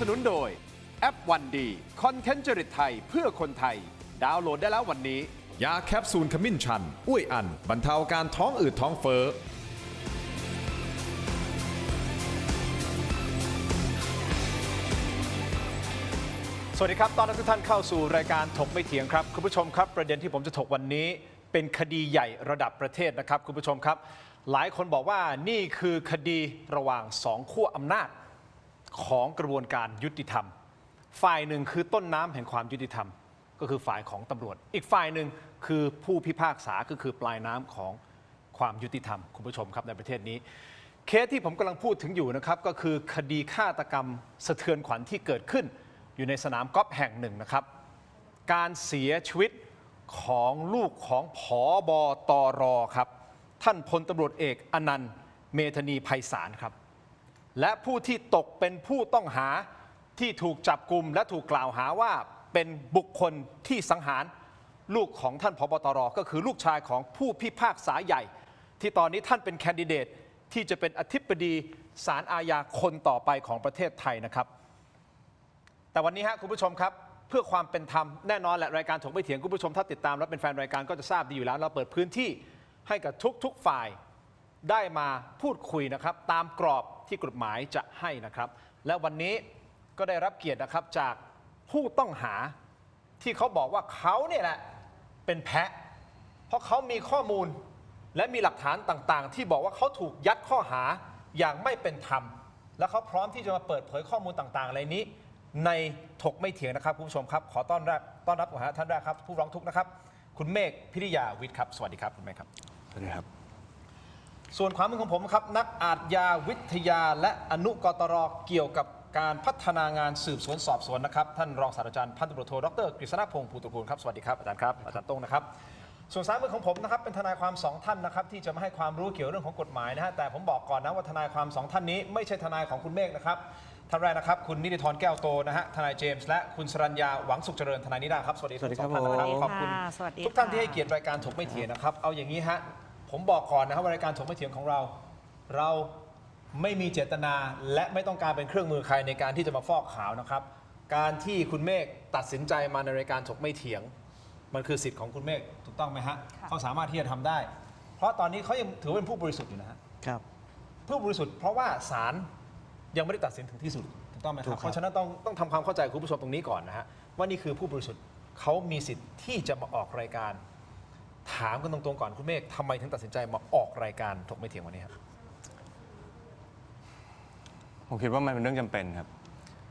สนุนโดยแอปวันดีคอนเทนต์จริตไทยเพื่อคนไทยดาวน์โหลดได้แล้ววันนี้ยาแคปซูลขมิ้นชันอุ้ยอันบรรเทาอาการท้องอืดท้องเฟ้อสวัสดีครับตอนรับทุกท่านเข้าสู่รายการถกไม่เถียงครับคุณผู้ชมครับประเด็นที่ผมจะถกวันนี้เป็นคดีใหญ่ระดับประเทศนะครับคุณผู้ชมครับหลายคนบอกว่านี่คือคดีระหว่างสองขั้วอำนาจของกระบวนการยุติธรรมฝ่ายหนึ่งคือต้นน้ำแห่งความยุติธรรมก็คือฝ่ายของตำรวจอีกฝ่ายหนึ่งคือผู้พิพากษาก็คือปลายน้ำของความยุติธรรมคุณผู้ชมครับในประเทศนี้เคสที่ผมกำลังพูดถึงอยู่นะครับก็คือคดีฆาตกรรมสะเทือนขวัญที่เกิดขึ้นอยู่ในสนามกอล์ฟแห่งหนึ่งนะครับการเสียชีวิตของลูกของผบตรครับท่านพลตำรวจเอกอนันต์เมธานีไพศาลครับและผู้ที่ตกเป็นผู้ต้องหาที่ถูกจับกุมและถูกกล่าวหาว่าเป็นบุคคลที่สังหารลูกของท่านผบตรก็คือลูกชายของผู้พิพากษาใหญ่ที่ตอนนี้ท่านเป็นแคนดิเดตที่จะเป็นอธิบดีศาลอาญาคนต่อไปของประเทศไทยนะครับแต่วันนี้คุณผู้ชมครับเพื่อความเป็นธรรมแน่นอนแหละรายการถกไม่เถียงคุณผู้ชมถ้าติดตามและเป็นแฟนรายการก็จะทราบดีอยู่แล้วเราเปิดพื้นที่ให้กับทุกฝ่ายได้มาพูดคุยนะครับตามกรอบที่กฎหมายจะให้นะครับและวันนี้ก็ได้รับเกียรตินะครับจากผู้ต้องหาที่เขาบอกว่าเขาเนี่ยแหละเป็นแพะเพราะเขามีข้อมูลและมีหลักฐานต่างๆที่บอกว่าเขาถูกยัดข้อหาอย่างไม่เป็นธรรมและเขาพร้อมที่จะมาเปิดเผยข้อมูลต่างๆอะไรนี้ในถกไม่เถียงนะครับคุณผู้ชมครับขอต้อนรับท่านแรกครับผู้ร้องทุกข์นะครับคุณเมฆพิริยาวิทย์ครับสวัสดีครับคุณเมฆครับสวัสดีครับส่วนความมือของผมครับนักอาชญาวิทยาและอนุกตรเกี่ยวกับการพัฒนางานสืบสวนสอบสวนนะครับท่านรองศาสตราจารย์พันตำรวจโทดร.กฤษณพงศ์ภูตระกูลครับสวัสดีครับอาจารย์ครับอาจารย์ต้งนะครับส่วนซ้ายมือของผมนะครับเป็นทนายความ2ท่านนะครับที่จะมาให้ความรู้เกี่ยวเรื่องของกฎหมายนะฮะแต่ผมบอกก่อนนะว่าทนายความ2ท่านนี้ไม่ใช่ทนายของคุณเมฆนะครับท่านแรกนะครับคุณนิติธรแก้วโตนะฮะทนายเจมส์และคุณสรัญญาหวังสุขเจริญทนายนิดาครับสวัสดีทั้งสองท่านนะครับขอบคุณทุกท่านที่ให้เกียรติรายการถกไม่เถียงนะครับเอาอย่างนี้ฮะผมบอกก่อนนะครับว่ารายการถกไม่เถียงของเราไม่มีเจตนาและไม่ต้องการเป็นเครื่องมือใครในการที่จะมาฟอกขาวนะครับการที่คุณเมฆตัดสินใจมาในรายการถกไม่เถียงมันคือสิทธิ์ของคุณเมฆถูกต้องไหมฮะเขาสามารถที่จะทำได้เพราะตอนนี้เขายังถือเป็นผู้บริสุทธิ์อยู่นะฮะครับผู้บริสุทธิ์เพราะว่าศาลยังไม่ได้ตัดสินถึงที่สุดถูกต้องไหมครับเพราะฉะนั้นต้องทำความเข้าใจคุณผู้ชมตรงนี้ก่อนนะฮะว่านี่คือผู้บริสุทธิ์เขามีสิทธิ์ที่จะมาออกรายการถามกันตรงๆก่อนคุณเมฆทำไมถึงตัดสินใจมาออกรายการถกไม่เถียงวันนี้ครับผมคิดว่ามันเป็นเรื่องจำเป็นครับ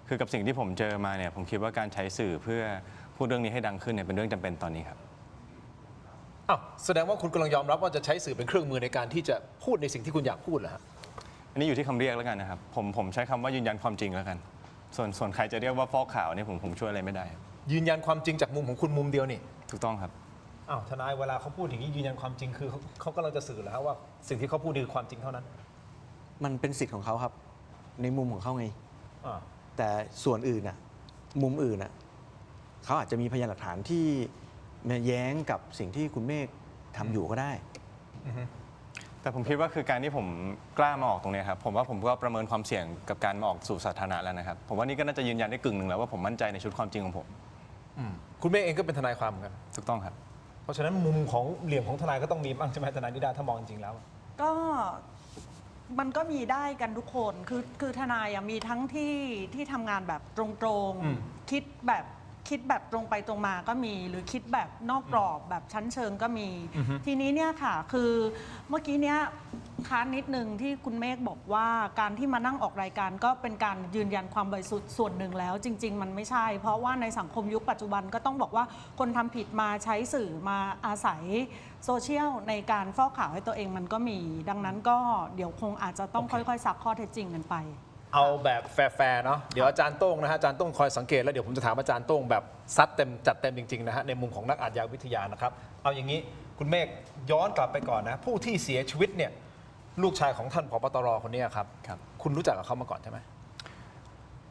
คือกับสิ่งที่ผมเจอมาเนี่ยผมคิดว่าการใช้สื่อเพื่อพูดเรื่องนี้ให้ดังขึ้นเนี่ยเป็นเรื่องจำเป็นตอนนี้ครับอ้าวแสดงว่าคุณกำลังยอมรับว่าจะใช้สื่อเป็นเครื่องมือในการที่จะพูดในสิ่งที่คุณอยากพูดเหรอฮะอันนี้อยู่ที่คำเรียกแล้วกันนะครับผมใช้คำว่ายืนยันความจริงแล้วกันส่วนใครจะเรียกว่าฟอกข่าวเนี่ยผมช่วยอะไรไม่ได้ยืนยันความจริงจากมุมของคุณมุมเดียวนี่ถูกต้องครับอ้าวทนายเวลาเขาพูดอย่างนี้ยืนยันความจริงคือเขากำลังจะสื่อเหรอฮะว่าสิ่งที่เขาพูดคือความจริงเท่านั้นมันเป็นสิทธิ์ของเขาครับในมุมของเขาไง อ่า แต่ส่วนอื่นน่ะมุมอื่นน่ะเขาอาจจะมีพยานหลักฐานที่มาแย้งกับสิ่งที่คุณเมฆทำอยู่ก็ได้แต่ผมคิดว่าคือการที่ผมกล้ามาออกตรงนี้ครับผมว่าผมก็ประเมินความเสี่ยงกับการมาออกสู่สาธารณะแล้วนะครับผมว่านี่ก็น่าจะยืนยันได้กึ่งหนึ่งแล้วว่าผมมั่นใจในชุดความจริงของผมคุณเมฆเองก็เป็นทนายความเหมือนกันถูกต้องครับเพราะฉะนั้นมุมของเหลี่ยมของทนายก็ต้องมีบ้างใช่ไหมทนายนิดาถ้ามองจริงๆแล้วก็มันก็มีได้กันทุกคนคือทนายมีทั้งที่ทำงานแบบตรงๆคิดแบบตรงไปตรงมาก็มีหรือคิดแบบนอกกรอบแบบชั้นเชิงก็มีทีนี้เนี่ยค่ะคือเมื่อกี้เนี้ยค้านนิดนึงที่คุณเมฆบอกว่าการที่มานั่งออกรายการก็เป็นการยืนยันความบริสุทธิ์ส่วนหนึ่งแล้วจริงๆมันไม่ใช่เพราะว่าในสังคมยุคปัจจุบันก็ต้องบอกว่าคนทำผิดมาใช้สื่อมาอาศัยโซเชียลในการฟอกข่าวให้ตัวเองมันก็มีดังนั้นก็เดี๋ยวคงอาจจะต้องค่อยๆซักข้อเท็จจริงกันไปเอาแบบแฟร์ๆเนาะเดี๋ยวอาจารย์โต้งนะฮะอาจารย์โต้งคอยสังเกตแล้วเดี๋ยวผมจะถามอาจารย์โต้งแบบซัดเต็มจัดเต็มจริงๆนะฮะในมุมของนักอาชญาวิทยานะครับเอาอย่างนี้คุณเมฆย้อนกลับไปก่อนนะผู้ที่เสียชีวิตเนี่ยลูกชายของท่านผบตรคนนี้ครับคุณรู้จักกับเขามาก่อนใช่ไหม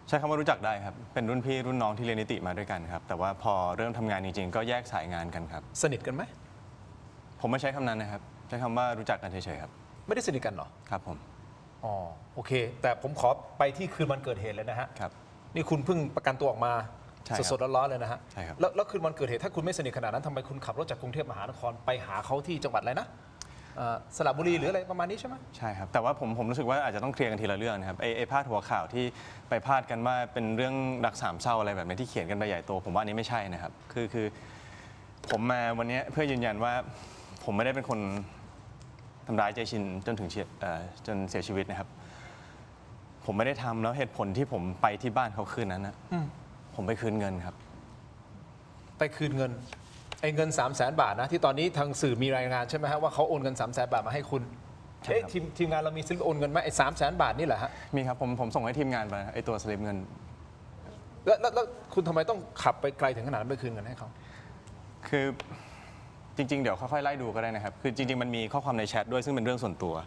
ใช้คำว่ารู้จักได้ครับเป็นรุ่นพี่รุ่นน้องที่เรียนนิติมาด้วยกันครับแต่ว่าพอเริ่มทำงานจริงๆก็แยกสายงานกันครับสนิทกันไหมผมไม่ใช้คำนั้นนะครับใช้คำว่ารู้จักกันเฉยๆครับไม่ได้สนิทกันหรอครับผมอ๋อโอเคแต่ผมขอไปที่คืนวันเกิดเหตุเลยนะฮะครับ นี่คุณเพิ่งประกันตัวออกมา ใช่ครับ สดๆร้อนๆเลยนะฮะ ใช่ครับ แล้วคืนวันเกิดเหตุถ้าคุณไม่สนิทขนาดนั้นทำไมคุณขับรถจากกรุงเทพมหานครไปหาเขาที่จังหวัดอะไรนะสระบุรีหรืออะไรประมาณนี้ใช่ไหม ใช่ครับ แต่ว่าผมรู้สึกว่าอาจจะต้องเคลียร์กันทีละเรื่องนะครับไอ้พาดหัวข่าวที่ไปพาดกันว่าเป็นเรื่องรักสามเศร้าอะไรแบบนี้ที่เขียนกันไปใหญ่โตผมว่าอันนี้ไม่ใช่นะครับคือผมมาวันนี้เพื่อยืนยันว่าผมไม่ได้เป็นคนทำร้ายเจชินจนถึงจนเสียชีวิตนะครับ ผมไม่ได้ทำแล้วเหตุผลที่ผมไปที่บ้านเขาคืนนั้นนะผมไปคืนเงินครับ ไปคืนเงินไอ้เงิน 300,000 บาทนะที่ตอนนี้ทางสื่อมีรายงานใช่ไหมฮะว่าเขาโอนเงิน 300,000 บาทมาให้คุณ ใช่ครับ ทีมงานเรามีสลิปโอนเงินไหมไอ้300,000 บาทนี่แหละฮะ มีครับผมส่งให้ทีมงานไปไอ้ตัวสลิปเงิน แล้วคุณทำไมต้องขับไปไกลถึงขนาดนั้นไปคืนเงินให้เขา คือจริงๆ เดี๋ยวค่อยๆไล่ดูก็ได้นะครับ คือจริงๆ มันมีข้อความในแชทด้วยซึ่งเป็นเรื่องส่วนตัว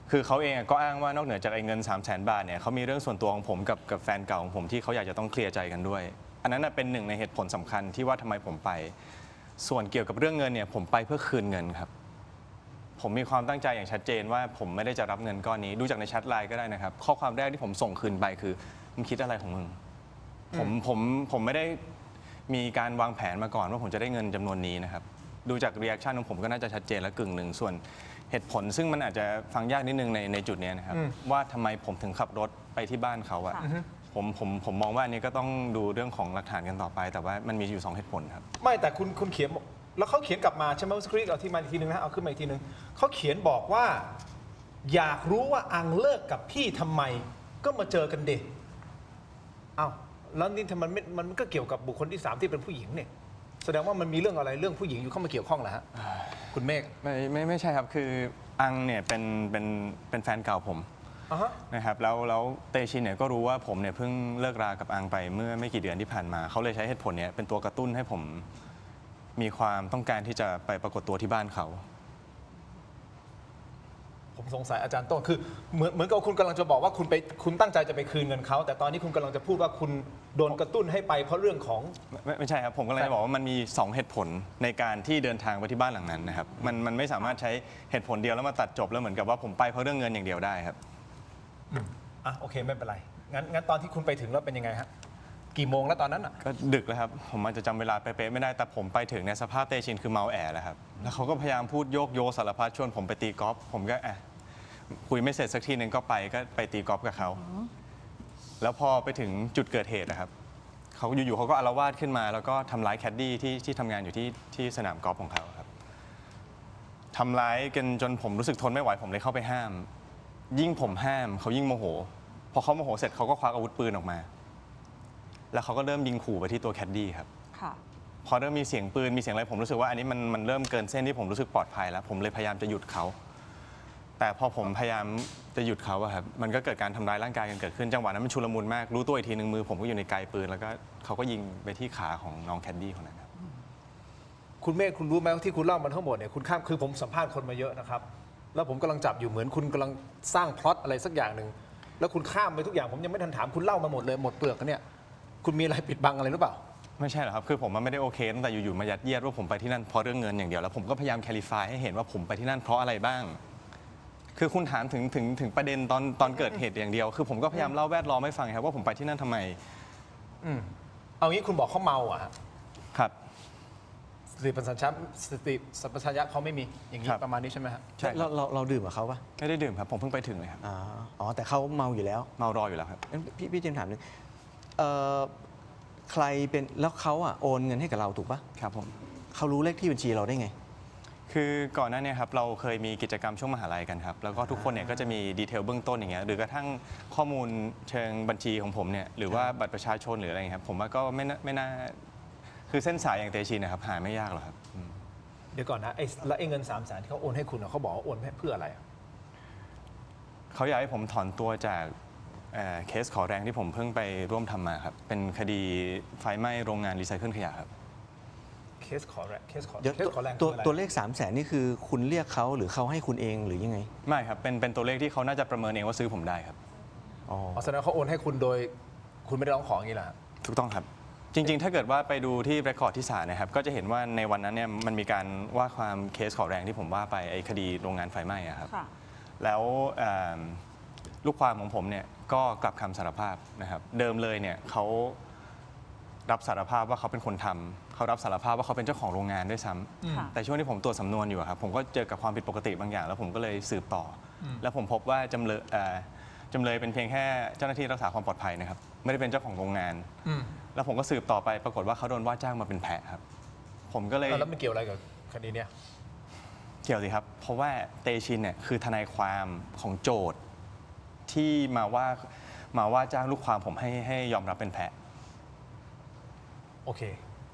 คือเขาเองก็อ้างว่านอกเหนือจากไอ้เงิน 300,000 บาทเนี่ยเขามีเรื่องส่วนตัวของผมกับแฟนเก่าของผมที่เขาอยากจะต้องเคลียร์ใจกันด้วย อันนั้นเป็นหนึ่งในเหตุผลสำคัญที่ว่าทำไมผมไป ส่วนเกี่ยวกับเรื่องเงินเนี่ยผมไปเพื่อคืนเงินครับ ผมมีความตั้งใจอย่างชัดเจนว่าผมไม่ได้จะรับเงินก้อนนี้ดูจากในแชทไลน์ก็ได้นะครับ ข้อความแรกที่ผมส่งคืนไปคือมึงคิดอะไรของมึงผมไม่ได้มีการวางแผนมาก่อนว่าผมจะได้เงินจำนวนนี้นะครับ ดูจากรีแอคชั่นของผมก็น่าจะชัดเจนและกึ่งหนึ่งส่วนเหตุผลซึ่งมันอาจจะฟังยากนิดนึงในจุดนี้นะครับ ว่าทำไมผมถึงขับรถไปที่บ้านเขาอะผมมองว่าอันนี้ก็ต้องดูเรื่องของหลักฐานกันต่อไป แต่ว่ามันมีอยู่2เหตุผลครับ ไม่แต่คุณเขียนบอกแล้วเขาเขียนกลับมาใช่ไหมสคริปต์เอาที่มาอีกทีนึงนะเอาขึ้นมาอีกทีนึงเขาเขียนบอกว่า อยากรู้ว่าอังเลิกกับพี่ทำไมก็มาเจอกันเด็กอ้าวแล้วนี่ทำไมมันก็เกี่ยวกับบุคคลที่ 3ที่เป็นผู้หญิงเนี่ยแสดงว่ามันมีเรื่องอะไรเรื่องผู้หญิงอยู่เข้ามาเกี่ยวข้องเหรอฮะคุณเมฆ ไม่ใช่ครับคืออังเนี่ยเป็นแฟนเก่าผม อ่าฮะ นะครับแล้วเตชินเนี่ยก็รู้ว่าผมเนี่ยเพิ่งเลิกรากับอังไปเมื่อไม่กี่เดือนที่ผ่านมาเขาเลยใช้เหตุผลเนี่ยเป็นตัวกระตุ้นให้ผมมีความต้องการที่จะไปปรากฏตัวที่บ้านเขา ผมสงสัยอาจารย์โต้งคือเหมือนกับคุณกำลังจะบอกว่าคุณตั้งใจจะไปคืนเงินเขาแต่ตอนนี้คุณกำลังจะพูดว่าคุณโดนกระตุ้นให้ไปเพราะเรื่องของ ไม่ใช่ครับผมก็เลยจะบอกว่ามันมี2เหตุผลในการที่เดินทางไปที่บ้านหลังนั้นนะครับมันไม่สามารถใช้เหตุผลเดียวแล้วมาตัดจบแล้วเหมือนกับว่าผมไปเพราะเรื่องเงินอย่างเดียวได้ครับ อ่ะโอเคไม่เป็นไรงั้นตอนที่คุณไปถึงแล้วเป็นยังไงฮะกี่โมงแล้วตอนนั้นอ่ะ ก็ดึกแล้วครับผมอาจจะจำเวลาเป๊ะๆไม่ได้แต่ผมไปถึงในสภาพเตชินคือเมาแอแล้วครับแล้วเขาก็พยายามพูดโยกโยสารพัดชวนผมไปตีกอล์ฟผมก็คุยไม่เสร็จสักทีนึงก็ไปตีกอล์ฟกับเขาแล้วพอไปถึงจุดเกิดเหตุนะครับเขาอยู่ๆเขาก็อาละวาดขึ้นมา แล้วก็ทำร้ายแคดดี้ที่ทำงานอยู่ที่สนามกอล์ฟของเขาครับทำร้ายกันจนผมรู้สึกทนไม่ไหวผมเลยเข้าไปห้าม ยิ่งผมห้ามเขายิ่งโมโหพอเขาโมโหเสร็จเขาก็ควักอาวุธปืนออกมา แล้วเขาก็เริ่มยิงขู่ไปที่ตัวแคดดี้ครับ ค่ะ พอเริ่มมีเสียงปืนมีเสียงอะไรผมรู้สึกว่าอันนี้มันเริ่มเกินเส้นที่ผมรู้สึกปลอดภัยแล้ว ผมเลยพยายามจะหยุดเขา แต่พอผมพยายามจะหยุดเขาอะครับมันก็เกิดการทำร้ายร่างกายกันเกิดขึ้นจังหวะนั้นมันชุลมุนมากรู้ตัวอีกทีหนึ่งมือผมก็อยู่ในไกลปืนแล้วก็เขาก็ยิงไปที่ขาของน้องแคดดี้คนนั้นครับ คุณเมฆคุณรู้ไหมว่าที่คุณเล่ามันทั้งหมดเนี่ยคุณข้ามคือผมสัมภาษณ์คนมาเยอะนะครับแล้วผมกำลังจับอยู่เหมือนคุณกำลังสร้างพล็อตอะไรสักอย่างหนึ่งแล้วคุณข้ามไปทุกอย่างผมยังไม่ทันถามคุณเล่ามาหมดเลยหมดเปลือกแล้วเนี่ยคุณมีอะไรปิดบังอะไรหรือเปล่า ไม่ใช่หรอกครับคือผมมันไม่ได้โอเคตั้งแต่อยู่ๆมายัดเยียดว่าผมไปที่นั่นเพราะเรื่องเงินอย่างเดียวแล้วผมก็พยายามแคลิฟายให้เห็นว่าผมไปที่นั่นเพราะอะไรบ้าง คือคุณถามถึงประเด็นตอนเกิดเหตุอย่างเดียว คือผมก็พยายามเล่าแวดล้อมให้ฟังครับว่าผมไปที่นั่นทำไม เอางี้คุณบอกเขาเมาอะฮะ ครับ สติปัญญาสัมปชัญญะเขาไม่มีอย่างนี้ ครับ ประมาณนี้ใช่ไหมฮะ ใช่ครับ เราดื่มกับเขาปะ ไม่ได้ดื่มครับผมเพิ่งไปถึงเลยครับ อ๋อแต่เขาเมาอยู่แล้ว เมารออยู่แล้วครับ งั้นพี่เจมส์ถามหนึงใครเป็นแล้วเขาโอนเงินให้กับเราถูกปะ ครับผม เขารู้เลขที่บัญชีเราได้ไง คือก่อนหน้านี้ครับเราเคยมีกิจกรรมช่วงมหาลัยกันครับแล้วก็ทุกคนเนี่ยก็จะมีดีเทลเบื้องต้นอย่างเงี้ยหรือกระทั่งข้อมูลเชิงบัญชีของผมเนี่ยหรือว่าบัตรประชาชนหรืออะไรเงี้ยครับผมว่าก็ไม่น่าคือเส้นสายอย่างเตชินนะครับหาไม่ยากหรอกครับ เดี๋ยวก่อนนะแล้วไอ้เงิน300,000ที่เขาโอนให้คุณอะเขาบอกว่าโอนเพื่ออะไรอะ เขาอยากให้ผมถอนตัวจากเคสขอแรงที่ผมเพิ่งไปร่วมทำมาครับเป็นคดีไฟไหม้โรงงานรีไซเคิลขยะครับ เคสขอแรงเคสขอ เดี๋ยว เคสขอแรง ตัว คืออะไร ตัวเลข 300,000นี่คือคุณเรียกเขาหรือเขาให้คุณเองหรือยังไง ไม่ครับเป็นตัวเลขที่เขาน่าจะประเมินเองว่าซื้อผมได้ครับ อ๋อ อ๋อแสดงว่าเขาโอนให้คุณโดยคุณไม่ได้ร้องขออย่างนี้แหละ ถูกต้องครับ จริงๆ ถ้าเกิดว่าไปดูที่เรคคอร์ดที่ศาลนะครับก็จะเห็นว่าในวันนั้นเนี่ยมันมีการว่าความเคสขอแรงที่ผมว่าไปไอ้คดีโรงงานไฟไหม้อะครับ ค่ะ แล้ว ลูกความของผมเนี่ยก็กลับคำสารภาพนะครับเดิมเลยเนี่ยเขารับสารภาพว่าเขาเป็นคนทำเขารับสารภาพว่าเขาเป็นเจ้าของโรงงานด้วยซ้ำ ค่ะ แต่ช่วงที่ผมตรวจสำนวนอยู่อะครับผมก็เจอกับความผิดปกติบางอย่าง แล้วผมก็เลยสืบต่ออแล้วผมพบว่าจำเลยเป็นเพียงแค่เจ้าหน้าที่รักษาความปลอดภัยนะครับไม่ได้เป็นเจ้าของโรงงาน แล้วผมก็สืบต่อไปปรากฏว่าเขาโดนว่าจ้างมาเป็นแพะครับผมก็เลย แล้วมันเกี่ยวอะไรกับคดีเนี้ย เกี่ยวสิครับ เพราะว่าเตชินเนี่ยคือทนายความของโจทย์ที่มาว่าจ้างลูกความผมให้ยอมรับเป็นแพะ โอเค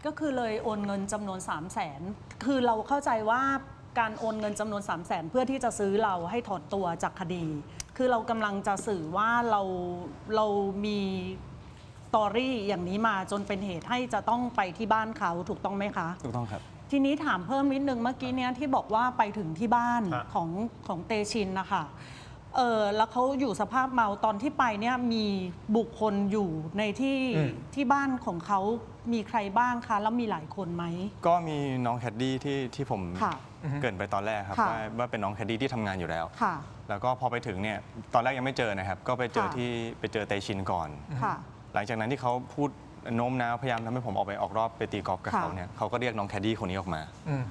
ก็คือเลยโอนเงินจำนวน 3 0 0 0 0 0 คือเราเข้าใจว่าการโอนเงินจำนวน 3 0 0 0 0 0 เพื่อที่จะซื้อเราให้ถอนตัวจากคดี คือเรากำลังจะสื่อว่าเรามีสตอรี่อย่างนี้มาจนเป็นเหตุให้จะต้องไปที่บ้านเขาถูกต้องไหมคะ ถูกต้องครับ ทีนี้ถามเพิ่มนิดนึงเมื่อกี้เนี้ยที่บอกว่าไปถึงที่บ้าน ฮะ ของเตชินนะคะแล้วเขาอยู่สภาพเมาตอนที่ไปเนี่ยมีบุคคลอยู่ในที่บ้านของเขามีใครบ้างคะแล้วมีหลายคนไหม ก็มีน้องแคดดี้ที่ผม ค่ะ เกรินไปตอนแรกครับ ค่ะ ว่าเป็นน้องแคดดี้ที่ทำงานอยู่แล้ว ค่ะ แล้วก็พอไปถึงเนี่ยตอนแรกยังไม่เจอนะครับ ก็ไปเจอ ค่ะ ไปเจอเตชินก่อน ค่ะ หลังจากนั้นที่เขาพูดโน้มน้าวพยายามทำให้ผมออกรอบไปตีกอล์ฟกับ ค่ะ เขาเนี่ยเขาก็เรียกน้องแคดดี้คนนี้ออกมา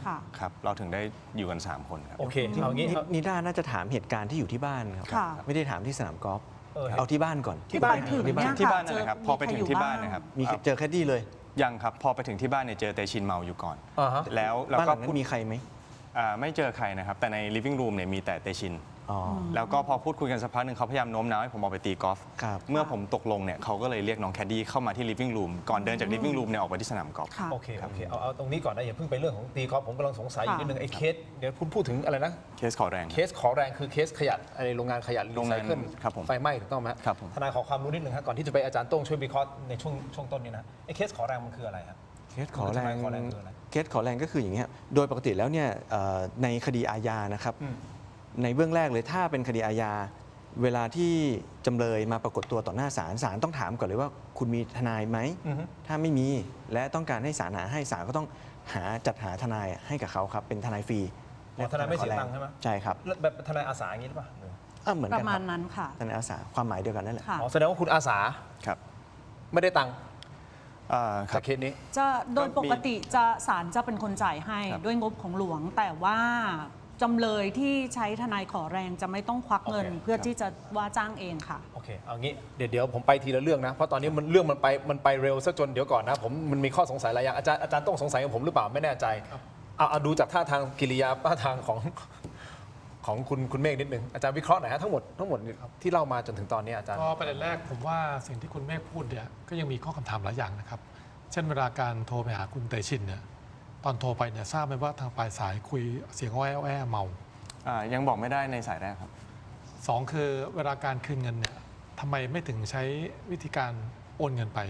ค่ะ ครับเราถึงได้อยู่กัน 3 คนครับ โอเค เอางี้ นิด้าน่าจะถามเหตุการณ์ที่อยู่ที่บ้านครับ ค่ะ ไม่ได้ถามที่สนามกอล์ฟ เออ เอาที่บ้านก่อน ที่ไปถึงเนี่ย ที่ ค่ะ บ้านนั่นแหละครับ พอไปถึงที่บ้านนะครับ มีเจอแคดดี้เลย ยังครับพอไปถึงที่บ้านเนี่ยเจอเตชินเมาอยู่ก่อน อ่าฮะ แล้ว บ้านห ก็ ลังนั้นมีใครไหม ไม่เจอใครนะครับ แต่ใน living room เนี่ยมีแต่เตชิน อ๋อ แล้วก็พอพูดคุยกันสักพักหนึ่งเขาพยายามโน้มน้าวให้ผมออกไปตีกอล์ฟ ครับ เมื่อผมตกลงเนี่ยเขาก็เลยเรียกน้องแคดดี้เข้ามาที่ living room ก่อนเดินจาก living room เนี่ยออกไปที่สนามกอล์ฟ ค่ะ โอเค โอเค เอาตรงนี้ก่อนนะ อย่าเพิ่งไปเรื่องของตีกอล์ฟผมกำลังสงสัยอยู่ ค่ะ นิดนึงไอ้เคส เดี๋ยวคุณพูดถึงอะไรนะ เคสขอแรง เคสขอแรงคือเคสขยะอะไรโรงงานขยะ โรงงาน รีไซเคิล ครับผม ไฟไหม้ถูกต้องไหมฮะ ครับผม ทนายขอความรู้นิดนึงครับก่อนที่จะไปอาจารย์โต้งช่วยวิเคราะห์ในช่วงต้นนี้นะไอ้เคสขอแรงมันคืออะไรครับ เคสขอแรง ขอแรงคืออะไร เคสขอแรงก็คืออย่างนี้ยครับโดยปกติแล้วเนี่ยในคดีอาญานะครับ ในเบื้องแรกเลยถ้าเป็นคดีอาญา เวลาที่จำเลยมาปรากฏตัวต่อหน้าศาลศาลต้องถามก่อนเลยว่าคุณมีทนายไหม อือฮึ ถ้าไม่มีและต้องการให้ศาลหาให้ศาลก็ต้องจัดหาทนายให้กับเขาครับเป็นทนายฟรี อ๋อทนายไม่เสียตังค์ใช่ไหม ใช่ครับ แล้วแบบทนายอาสาอย่างนี้หรือเปล่าหรือ เหมือน ป กัน ระ ค มา รั ณ บ นั้นค่ะ ทนายอาสาความหมายเดียวกันนั่นแหละ ค่ะ อ๋อแสดงว่าคุณอาสา ครับ ไม่ได้ตังค์ ครั จา บ กเคสนี้ จะโดยปกติจะศาลจะเป็นคนจ่ายให้ ครับ ด้วยงบของหลวง แต่ว่าจำเลยที่ใช้ทนายขอแรงจะไม่ต้องควักเงิน โอเค เพื่อที่จะว่าจ้างเองค่ะ โอเค เอางี้เดี๋ยวผมไปทีละเรื่องนะ เพราะตอนนี้เรื่องมันไปเร็วซะจนเดี๋ยวก่อนนะมันมีข้อสงสัยหลายอย่างอาจารย์ต้องสงสัยกับผมหรือเปล่าไม่แน่ใจเอาดูจากท่าทางกิริยาท่าทางของคุณเมฆนิดนึงอาจารย์วิเคราะห์หน่อยฮะทั้งหมดที่เล่ามาจนถึงตอนนี้อาจารย์ ก็ประเด็นแรกผมว่าสิ่งที่คุณเมฆพูดเนี่ยก็ยังมีข้อคำถามหลายอย่างนะครับ เช่นเวลาการโทรไปหาคุณเตชินเนี่ยตอนโทรไปเนี่ยทราบไหมว่าทางปลายสายคุยเสียงอ้อยเมา ยังบอกไม่ได้ในสายแรกครับ สองคือเวลาการคืนเงินเนี่ยทำไมไม่ถึงใช้วิธีการโอนเงินไป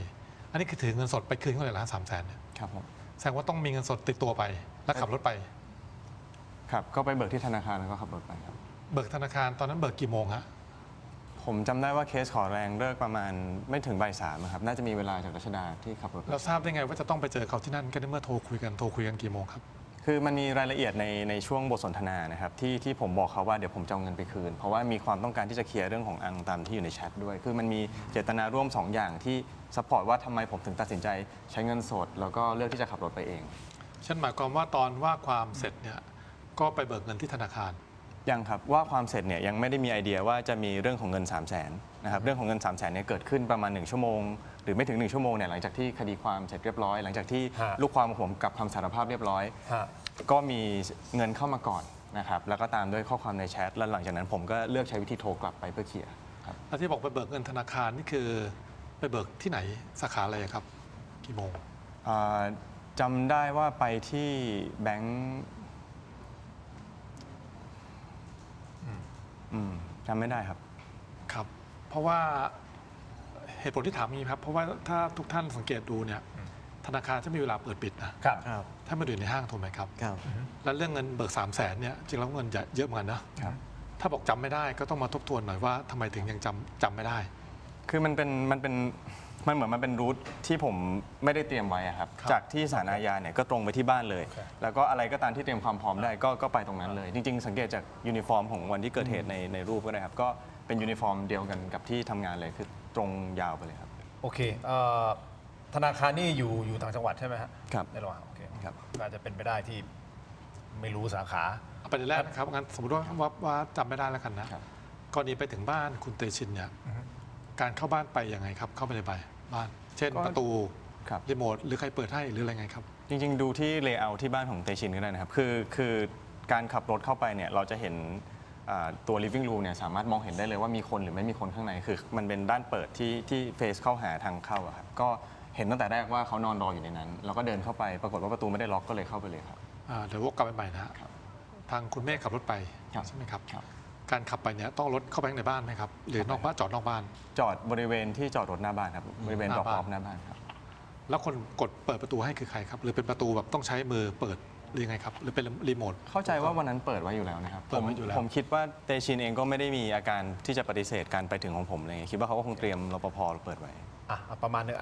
อันนี้คือถือเงินสดไปคืนเขาเลย1,300,000เนี่ย ครับผม แสดงว่าต้องมีเงินสดติดตัวไปแล้วขับรถไป ครับก็ไปเบิกที่ธนาคารแล้วก็ขับรถไปครับ เบิกธนาคารตอนนั้นเบิกกี่โมงฮะ ผมจำได้ว่าเคสขอแรงเลิกประมาณไม่ถึงบ่ายสามครับ น่าจะมีเวลาจากรัชดาที่ขับรถไป เราทราบได้ไงว่าจะต้องไปเจอเขาที่นั่นก็ในเมื่อโทรคุยกันกี่โมงครับ คือมันมีรายละเอียดในช่วงบทสนทนานะครับที่ผมบอกเขาว่าเดี๋ยวผมจะเอาเงินไปคืน เพราะว่ามีความต้องการที่จะเคลียร์เรื่องของอังตามที่อยู่ในแชทด้วย คือมันมีเจตนาร่วม 2 อย่างที่ซัพพอร์ตว่าทำไมผมถึงตัดสินใจใช้เงินสด แล้วก็เลือกที่จะขับรถไปเอง ฉันหมายความว่าตอนว่าความเสร็จเนี่ยก็ไปเบิกเงินที่ธนาคาร ยังครับว่าความเสร็จเนี่ยยังไม่ได้มีไอเดียว่าจะมีเรื่องของเงิน 3 0 0 0 0 0นะครับเรื่องของเงิน 3 0 0 0 0 0เนี่ยเกิดขึ้นประมาณ1ชั่วโมงหรือไม่ถึง1ชั่วโมงเนี่ยหลังจากที่คดีความเสร็จเรียบร้อยหลังจากที่ ฮะ ลูกความของผมกลับคำสารภาพเรียบร้อย ฮะ ก็มีเงินเข้ามาก่อนนะครับแล้วก็ตามด้วยข้อความในแชทแล้วหลังจากนั้นผมก็เลือกใช้วิธีโทรกลับไปเพื่อเคลียร์ครับ แล้วที่บอกไปเบิกเงินธนาคารนี่คือไปเบิกที่ไหนสาขาอะไรครับ กี่โมง จำได้ว่าไปที่แบงค์จำไม่ได้ครับ ครับ เพราะว่าเหตุผลที่ถามนี้ครับ เพราะว่าถ้าทุกท่านสังเกตดูเนี่ยธนาคารจะมีเวลาเปิดปิดนะครับ ครับ ถ้ามาอยู่ในห้างถูกไหมครับ ครับ แล้วเรื่องเงินเบิก300,000เนี่ยจริงแล้วเงินเยอะเหมือนกันนะครับ ถ้าบอกจำไม่ได้ก็ต้องมาทบทวนหน่อยว่าทำไมถึงยังจำไม่ได้ คือมันเหมือนมันเป็นรูทที่ผมไม่ได้เตรียมไว้อะครับ ครับ จากที่ศาลอาญาเนี่ยก็ตรงไปที่บ้านเลย แล้วก็อะไรก็ตามที่เตรียมความพร้อมได้ก็ไปตรงนั้นเลย จริง ๆ สังเกตจากยูนิฟอร์มของวันที่เกิดเหตุในรูปก็ได้ครับก็เป็น เป็นยูนิฟอร์มเดียวกันกับที่ทำงานเลยคือตรงยาวไปเลยครับ โอเคธนาคารนี่อยู่ต่างจังหวัดใช่ไหมฮะ ครับ ในระหว่างโอเค ครับ ก็อาจจะเป็นไปได้ที่ไม่รู้สาขา เอาประเด็นแรกนะครับงั้นสมมติว่าจำไม่ได้แล้วกันนะครับ กรณีไปถึงบ้านคุณเตชินเนี่ยการเข้าบ้านไปยังไงครับเข้าไปในบ้าน เช่น ก็ ประตู ครับ รีโมทหรือใครเปิดให้หรืออะไรไงครับ จริงๆ ดูที่เลเยอร์ที่บ้านของเตชินก็ได้นะครับ คือการขับรถเข้าไปเนี่ยเราจะเห็นตัว living room เนี่ยสามารถมองเห็นได้เลยว่ามีคนหรือไม่มีคนข้างใน คือมันเป็นด้านเปิดที่เฟซเข้าหาทางเข้าอะครับ ก็เห็นตั้งแต่แรกว่าเขานอนรออยู่ในนั้น แล้วก็เดินเข้าไปปรากฏว่าประตูไม่ได้ล็อกก็เลยเข้าไปเลยครับ เดี๋ยววกกลับไปใหม่นะฮะทางคุณเมฆขับรถไป ครับ ใช่ไหมครับ ครับ การขับไปเนี่ยต้องรถเข้าไปในบ้านไหมครับหรือนอกบ้านจอดนอกบ้าน จอดบริเวณที่จอดรถหน้าบ้านครับ บริเวณ ห ด น้า อก บ้าน ออฟหน้าบ้านครับ แล้วคนกดเปิดประตูให้คือใครครับหรือเป็นประตูแบบต้องใช้มือเปิดหรือยังไงครับหรือเป็นรีโมท เข้าใจว่าวันนั้นเปิดไว้อยู่แล้วนะครับ เปิดไว้อยู่แล้ว ผมคิดว่าเตชินเองก็ไม่ได้มีอาการที่จะปฏิเสธการไปถึงของผมเลยคิดว่าเขาก็คงเตรียมรปภเปิดไว้ ประมาณนึง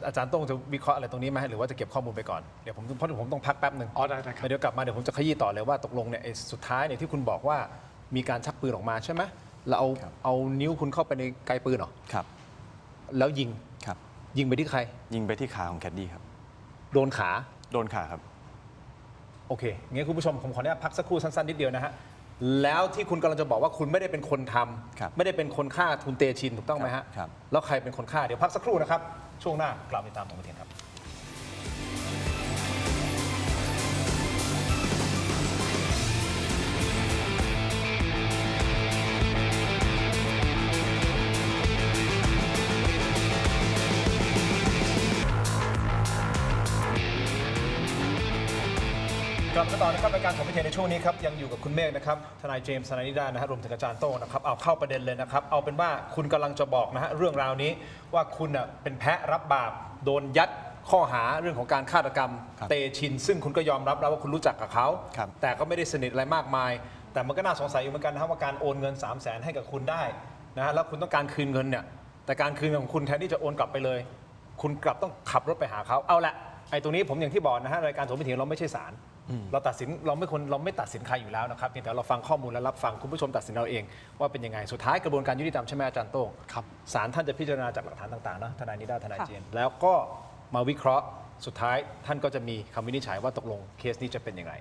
อาจารย์ต้องจะวิเคราะห์อะไรตรงนี้ไหมหรือว่าจะเก็บข้อมูลไปก่อนเดี๋ยวผมเพราะผมต้องพักแป๊บหนึ่ง อ๋อได้ครับ เดี๋ยวกลับมาเดี๋ยวผมจะขยี้ต่อเลยว่าตกลงเนี่ยไอ้สุดท้ายเนี่ยที่คุณบอกว่ามีการชักปืนออกมาใช่ไหมแล้วเอานิ้วคุณเข้าไปในไกลปืนเหรอ ครับ แล้วยิง ครับ ยิงไปที่ใคร ยิงไปที่ขาของแคดดี้ครับ โดนขา โดนขาครับ โอเคงั้นคุณผู้ชมผมขออนุญาตพักสักครู่สั้นๆนิดเดียวนะฮะแล้วที่คุณกำลังจะบอกว่าคุณไม่ได้เป็นคนทำ ครับ ไม่ได้เป็นคนฆ่าทุนเตชินถูกต้องไหมฮะ ครับ แล้วใครเป็นคนฆ่าเดี๋ยวพักสักครู่นะครับช่วงหน้ากลับมาติดตามตรงประเด็นครับ กลับมาต่อนะครับรายการของพิเทในช่วงนี้ครับยังอยู่กับคุณเมฆนะครับทนายเจมส์ทนายนิด้านะฮะรวมถึงอาจารย์โต้งนะครับเอาเข้าประเด็นเลยนะครับเอาเป็นว่าคุณกำลังจะบอกนะฮะเรื่องราวนี้ว่าคุณน่ะเป็นแพะรับบาปโดนยัดข้อหาเรื่องของการฆาตกรรม ครับ เตชิน ซึ่งคุณก็ยอมรับแล้วว่าคุณรู้จักกับเขา ครับ แต่ก็ไม่ได้สนิทอะไรมากมาย แต่มันก็น่าสงสัยอยู่เหมือนกันนะว่าการโอนเงิน 3 0 0 0 0 0ให้กับคุณได้นะฮะแล้วคุณต้องการคืนเงินเนี่ยแต่การคืนเงินของคุณแทนที่จะโอนกลับไปเลย คุณกลับต้องขับรถไปหาเขาเอาละไอ้ตรงนี้ผมอย่างที่บอกนะฮะรายการถกไม่เถียงเราไม่ใช่ศาลเราตัดสินเราไม่ตัดสินใครอยู่แล้วนะครับเพียงแต่เราฟังข้อมูลและรับฟังคุณผู้ชมตัดสินเราเองว่าเป็นยังไงสุดท้ายกระบวนการยุติธรรมใช่ไหมอาจารย์โต้ง ครับ ศาลท่านจะพิจารณาจากหลักฐานต่างๆนะทนายนิด้าทนาย ค่ะ เจนแล้วก็มาวิเคราะห์สุดท้ายท่านก็จะมีคำวินิจฉัยว่าตกลงเคสนี้จะเป็นยังไง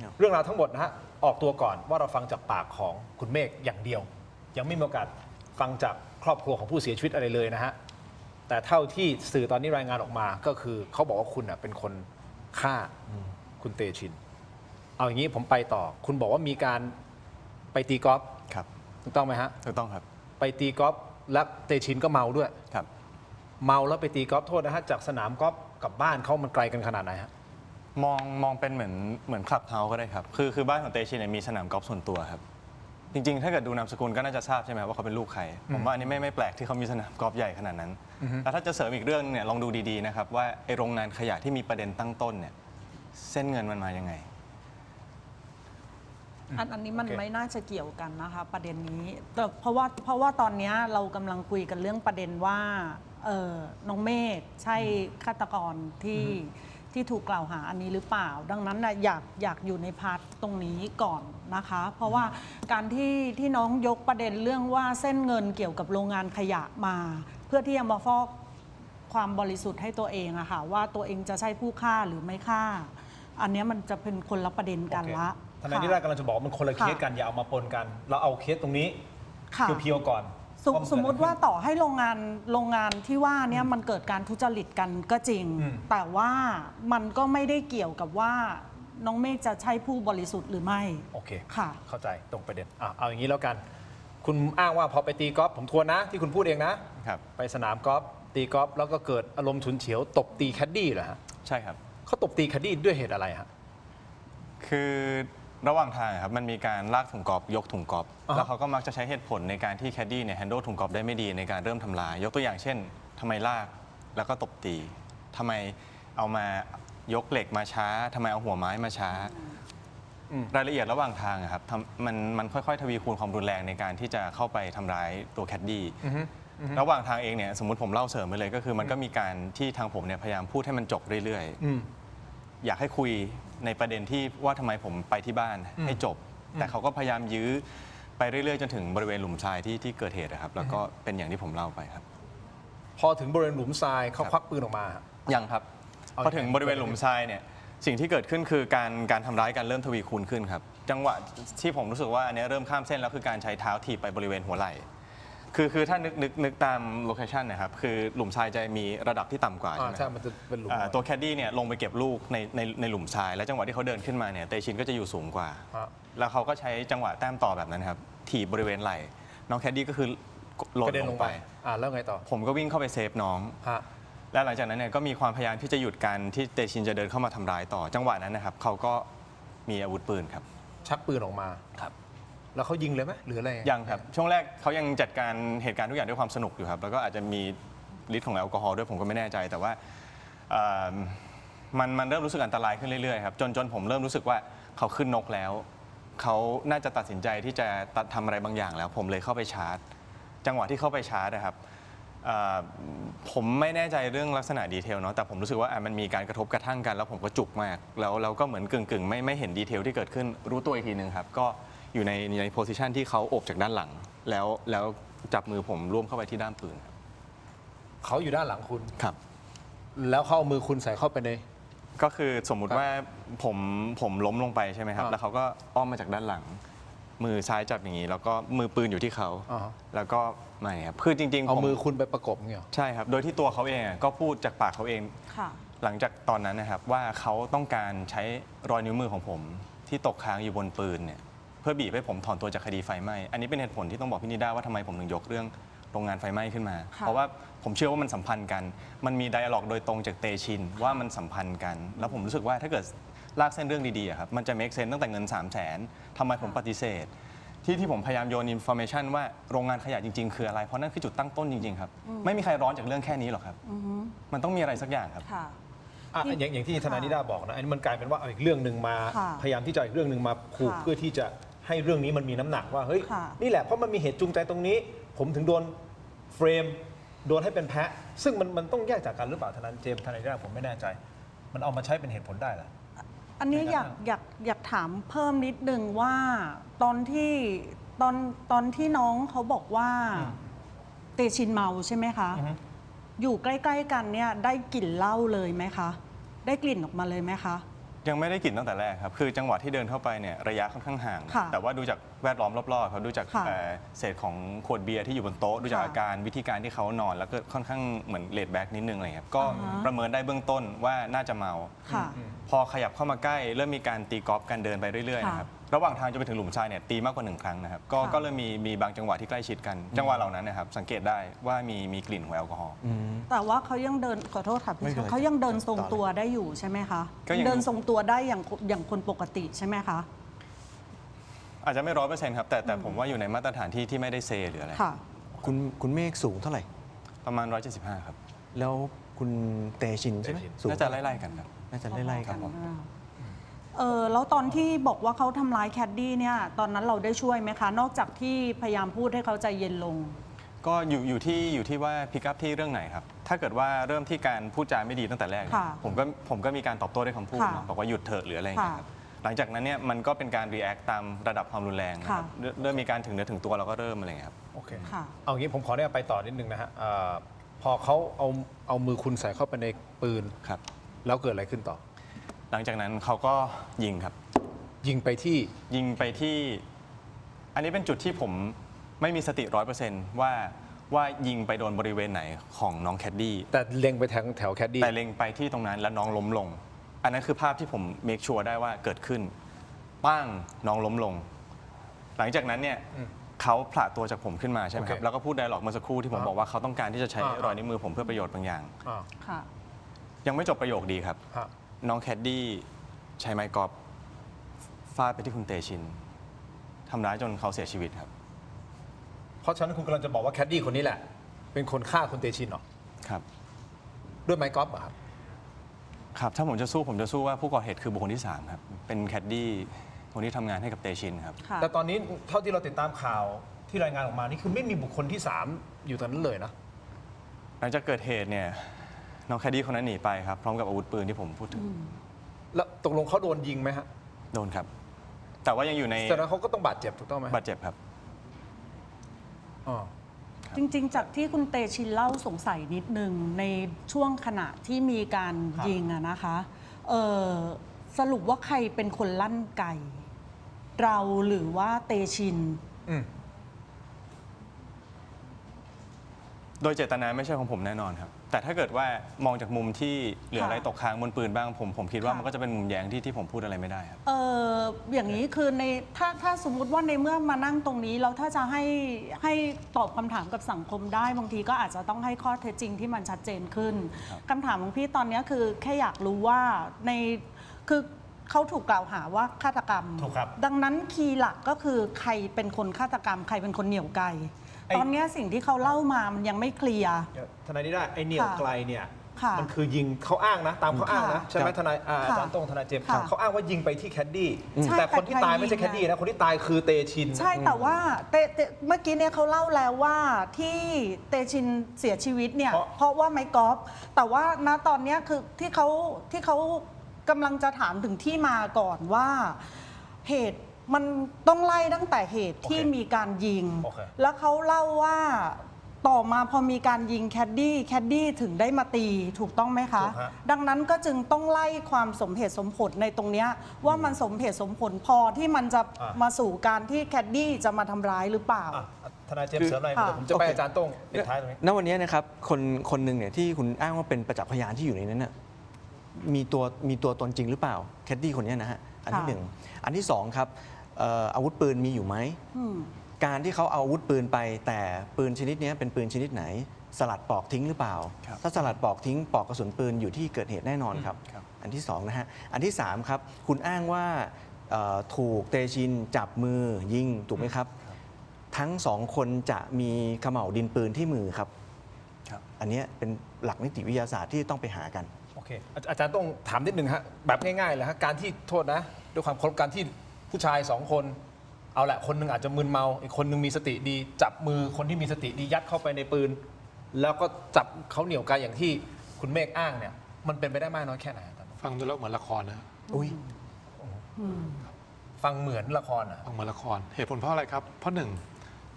ครับ เรื่องราวทั้งหมดนะฮะออกตัวก่อนว่าเราฟังจากปากของคุณเมฆอย่างเดียว ยังไม่มีโอกาสฟังจากครอบครัวของผู้เสียชีวิตอะไรเลยนะฮะแต่เท่าที่สื่อตอนนี้รายงานออกมาก็คือเขาบอกว่าคุณน่ะเป็นคนฆ่าคุณเตชิน เอาอย่างนี้ผมไปต่อ คุณบอกว่ามีการไปตีกอล์ฟ ครับ ถูกต้องไหมฮะ ถูกต้องครับ ไปตีกอล์ฟและเตชินก็เมาด้วย ครับ เมาแล้วไปตีกอล์ฟโทษนะฮะจากสนามกอล์ฟกับบ้านเขามันไกลกันขนาดไหนฮะ มองเป็นเหมือนคลับเฮาส์ก็ได้ครับ คือบ้านของเตชินเนี่ยมีสนามกอล์ฟส่วนตัวครับ จริงๆ ถ้าเกิดดูนามสกุลก็น่าจะทราบใช่ไหมครับว่าเขาเป็นลูกใคร ผมว่าอันนี้ไม่แปลกที่เขามีสนามกอล์ฟใหญ่ขนาดนั้น แล้วถ้าจะเสริมอีกเรื่องเนี่ยลองดูดีๆนะครับว่าไอโรงงานขยะที่มีประเด็นตั้งต้นเนี่ยเส้นเงินมันมายังไง อันนี้มัน โอเค ไม่น่าจะเกี่ยวกันนะคะประเด็นนี้แต่เพราะว่าตอนเนี้ยเรากำลังคุยกันเรื่องประเด็นว่าน้องเมฆใช่ฆาตกรที่ถูกกล่าวหาอันนี้หรือเปล่า ดังนั้นนะอยากอยู่ในพาร์ทตรงนี้ก่อนนะคะ เพราะว่าการที่น้องยกประเด็นเรื่องว่าเส้นเงินเกี่ยวกับโรงงานขยะมา เพื่อที่จะมาฟอกความบริสุทธิ์ให้ตัวเองอะค่ะว่าตัวเองจะใช่ผู้ฆ่าหรือไม่ฆ่า อันเนี้ยมันจะเป็นคนละประเด็นกันละ ทนายนิด้ากำลังจะบอกว่ามันคนละเคสกันอย่าเอามาปนกัน เราเอาเคสตรงนี้ ค่ะ เพียวๆก่อน สมมุติว่าต่อให้โรงงานที่ว่าเนี่ยมันเกิดการทุจริตกันก็จริง แต่ว่ามันก็ไม่ได้เกี่ยวกับว่าน้องเมฆจะใช่ผู้บริสุทธิ์หรือไม่ โอเค ค่ะ เข้าใจตรงประเด็นเอาอย่างนี้แล้วกัน คุณอ้างว่าพอไปตีกอล์ฟผมทวนนะ ที่คุณพูดเองนะ ครับ ไปสนามกอล์ฟตีกอล์ฟแล้วก็เกิดอารมณ์ฉุนเฉียวตบตีแคดดี้เหรอฮะ ใช่ครับ เขาตบตีแคดดี้ด้วยเหตุอะไรฮะ คือระหว่างทางครับมันมีการลากถุงกอล์ฟยกถุงกอล์ฟ อ่าฮะ แล้วเขาก็มักจะใช้เหตุผลในการที่แคดดี้เนี่ยแฮนด์ลถุงกอล์ฟได้ไม่ดีในการเริ่มทำลาย ยกตัวอย่างเช่นทำไมลากแล้วก็ตบตีทำไมเอามายกเหล็กมาช้าทำไมเอาหัวไม้มาช้า รายละเอียดระหว่างทางอะครับมันค่อยๆ ทวีคูณความรุนแรงในการที่จะเข้าไปทำร้ายตัวแคดดี้ระหว่างทางเองเนี่ยสมมติผมเล่าเสริมไปเลยก็คือมันก็มีการที่ทางผมเนี่ยพยายามพูดให้มันจบเรื่อยๆ อยากให้คุยในประเด็นที่ว่าทำไมผมไปที่บ้านให้จบ แต่เขาก็พยายามยื้อ ไปเรื่อยๆจนถึงบริเวณหลุมทรายที่เกิดเหตุนะครับแล้วก็เป็นอย่างที่ผมเล่าไปครับ พอถึงบริเวณหลุมทรายเขาควักปืนออกมา ยังครับ เอา พอถึงบริเวณหลุมทรายเนี่ยสิ่งที่เกิดขึ้นคือการทำร้ายกันเริ่มทวีคูณขึ้นครับจังหวะที่ผมรู้สึกว่าอันเนี้ยเริ่มข้ามเส้นแล้วคือการใช้เท้าถีบไปบริเวณหัวไหล่คือถ้านึกตามโลเคชันนะครับคือหลุมทรายจะมีระดับที่ต่ำกว่าใช่ไหม ใช่มันจะเป็นหลุม ตัวแคดดี้เนี่ยลงไปเก็บลูกในหลุมทรายแล้วจังหวะที่เขาเดินขึ้นมาเนี่ยเตชินก็จะอยู่สูงกว่า ฮะ แล้วเขาก็ใช้จังหวะแต้มต่อแบบนั้นครับถีบบริเวณไหล่น้องแคดดี้ก็คือหล่ ก น ระเด็น ล ล ง ง ไป ไปแล้วไงต่อ ผมก็วิ่งเข้าไปเซฟน้อง ฮะ และหลังจากนั้นเนี่ยก็มีความพยายามที่จะหยุดการที่เตชินจะเดินเข้ามาทำร้ายต่อ จังหวะนั้นนะครับเขาก็มีอาวุธปืนครับ ชักปืนออกมา ครับ แล้วเขายิงเลยไหมหรืออะไร ยังครับช่วงแรกเขายังจัดการเหตุการณ์ทุกอย่างด้วยความสนุกอยู่ครับแล้วก็อาจจะมีฤทธิ์ของแอลกอฮอล์ด้วยผมก็ไม่แน่ใจแต่ว่าเอ่อมันเริ่มรู้สึกอันตรายขึ้นเรื่อยๆครับจนผมเริ่มรู้สึกว่าเขาขึ้นนกแล้วเขาน่าจะตัดสินใจที่จะทำอะไรบางอย่างแล้ว ผมเลยเข้าไปชาร์จ จังหวะที่เข้าไปชาร์จนะครับผมไม่แน่ใจเรื่องลักษณะดีเทลเนาะแต่ผมรู้สึกว่ามันมีการกระทบกระทั่งกันแล้วผมก็จุกมากแล้วก็เหมือนกึ่งไม่เห็นดีเทลที่เกิดขึ้นรู้ตัวอีกทีนึงครับก็อยู่ในโพสิชันที่เขาโอบจากด้านหลังแล้วจับมือผมร่วมเข้าไปที่ด้ามปืนครับ เขาอยู่ด้านหลังคุณ ครับ แล้วเขาเอามือคุณใส่เข้าไปใน ก็คือสมมุติว่าผมล้มลงไปใช่ไหมครับ อ่า แล้วเขาก็อ้อมมาจากด้านหลัง มือซ้ายจับอย่างนี้ แล้วก็มือปืนอยู่ที่เขา อ่าฮะ แล้วก็ไม่ครับคือจริงๆ เอา ผม มือคุณไปประกบเงี้ยเหรอ ใช่ครับ โดยที่ตัวเขาเองก็พูดจากปากเขาเอง ค่ะ หลังจากตอนนั้นนะครับว่าเขาต้องการใช้รอยนิ้วมือของผมที่ตกค้างอยู่บนปืนเนี่ยเพื่อบีบให้ผมถอนตัวจากคดีไฟไหม้อันนี้เป็นเหตุผลที่ต้องบอกพี่นิด้าว่าทำไมผมถึงยกเรื่องโรงงานไฟไหม้ขึ้นมา ค่ะ เพราะว่าผมเชื่อว่ามันสัมพันธ์กัน มันมีไดอะล็อกโดยตรงจากเตชินว่ามันสัมพันธ์กัน แล้วผมรู้สึกว่าถ้าเกิดลากเส้นเรื่องดีๆอะครับมันจะ make sense ตั้งแต่เงิน 3 0 0 0 0 0ทำไมผมปฏิเสธ ที่ผมพยายามโยนอินโฟเมชันว่าโรงงานขยะจริงๆคืออะไรเพราะนั่นคือจุดตั้งต้นจริงๆครับไม่มีใครร้อนจากเรื่องแค่นี้หรอกครับมันต้องมีอะไรสักอย่างครับ ค่ะ อ่ะอย่างที่ทนายนิด้าบอกนะอันนี้มันกลายเป็นว่าเอาอีกเรื่องหนึ่งมา ค่ะ พยายามที่จะเอาอีกเรื่องหนึ่งมาผูก ค่ะ เพื่อที่จะให้เรื่องนี้มันมีน้ำหนักว่าเฮ้ย ค่ะ นี่แหละเพราะมันมีเหตุจูงใจตรงนี้ ผมถึงโดนเฟรมโดนให้เป็นแพะ ซึ่งมันต้องแยกจากกันหรือเปล่าทนายเจมส์ทนายนิด้าผมไม่แน่ใจ มันเอามาใช้เป็นเหตุผลได้เหรอ อันนี้ ใน อ ด้าน อยากถามเพิ่มนิดนึงว่าตอนที่น้องเขาบอกว่าเตชินเมาใช่ไหมคะ อยู่ใกล้ๆกันเนี่ยได้กลิ่นเหล้าเลยไหมคะ ได้กลิ่นออกมาเลยไหมคะ ยังไม่ได้กลิ่นตั้งแต่แรกครับ คือจังหวะที่เดินเข้าไปเนี่ยระยะค่อนข้างห่าง ค่ะ แต่ว่าดูจากแวดล้อมรอบๆเขาดูจาก ค่ะ เศษของขวดเบียร์ที่อยู่บนโต๊ะ ดูจาก ค่ะ อาการวิธีการที่เขานอน แล้วก็ค่อนข้างเหมือนเลดแบ็กนิดนึงอะไรครับ ก็ อ่าฮะ ประเมินได้เบื้องต้นว่าน่าจะเมา ค่ะ พอขยับเข้ามาใกล้เริ่มมีการตีกอล์ฟกันเดินไปเรื่อยๆ ค่ะ นะครับ ระหว่างทางจะไปถึงหลุมทรายเนี่ยตีมากกว่า1ครั้งนะครับ ค่ะ ก็เริ่มมีบางจังหวะที่ใกล้ชิดกัน จังหวะเหล่านั้นนะครับสังเกตได้ว่ามีกลิ่นของแอลกอฮอล์ แต่ว่าเขายังเดินขอโทษค่ะ ไม่ พี่ เป็นไร เขายังเดินทรงตัวได้อยู่ใช่ไหมคะ ก็ยัง เดินทรงตัวได้อย่างคนปกติใช่ไหมคะ อาจจะไม่100%ครับแต่ผมว่าอยู่ในมาตรฐานที่ไม่ได้เซหรืออะไร ค่ะ คุณเมฆสูงเท่าไหร่ ประมาณ175ครับ แล้วคุณเตชินใช่ไหมสูง น่าจะไล่ๆกันครับ น่าจะไล่ๆกัน แล้วตอนที่บอกว่าเขาทำร้ายแคดดี้เนี่ย ตอนนั้นเราได้ช่วยไหมคะ นอกจากที่พยายามพูดให้เขาใจเย็นลง ก็อยู่ที่ว่าพิกัพที่เรื่องไหนครับ ถ้าเกิดว่าเริ่มที่การพูดจาไม่ดีตั้งแต่แรกเนี่ย ค่ะ ผมก็มีการตอบโต้ด้วยคำพูด ค่ะ เนาะบอกว่าหยุดเถอะหรืออะไรอย่างเงี้ยครับหลังจากนั้นเนี่ยมันก็เป็นการรีแอคตามระดับความรุนแรงนะครับ ค่ะ เริ่มมีการถึงเนื้อถึงตัวเราก็เริ่มอะไรอย่างเงี้ยครับ โอเค ค่ะ เอางี้ผมขอเนี่ยไปต่อนิดนึงนะฮะพอเขาเอามือคุณใส่เข้าไปในปืน ครับ แล้วเกิดอะไรขึ้นต่อ หลังจากนั้นเขาก็ยิงครับ ยิงไปที่ ยิงไปที่ อันนี้เป็นจุดที่ผมไม่มีสติ100%ว่ายิงไปโดนบริเวณไหนของน้องแคดดี้ แต่เล็งไปแถวแคดดี้ แต่เล็งไปที่ตรงนั้นแล้วน้องล้มลง อันนั้นคือภาพที่ผมเมคชัวร์ได้ว่าเกิดขึ้น ป้างน้องล้มลง หลังจากนั้นเนี่ยเขาผละตัวจากผมขึ้นมาใช่ไหมครับ แล้วก็พูดไดอะล็อกเมื่อสักครู่ที่ผมบอกว่าเขาต้องการที่จะใช้รอยนิ้วมือผมเพื่อประโยชน์บางอย่าง อ่า ค่ะ ยังไม่จบประโยคดีครับ ฮะ น้องแคดดี้ใช้ไม้กอล์ฟฟาดไปที่คุณเตชินทำร้ายจนเขาเสียชีวิตครับ เพราะฉะนั้นคุณกำลังจะบอกว่าแคดดี้คนนี้แหละ เป็นคนฆ่าคุณเตชินเหรอ ครับ ด้วยไม้กอล์ฟเหรอครับ ครับ ถ้าผมจะสู้ว่าผู้ก่อเหตุคือบุคคลที่ 3 ครับ เป็นแคดดี้คนที่ทำงานให้กับเตชินครับ ค่ะ แต่ตอนนี้เท่าที่เราติดตามข่าวที่รายงานออกมานี่คือไม่มีบุคคลที่ 3 อยู่ตอนนั้นเลยนะ หลังจากเกิดเหตุเนี่ยน้องแคดดี้คนนั้นหนีไปครับพร้อมกับอาวุธปืนที่ผมพูดถึง แล้วตกลงเขาโดนยิงไหมฮะ โดนครับ แต่ว่ายังอยู่ใน แต่นั้นเขาก็ต้องบาดเจ็บถูกต้องไหม บาดเจ็บครับ อ๋อ จริงๆ จากที่คุณเตชินเล่าสงสัยนิดนึงในช่วงขณะที่มีการยิงอะนะคะสรุปว่าใครเป็นคนลั่นไก่ เราหรือว่าเตชิน โดยเจตนาไม่ใช่ของผมแน่นอนครับ แต่ถ้าเกิดว่ามองจากมุมที่เหลืออะไรตกค้างบนปืนบ้างผมคิดว่ามันก็จะเป็นมุมแย้งที่ผมพูดอะไรไม่ได้ครับ อย่างนี้คือในถ้าสมมุติว่าในเมื่อมานั่งตรงนี้แล้วถ้าจะให้ตอบคำถามกับสังคมได้บางทีก็อาจจะต้องให้ข้อเท็จจริงที่มันชัดเจนขึ้นคำถามของพี่ตอนนี้คือแค่อยากรู้ว่าคือเขาถูกกล่าวหาว่าฆาตกรรม ถูกครับ ดังนั้นคีย์หลักก็คือใครเป็นคนฆาตกรรม ใครเป็นคนเหนี่ยวไกตอนนี้สิ่งที่เขาเล่ามามันยังไม่เคลียร์ ทนายนิด้าไอเหนี่ยวไกลเนี่ย ค่ะ มันคือยิงเขาอ้างนะตามเขาอ้างนะ ค่ะ ใช่ไหมทนายอา ค่ะ จารย์ตรงทนายเจมส์ ค่ะ เขาอ้างว่ายิงไปที่แคดดี้ ใช่ แต่คนที่ แต่ใคร ตายไม่ใช่ ยิง แคดดี้นะคนที่ตายคือเตชิน ใช่แต่ว่าเมื่อกี้เนี่ยเขาเล่าแล้วว่าที่เตชินเสียชีวิตเนี่ยเพราะว่าไม้กอล์ฟแต่ว่าณตอนเนี้ยคือที่เขากำลังจะถามถึงที่มาก่อนว่าเหตุมันต้องไล่ตั้งแต่เหตุที่มีการยิง โอเค แล้วเขาเล่าว่าต่อมาพอมีการยิงแคดดี้ถึงได้มาตีถูกต้องไหมคะ ถูกฮะ ดังนั้นก็จึงต้องไล่ความสมเหตุสมผลในตรงเนี้ยว่ามันสมเหตุสมผลพอที่มันจะมาสู่การที่แคดดี้จะมาทำร้ายหรือเปล่า อ่ะทนายเจมส์เสริมหน่อย ค่ะ เดี๋ยวผมจะไปอาจารย์ตรงปิดท้ายตรงนี้ ณวันนี้นะครับคนหนึ่งเนี่ยที่คุณอ้างว่าเป็นประจักษ์พยานที่อยู่ในนั้นน่ะมีตัวตนจริงหรือเปล่าแคดดี้คนเนี้ยนะฮะอันที่ ค่ะ หนึ่งอันที่สองครับอาวุธปืนมีอยู่ไหม อืม การที่เขาเอาอาวุธปืนไปแต่ปืนชนิดเนี้ยเป็นปืนชนิดไหน สลัดปลอกทิ้งหรือเปล่า ครับ ถ้าสลัดปลอกทิ้งปลอกกระสุนปืนอยู่ที่เกิดเหตุแน่นอนครับ ครับ อันที่สองนะฮะอันที่สามครับคุณอ้างว่าถูกเตชินจับมือยิงถูกไหมครับ ทั้งสองคนจะมีเขม่าวดินปืนที่มือครับ ครับ อันเนี้ยเป็นหลักนิติวิทยาศาสตร์ที่ต้องไปหากัน โอเคอาจารย์ต้องถามนิดนึงฮะแบบง่ายๆเลยฮะการที่โทษนะด้วยความเคารพการที่ผู้ชายสองคนเอาแหละคนหนึงอาจจะมึนเมาอีกคนหนึงมีสติดี จับมือคนที่มีสติดียัดเข้าไปในปืน แล้วก็จับเขาเหนี่ยวไกลอย่างที่คุณเมฆอ้างเนี่ยมันเป็นไปได้มากน้อยแค่ไหนอาจารย์ ฟังดูแล้วเหมือนละครนะ อุ้ย ฟังเหมือนละครอ่ะ ฟังเหมือนละคร เหตุผลเพราะอะไรครับ เพราะหนึ่ง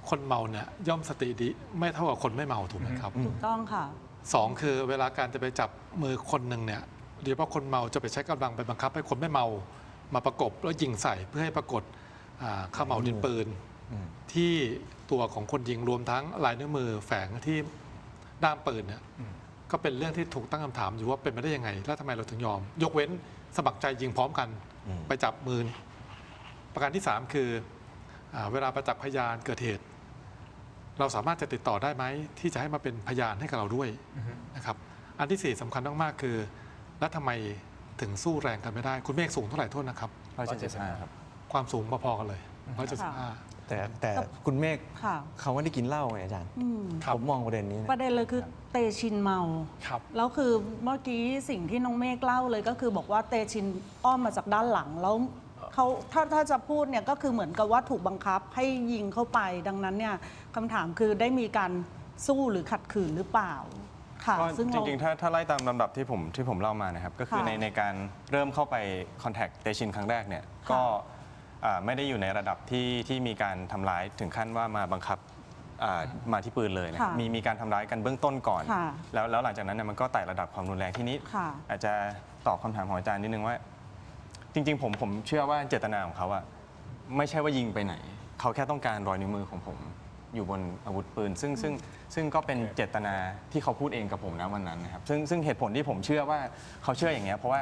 คนเมาเนี่ยย่อมสติดีไม่เท่ากับคนไม่เมาถูกไหมครับ ถูกต้องค่ะ สองคือเวลาการจะไปจับมือคนหนึ่งเนี่ยโดยเฉพาะคนเมาจะไปใช้กำลังไปบังคับให้คนไม่เมามาประกบแล้วยิงใส่เพื่อให้ปรากฏเขม่าวดินปืนที่ตัวของคนยิงรวมทั้งลายนิ้วมือแฝงที่ด้ามปืนเนี่ยก็เป็นเรื่องที่ถูกตั้งคำถามอยู่ว่าเป็นไปได้ยังไง แล้วทำไมเราถึงยอม ยกเว้นสมัครใจยิงพร้อมกันไปจับมือประการที่ 3 คือเวลาประจักษ์พยานเกิดเหตุ เราสามารถจะติดต่อได้ไหมที่จะให้มาเป็นพยานให้กับเราด้วยนะครับอันที่ 4สำคัญมากๆคือแล้วทำไมถึงสู้แรงกันไม่ได้ คุณเมฆสูงเท่าไหร่โทษนะครับ 175ครับ ความสูงพอๆกันเลย175 แต่คุณเมฆ ค่ะ เขาไม่ได้กินเหล้าไงอาจารย์ ครับ ผมมองประเด็นนี้นะ ประเด็นเลยคือเตชินเมา ครับ แล้วคือเมื่อกี้สิ่งที่น้องเมฆเล่าเลยก็คือบอกว่าเตชินอ้อมมาจากด้านหลังแล้วเขาถ้าจะพูดเนี่ยก็คือเหมือนกับว่าถูกบังคับให้ยิงเข้าไป ดังนั้นเนี่ยคำถามคือได้มีการสู้หรือขัดขืนหรือเปล่าค่ะ ก็ ซึ่ง จ เรา ริงๆ ถ้าไล่ตามลำดับที่ผมเล่ามานะครับ ก็คือ ค่ะ ในการเริ่มเข้าไปคอนแทคเตชินครั้งแรกเนี่ยก็ไม่ได้อยู่ในระดับที่มีการทำร้ายถึงขั้นว่ามาบังคับมาที่ปืนเลยนะ ค่ะ มีการทำร้ายกันเบื้องต้นก่อน ค่ะ แล้วหลังจากนั้นเนี่ยมันก็ไต่ระดับความรุนแรงที่นี้ ค่ะ อาจจะตอบคำถามของอาจารย์นิดนึงว่า จริงๆผมเชื่อว่าเจตนาของเขาอะไม่ใช่ว่ายิงไปไหน เขาแค่ต้องการรอยนิ้วมือของผมอยู่บนอาวุธปืน ซึ่งก็เป็นเจตนาที่เขาพูดเองกับผมนะวันนั้นนะครับซึ่งเหตุผลที่ผมเชื่อว่าเขาเชื่ออย่างเงี้ยเพราะว่า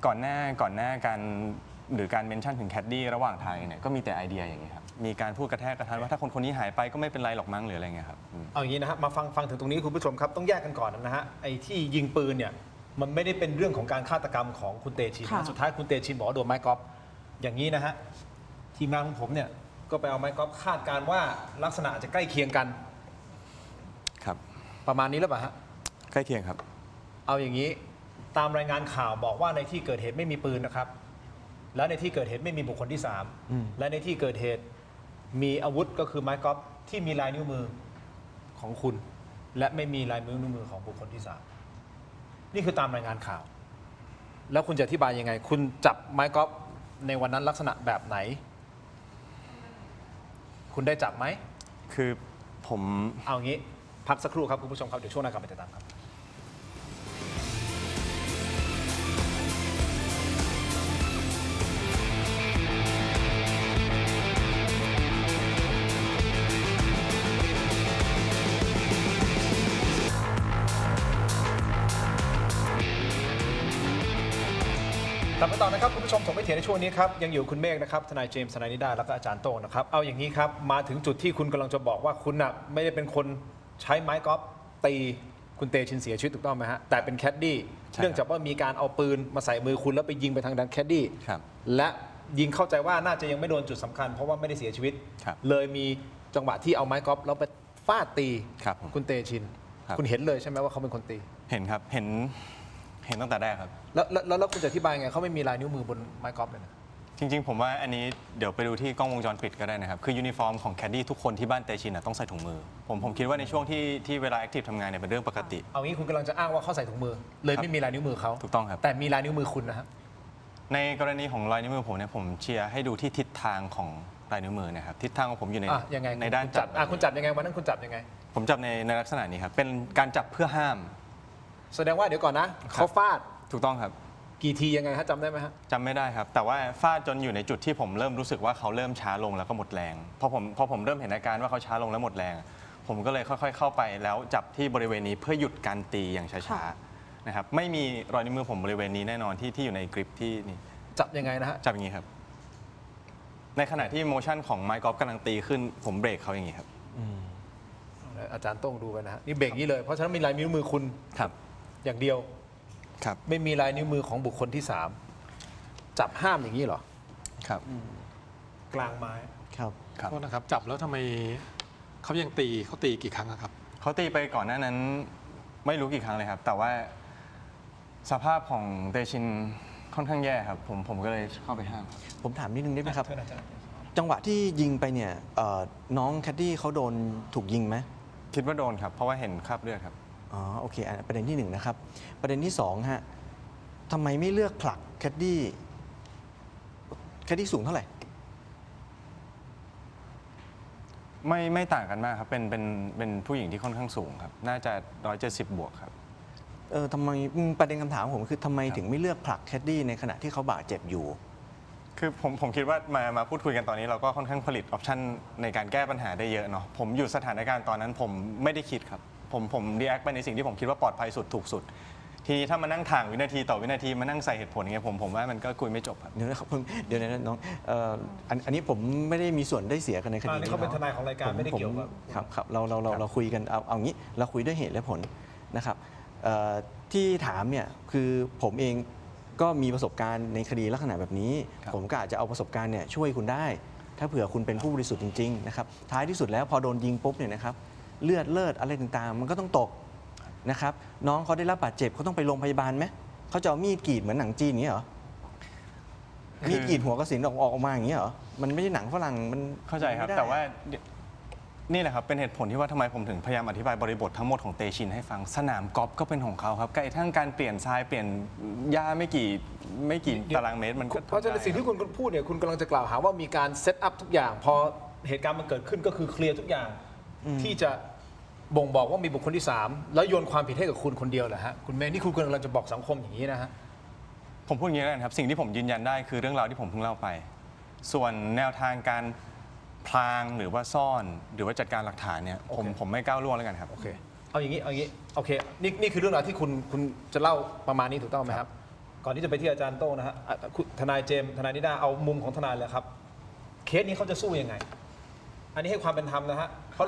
ก่อนหน้าการหรือการเมนชั่นถึงแคดดี้ระหว่างทางเนี่ยก็มีแต่ไอเดียอย่างเงี้ยครับมีการพูดกระแทกกระทันว่าถ้าคนนี้หายไปก็ไม่เป็นไรหรอกมั้งหรืออะไรเงี้ยครับ เอาอย่างนี้นะฮะมาฟังถึงตรงนี้คุณผู้ชมครับต้องแยกกันก่อนนะฮะไอ้ที่ยิงปืนเนี่ยมันไม่ได้เป็นเรื่องของการฆาตกรรมของคุณเตชิน ค่ะ นะสุดท้ายคุณเตชินบอกว่าโดนไม้กอล์ฟอย่างนี้นะฮะทีมงานของผมเนี่ยก็ไปเอาไม้กอล์ฟคาดการณ์ว่าลักษณะอาจจะใกล้เคียงกัน ครับ ประมาณนี้หรือเปล่าฮะ ใกล้เคียงครับ เอาอย่างนี้ตามรายงานข่าวบอกว่าในที่เกิดเหตุไม่มีปืนนะครับ และในที่เกิดเหตุไม่มีบุคคลที่ 3 และในที่เกิดเหตุมีอาวุธก็คือไม้กอล์ฟที่มีลายนิ้วมือของคุณ และไม่มีลายนิ้วมือของบุคคลที่ 3 นี่คือตามรายงานข่าว แล้วคุณจะอธิบายยังไง คุณจับไม้กอล์ฟในวันนั้นลักษณะแบบไหน คุณได้จับไหม คือ ผม เอางี้พักสักครู่ครับคุณผู้ชมครับเดี๋ยวช่วงหน้ากลับมาติดตามครับ กลับมาต่อนะครับคุณผู้ชมถกไม่เถียงในช่วงนี้ครับยังอยู่คุณเมฆนะครับทนายเจมส์ทนายนิด้าแล้วก็อาจารย์โต้งนะครับเอาอย่างนี้ครับมาถึงจุดที่คุณกำลังจะบอกว่าคุณน่ะไม่ได้เป็นคนใช้ไม้กอล์ฟตีคุณเตชินเสียชีวิตถูกต้องไหมฮะแต่เป็นแคดดี้เนื่องจากว่ามีการเอาปืนมาใส่มือคุณแล้วไปยิงไปทางด้านแคดดี้ ครับ และยิงเข้าใจว่าน่าจะยังไม่โดนจุดสำคัญเพราะว่าไม่ได้เสียชีวิต ครับ เลยมีจังหวะที่เอาไม้กอล์ฟแล้วไปฟาดตี ครับผม คุณเตชิน ครับ คุณเห็นเลยใช่ไหมว่าเขาเป็นคนตี เห็นครับเห็นตั้งแต่แรกครับ แล้วคุณจะอธิบายไงเขาไม่มีลายนิ้วมือบนไม้กอล์ฟเลยนะ จริงๆ ผมว่าอันนี้เดี๋ยวไปดูที่กล้องวงจรปิดก็ได้นะครับ คือยูนิฟอร์มของแคดดี้ทุกคนที่บ้านเตชินต้องใส่ถุงมือ ผมคิดว่าในช่วงที่เวลาแอคทีฟทำงานเนี่ยเป็นเรื่องปกติ เอางี้คุณกำลังจะอ้างว่าเขาใส่ถุงมือ เลยไม่มีลายนิ้วมือเขา ถูกต้องครับ แต่มีลายนิ้วมือคุณนะฮะ ในกรณีของรอยนิ้วมือผมเนี่ยผมเชียร์ให้ดูที่ทิศทางของลายนิ้วมือนะครับทิศทางของผมอยู่ใน ยังไง ในด้าน คุณจับคุณจับยังไงวันนั้นคุณจับยังไง ผมจับในลักษณะนี้ครับเป็นการจับเพื่อห้าม แสดงว่าเดี๋ยวก่อนนะเขาฟาด ถูกต้องครับ กี่ทียังไงฮะจำได้ไหมฮะ จำไม่ได้ครับ แต่ว่าฟาดจนอยู่ในจุดที่ผมเริ่มรู้สึกว่าเขาเริ่มช้าลงแล้วก็หมดแรงพอผมเริ่มเห็นอาการว่าเขาช้าลงแล้วหมดแรง ผมก็เลยค่อยๆ เข้าไปแล้วจับที่บริเวณนี้เพื่อหยุดการตีอย่างช้าๆนะครับไม่มีรอยนิ้วมือผมบริเวณนี้แน่นอนที่อยู่ในกริปที่นี่ จับยังไงนะฮะ จับอย่างนี้ครับในขณะที่โมชั่นของไมค์กอล์ฟกำลังตีขึ้นผมเบรกเขาอย่างนี้ครับ อาจารย์โต้งดูไปนะฮะนี่เบรกนี้เลยเพราะฉะนั้นมีลายนิ้วมือคุณ ครับ อย่างเดียว ครับ ไม่มีลายนิ้วมือของบุคคลที่สามจับห้ามอย่างนี้เหรอ ครับ กลางไม้ ครับ ครับ โทษนะครับจับแล้วทำไมเขายังตีเขาตีกี่ครั้งอะครับ เขาตีไปก่อนหน้านั้นไม่รู้กี่ครั้งเลยครับ แต่ว่าสภาพของเตชินค่อนข้างแย่ครับผมก็เลยเข้าไปห้ามครับ ผมถามนิดนึงได้ไหมครับ เชิญอาจารย์ จังหวะที่ยิงไปเนี่ยน้องแคดดี้เขาโดนถูกยิงไหม คิดว่าโดนครับเพราะว่าเห็นคราบเลือดครับ อ๋อโอเคอันประเด็นที่หนึ่งนะครับ ประเด็นที่สองฮะทำไมไม่เลือกผลักแคดดี้สูงเท่าไหร่ ไม่ต่างกันมากครับเป็นผู้หญิงที่ค่อนข้างสูงครับน่าจะ170บวกครับ ทำไมประเด็นคำถามผมคือทำไม ครับ ถึงไม่เลือกผลักแคดดี้ในขณะที่เขาบาดเจ็บอยู่ คือผมคิดว่ามาพูดคุยกันตอนนี้เราก็ค่อนข้างผลิตออปชันในการแก้ปัญหาได้เยอะเนาะผมอยู่สถานการณ์ตอนนั้นผมไม่ได้คิดครับผมรีแอคไปในสิ่งที่ผมคิดว่าปลอดภัยสุดถูกสุด ทีนี้ถ้ามานั่งถ่างวินาทีต่อวินาทีมานั่งใส่เหตุผลอย่างเงี้ยผมว่ามันก็คุยไม่จบครับ เดี๋ยวนะครับเดี๋ยวนะน้องอันนี้ผมไม่ได้มีส่วนได้เสียกันในคดี อันนี้เขาเป็นทนายของรายการไม่ได้เกี่ยวกับ ครับเราคุยกันเอางี้เราคุยด้วยเหตุและผลนะครับที่ถามเนี่ยคือผมเองก็มีประสบการณ์ในคดีลักษณะแบบนี้ ครับ ผมก็อาจจะเอาประสบการณ์เนี่ยช่วยคุณได้ ถ้าเผื่อคุณเป็นผู้บริสุทธิ์จริงๆนะครับท้ายที่สุดแล้วพอโดนยิงปุ๊บเนี่ยนะครับเลือดเลือดอะไรต่างๆ มันก็ต้องตกนะครับน้องเขาได้รับบาดเจ็บเขาต้องไปโรงพยาบาลไหมเขาจะเอามีดกรีดเหมือนหนังจีนอย่างนี้เหรอ มีดกรีดหัวกระสินออกมาอย่างนี้เหรอ มันไม่ใช่หนังฝรั่งมัน เข้าใจครับ ไม่ได้ แต่ว่านี่แหละครับเป็นเหตุผลที่ว่าทำไมผมถึงพยายามอธิบายบริบททั้งหมดของเตชินให้ฟังสนามกอล์ฟก็เป็นของเขาครับกระทั่งการเปลี่ยนทรายเปลี่ยนหญ้าไม่กี่ตารางเมตรมันก็ เพราะฉะนั้นสิ่งที่คุณพูดเนี่ยคุณกำลังจะกล่าวหาว่ามีการเซตอัพทุกอย่าง พอเหตุการณ์มันเกิดขึ้นก็คือเคลียร์ทุกอย่างที่จะบ่งบอกว่ามีบุคคลที่ 3 แล้วโยนความผิดให้กับคุณคนเดียวเหรอฮะคุณเมย์นี่คุณกำลังจะบอกสังคมอย่างนี้นะฮะ ผมพูดอย่างนี้แล้วกันครับสิ่งที่ผมยืนยันได้คือเรื่องราวที่ผมเพิ่งเล่าไป ส่วนแนวทางการพลางหรือว่าซ่อนหรือว่าจัดการหลักฐานเนี่ยผมไม่ก้าวล่วงแล้วกันครับ โอเคเอาอย่างนี้โอเคนี่คือเรื่องราวที่คุณจะเล่าประมาณนี้ถูกต้องไหมครับ ก่อนที่จะไปที่อาจารย์โต้งนะฮะทนายเจมส์ทนายนิด้าเอามุมของทนายเลยครับเคสนี้เขาจะสู้ยังไง อันนี้ให้ความเป็นธรรมนะฮะเพราะ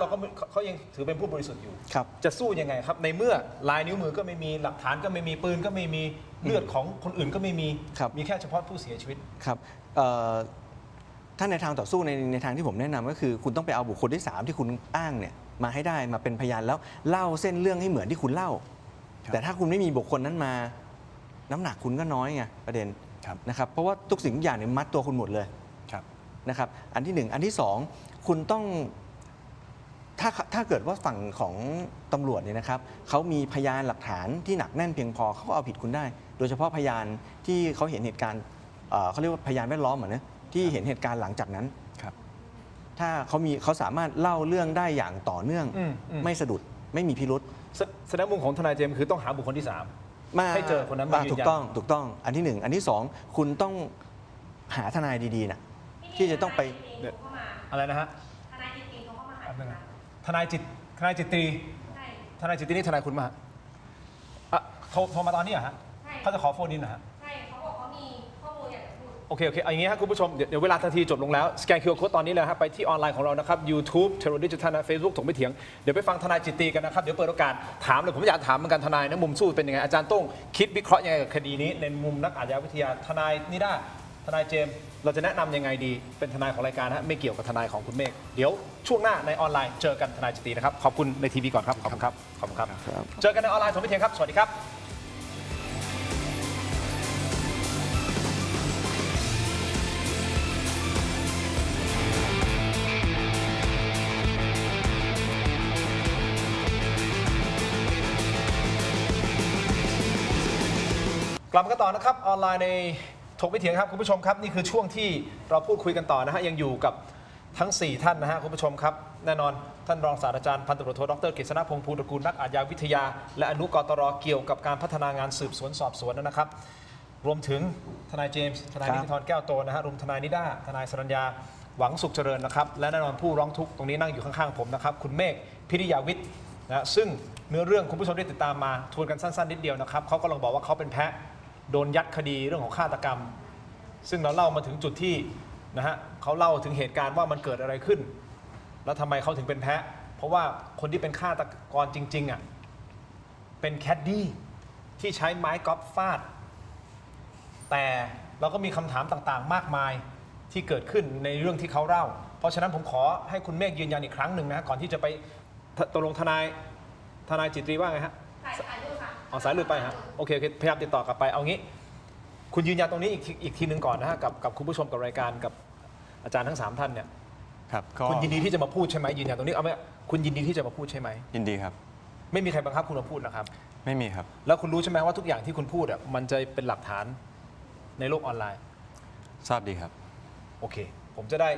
เขายังถือเป็นผู้บริสุทธิ์อยู่ ครับ จะสู้ยังไงครับในเมื่อลายนิ้วมือก็ไม่มีหลักฐานก็ไม่มีปืนก็ไม่มีเลือดของคนอื่นก็ไม่มี ครับ มีแค่เฉพาะผู้เสียชีวิต ครับถ้าในทางต่อสู้ในทางที่ผมแนะนำก็คือ คุณต้องไปเอาบุคคลที่ 3 ที่คุณอ้างเนี่ยมาให้ได้มาเป็นพยานแล้วเล่าเส้นเรื่องให้เหมือนที่คุณเล่า ครับ แต่ถ้าคุณไม่มีบุคคลนั้นมา น้ำหนักคุณก็น้อยไงประเด็น ครับ นะครับเพราะว่าทุกสิ่งทุกอย่างเนี่ยมัดตัวคุณหมดเลย ครับ นะครับอันที่ 1 อันที่ 2 คุณต้องถ้าเกิดว่าฝั่งของตำรวจเนี่ยนะครับเขามีพยานหลักฐานที่หนักแน่นเพียงพอเขาก็เอาผิดคุณได้ โดยเฉพาะพยานที่เขาเห็นเหตุการณ์เขาเรียกว่าพยานแวดล้อมเหมือนนะที่เห็นเหตุการณ์หลังจากนั้น ครับ ถ้าเขาสามารถเล่าเรื่องได้อย่างต่อเนื่อง ไม่สะดุดไม่มีพิรุษ แสดงมุมของทนายเจมส์คือต้องหาบุคคลที่ 3 ให้เจอคนนั้นมายืนยัน ถูกต้องอันที่ 1 อันที่ 2 คุณต้องหาทนายดีๆนะที่จะต้องไป อะไรนะฮะ ทนายจิตติเขาเข้ามาหา ทนายจิตตรี ใช่ ทนายจิตตินี่ทนายคุณมาอ่ะโทรมาตอนนี้เหรอฮะ ใช่ เขาจะขอโฟนอินนะฮะ ใช่เขาบอกเขามีข้อมูลอยากจะพูด โอเคเอาอย่างนี้ครับคุณผู้ชมเดี๋ยวเวลาทันทีจบลงแล้วสแกน QR Code ตอนนี้เลยครับไปที่ออนไลน์ของเรานะครับ YouTube เทโรดิจิทัลนะ Facebook ถกไม่เถียงเดี๋ยวไปฟังทนายจิตติกันนะครับเดี๋ยวเปิดโอกาสถามเลยผมอยากถามเหมือนกันทนายนะมุมสู้เป็นยังไงอาจารย์ต้องคิดวิเคราะห์ยังไงกับคดีนี้ในมุมนักอาชญาวิทยาทนายนิด้าทนายเจมส์เราจะแนะนำยังไงดีเป็นทนายของรายการฮะไม่เกี่ยวกับทนายของคุณเมฆเดี๋ยวช่วงหน้าในออนไลน์เจอกันทนายจิตตินะครับขอบคุณในทีวีก่อนครับขอบคุณครับขอบคุณครับเจอกันในออนไลน์ถกไม่เถียงครับสวัสดีครับ กลับมากันต่อนะครับออนไลน์ในถกไม่เถียงครับคุณผู้ชมครับนี่คือช่วงที่เราพูดคุยกันต่อนะฮะยังอยู่กับทั้ง 4 ท่านนะฮะคุณผู้ชมครับแน่นอนท่านรองศาสตราจารย์พันตำรวจโทดร.กฤษณพงษ์ภูตระกูลนักอาชญาวิทยาและอนุกตร.เกี่ยวกับการพัฒนางานสืบสวนสอบสวนนะครับรวมถึงทนายเจมส์ทนายนิติธรแก้วโตนะฮะรวมทนายนิด้าทนายสรัญญาหวังสุขเจริญนะครับและแน่นอนผู้ร้องทุกข์ตรงนี้นั่งอยู่ข้างๆผมนะครับคุณเมฆพิริยาวิทย์นะซึ่งเนื้อเรื่องคุณผู้ชมได้ติดตามมาทวนกันสั้นๆนิดเดียวนะครับเขากำลังบอกว่าเขาเป็นแพะโดนยัดคดีเรื่องของฆาตกรรมซึ่งเราเล่ามาถึงจุดที่นะฮะเขาเล่าถึงเหตุการณ์ว่ามันเกิดอะไรขึ้นแล้วทำไมเขาถึงเป็นแพะเพราะว่าคนที่เป็นฆาตกรจริงๆอ่ะเป็นแคดดี้ที่ใช้ไม้กอล์ฟฟาดแต่เราก็มีคำถามต่างๆมากมายที่เกิดขึ้นในเรื่องที่เขาเล่าเพราะฉะนั้นผมขอให้คุณเมฆยืนยันอีกครั้งหนึ่งนะก่อนที่จะไปตกลงทนายจิตรีว่าไงฮะ สายดูค่ะ เอาสายหลุดไปฮะโอเคพยายามติดต่อกลับไปเอางี้คุณยืนยันตรงนี้อีกทีหนึ่งก่อนนะฮะกับคุณผู้ชมกับรายการกับอาจารย์ทั้ง 3 ท่านเนี่ย ครับก็ คุณยินดีที่จะมาพูดใช่ไหมยืนยันตรงนี้เอาไหมคุณยินดีที่จะมาพูดใช่ไหม ยินดีครับ ไม่มีใครบังคับคุณมาพูดนะครับ ไม่มีครับ แล้วคุณรู้ใช่ไหมว่าทุกอย่างที่คุณพูดอ่ะมันจะเป็นหลักฐานในโลกออนไลน์ ทราบดีครับ โอเคผมจะได้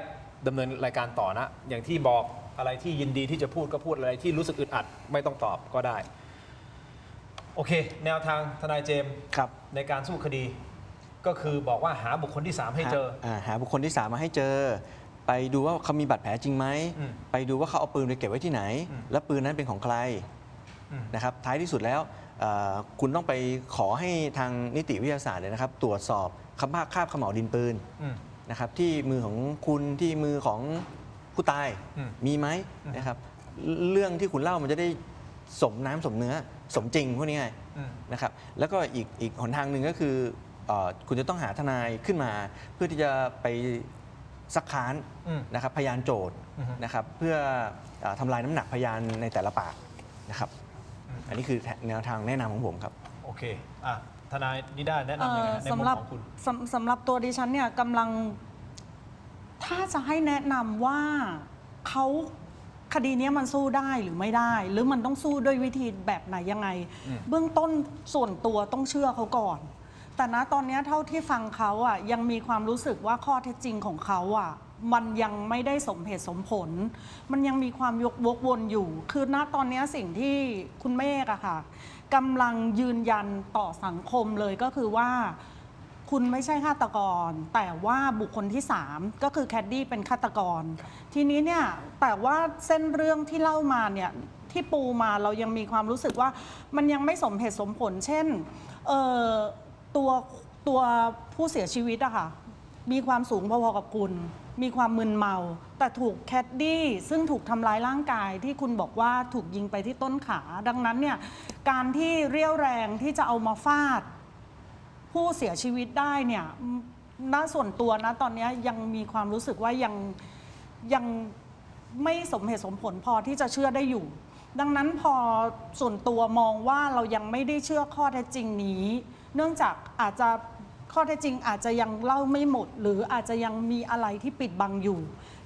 ดำเนินรายการต่อนะอย่างที่บอกอะไรที่ยินดีที่จะพูดก็พูดอะไรที่รู้สึกอึดอัดไม่ต้องตอบก็ได้โอเคแนวทางทนายเจมส์ ครับ ในการสู้คดีก็คือบอกว่าหาบุคคลที่ 3 ให้เจอ หาบุคคลที่ 3 มาให้เจอ ไปดูว่าเขามีบาดแผลจริงไหม อืม ไปดูว่าเขาเอาปืนไปเก็บไว้ที่ไหน และปืนนั้นเป็นของใคร อืม นะครับท้ายที่สุดแล้วคุณต้องไปขอให้ทางนิติวิทยาศาสตร์เลยนะครับตรวจสอบคราบเขม่าวดินปืน อืม นะครับที่มือของคุณที่มือของผู้ตาย อืม มีไหมนะครับเรื่องที่คุณเล่ามันจะได้สมน้ำสมเนื้อสมจริงพวกนี้ไง อืม นะครับแล้วก็อีกหนทางหนึ่งก็คือคุณจะต้องหาทนายขึ้นมา เพื่อที่จะไปซักค้าน อืม นะครับพยานโจทย์ อือฮึ นะครับเพื่อทำลายน้ำหนักพยานในแต่ละปากนะครับอันนี้คือแนวทางแนะนำของผมครับ โอเคอ่ะทนายนิด้าแนะนำยังไงฮะในมุ สำ ม หรับ ของคุณ สำหรับตัวดิฉันเนี่ยกำลังถ้าจะให้แนะนำว่าเขาคดีเนี้ยมันสู้ได้หรือไม่ได้ หรือมันต้องสู้ด้วยวิธีแบบไหนยังไง เบื้องต้นส่วนตัวต้องเชื่อเขาก่อน แต่ณตอนเนี้ยเท่าที่ฟังเขาอ่ะยังมีความรู้สึกว่าข้อเท็จจริงของเขาอ่ะมันยังไม่ได้สมเหตุสมผล มันยังมีความวกวนอยู่ คือณตอนเนี้ยสิ่งที่คุณเมฆอะค่ะกำลังยืนยันต่อสังคมเลยก็คือว่า คุณไม่ใช่ฆาตกร แต่ว่าบุคคลที่ 3 ก็คือแคดดี้เป็นฆาตกร ทีนี้เนี่ยแต่ว่าเส้นเรื่องที่เล่ามาเนี่ยที่ปูมาเรายังมีความรู้สึกว่ามันยังไม่สมเหตุสมผล เช่นตัวผู้เสียชีวิตอะค่ะมีความสูงพอๆกับคุณ มีความมึนเมา แต่ถูกแคดดี้ซึ่งถูกทำร้ายร่างกายที่คุณบอกว่าถูกยิงไปที่ต้นขา ดังนั้นเนี่ยการที่เรี่ยวแรงที่จะเอามาฟาดผู้เสียชีวิตได้เนี่ยณส่วนตัวนะตอนนี้ยังมีความรู้สึกว่ายังไม่สมเหตุสมผลพอที่จะเชื่อได้อยู่ ดังนั้นพอส่วนตัวมองว่าเรายังไม่ได้เชื่อข้อเท็จจริงนี้ เนื่องจากอาจจะข้อเท็จจริงอาจจะยังเล่าไม่หมด หรืออาจจะยังมีอะไรที่ปิดบังอยู่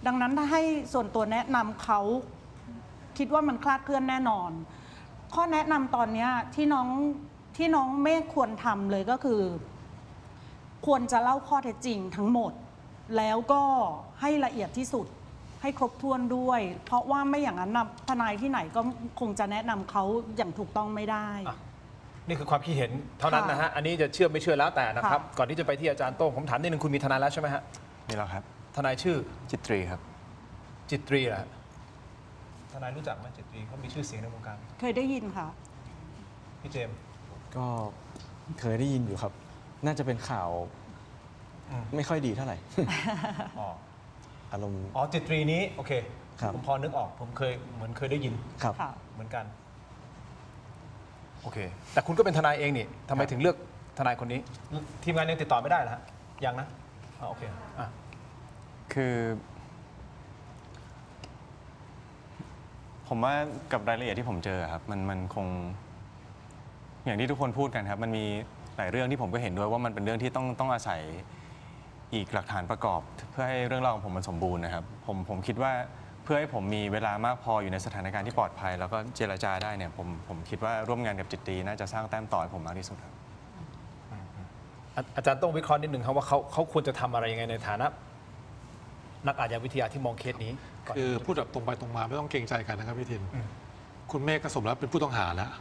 ดังนั้นถ้าให้ส่วนตัวแนะนำเขาคิดว่ามันคลาดเคลื่อนแน่นอน ข้อแนะนำตอนนี้ที่น้องเมฆควรทำเลยก็คือ ควรจะเล่าข้อเท็จจริงทั้งหมด แล้วก็ให้ละเอียดที่สุด ให้ครบถ้วนด้วย เพราะว่าไม่อย่างนั้นนะทนายที่ไหนก็คงจะแนะนำเขาอย่างถูกต้องไม่ได้ อ่ะ นี่คือความคิดเห็นเท่านั้นนะฮะ อันนี้จะเชื่อไม่เชื่อแล้วแต่นะครับ ก่อนที่จะไปที่อาจารย์โต้งผมถามนิดนึงคุณมีทนายแล้วใช่ไหมฮะ นี่แล้วครับ ทนายชื่อ จิตรีครับ จิตรีเหรอฮะทนายรู้จักไหมจิตรีเขามีชื่อเสียงในวงการ เคยได้ยินค่ะ พี่เจมส์ ก็เคยได้ยินอยู่ครับ น่าจะเป็นข่าว อืม ไม่ค่อยดีเท่าไหร่ อ๋อ อารมณ์ อ๋อจิตรีนี้โอเค ครับ ผมพอนึกออกผมเคยได้ยิน ครับ ค่ะ เหมือนกัน โอเค แต่คุณก็เป็นทนายเองนี่ทำไมถึงเลือกทนายคนนี้ ทีมงานยังติดต่อไม่ได้เหรอฮะยังนะอ๋อโอเคอ่ะ คือ ผมว่ากับรายละเอียดที่ผมเจอครับมันคง อย่างที่ทุกคนพูดกันครับ มันมีหลายเรื่องที่ผมก็เห็นด้วยว่ามันเป็นเรื่องที่ต้องอาศัยอีกหลักฐานประกอบ เพื่อให้เรื่องราวของผมมันสมบูรณ์นะครับผมคิดว่าเพื่อให้ผมมีเวลามากพออยู่ในสถานการณ์ที่ปลอดภัย แล้วก็เจรจาได้เนี่ยผมคิดว่าร่วมงานกับจิตรีน่าจะสร้างแต้มต่อให้ผมมากที่สุดครับ อาจารย์ต้องวิเคราะห์นิดนึงครับว่าเขาควรจะทำอะไรยังไงในฐานะ นักอาชญาวิทยาที่มองเคสนี้ก่อน คือพูดแบบตรงไปตรงมาไม่ต้องเกรงใจกันนะครับพี่ทิน คุณเมฆก็สมแล้วเป็นผู้ต้องหาแล้ว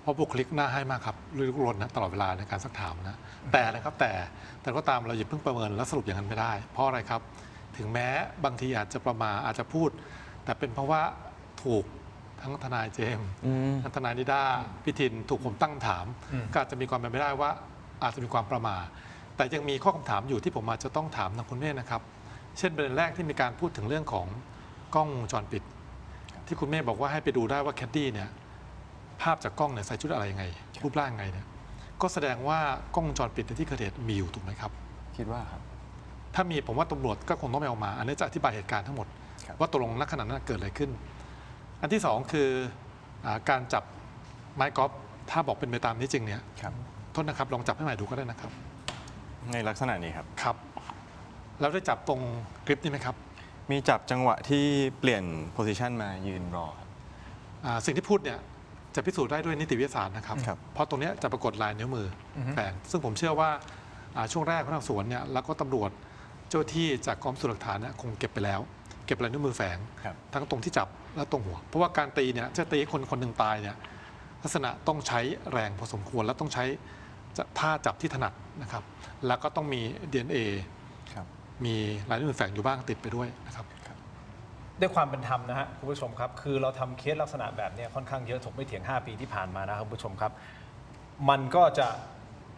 เพราะบุคลิกน่าให้มากครับลุกลนนะตลอดเวลาในการซักถามนะแต่นะครับแต่ก็ตามเราอย่าเพิ่งประเมินและสรุปอย่างนั้นไม่ได้ เพราะอะไรครับ ถึงแม้บางทีอาจจะประมาทอาจจะพูด แต่เป็นเพราะว่าถูกทั้งทนายเจมส์ทั้งทนายนิด้าพี่ทินถูกผมตั้งถาม ก็อาจจะมีความเป็นไปได้ว่าอาจจะมีความประมาทแต่ยังมีข้อคำถามอยู่ที่ผมอาจจะต้องถามทางคุณเมฆนะครับ เช่นประเด็นแรกที่มีการพูดถึงเรื่องของกล้องวงจรปิด ที่คุณเมฆบอกว่าให้ไปดูได้ว่าแคดดี้เนี่ยภาพจากกล้องเนี่ยใส่ชุดอะไรยังไงรูปร่างยังไงเนี่ยก็แสดงว่ากล้องวงจรปิดในที่เกิดเหตุมีอยู่ถูกไหมครับ คิดว่าครับ ถ้ามีผมว่าตำรวจก็คงต้องไปเอามา อันนี้จะอธิบายเหตุการณ์ทั้งหมด ครับ ว่าตกลงณขณะนั้นเกิดอะไรขึ้น อันที่สองคือการจับไม้กอล์ฟถ้าบอกเป็นไปตามนี้จริงเนี่ย ครับ โทษนะครับลองจับให้ใหม่ดูก็ได้นะครับ ในลักษณะนี้ครับ ครับแล้วได้จับตรงกริปนี่ไหมครับ มีจับจังหวะที่เปลี่ยนโพสิชันมายืนรอครับ สิ่งที่พูดเนี่ยจะพิสูจน์ได้ด้วยนิติวิทยาศาสตร์นะครับ ครับ เพราะตรงเนี้ยจะปรากฏลายนิ้วมือแฝงซึ่งผมเชื่อว่าช่วงแรกพนักงานสวนเนี่ยแล้วก็ตำรวจเจ้าที่จากกองพิสูจน์หลักฐานเนี่ยคงเก็บไปแล้ว เก็บลายนิ้วมือแฝง ครับ ทั้งตรงที่จับและตรงหัว เพราะว่าการตีเนี่ยจะตีให้คนคนหนึ่งตายเนี่ยลักษณะต้องใช้แรงพอสมควรและต้องใช้ท่าจับที่ถนัดนะครับแล้วก็ต้องมี DNA ครับ มีลายนิ้วมือแฝงอยู่บ้างติดไปด้วยนะครับ ด้วยความเป็นธรรมนะฮะคุณผู้ชมครับ คือเราทำเคสลักษณะแบบนี้ค่อนข้างเยอะถกไม่เถียง 5 ปีที่ผ่านมานะครับคุณผู้ชมครับ มันก็จะ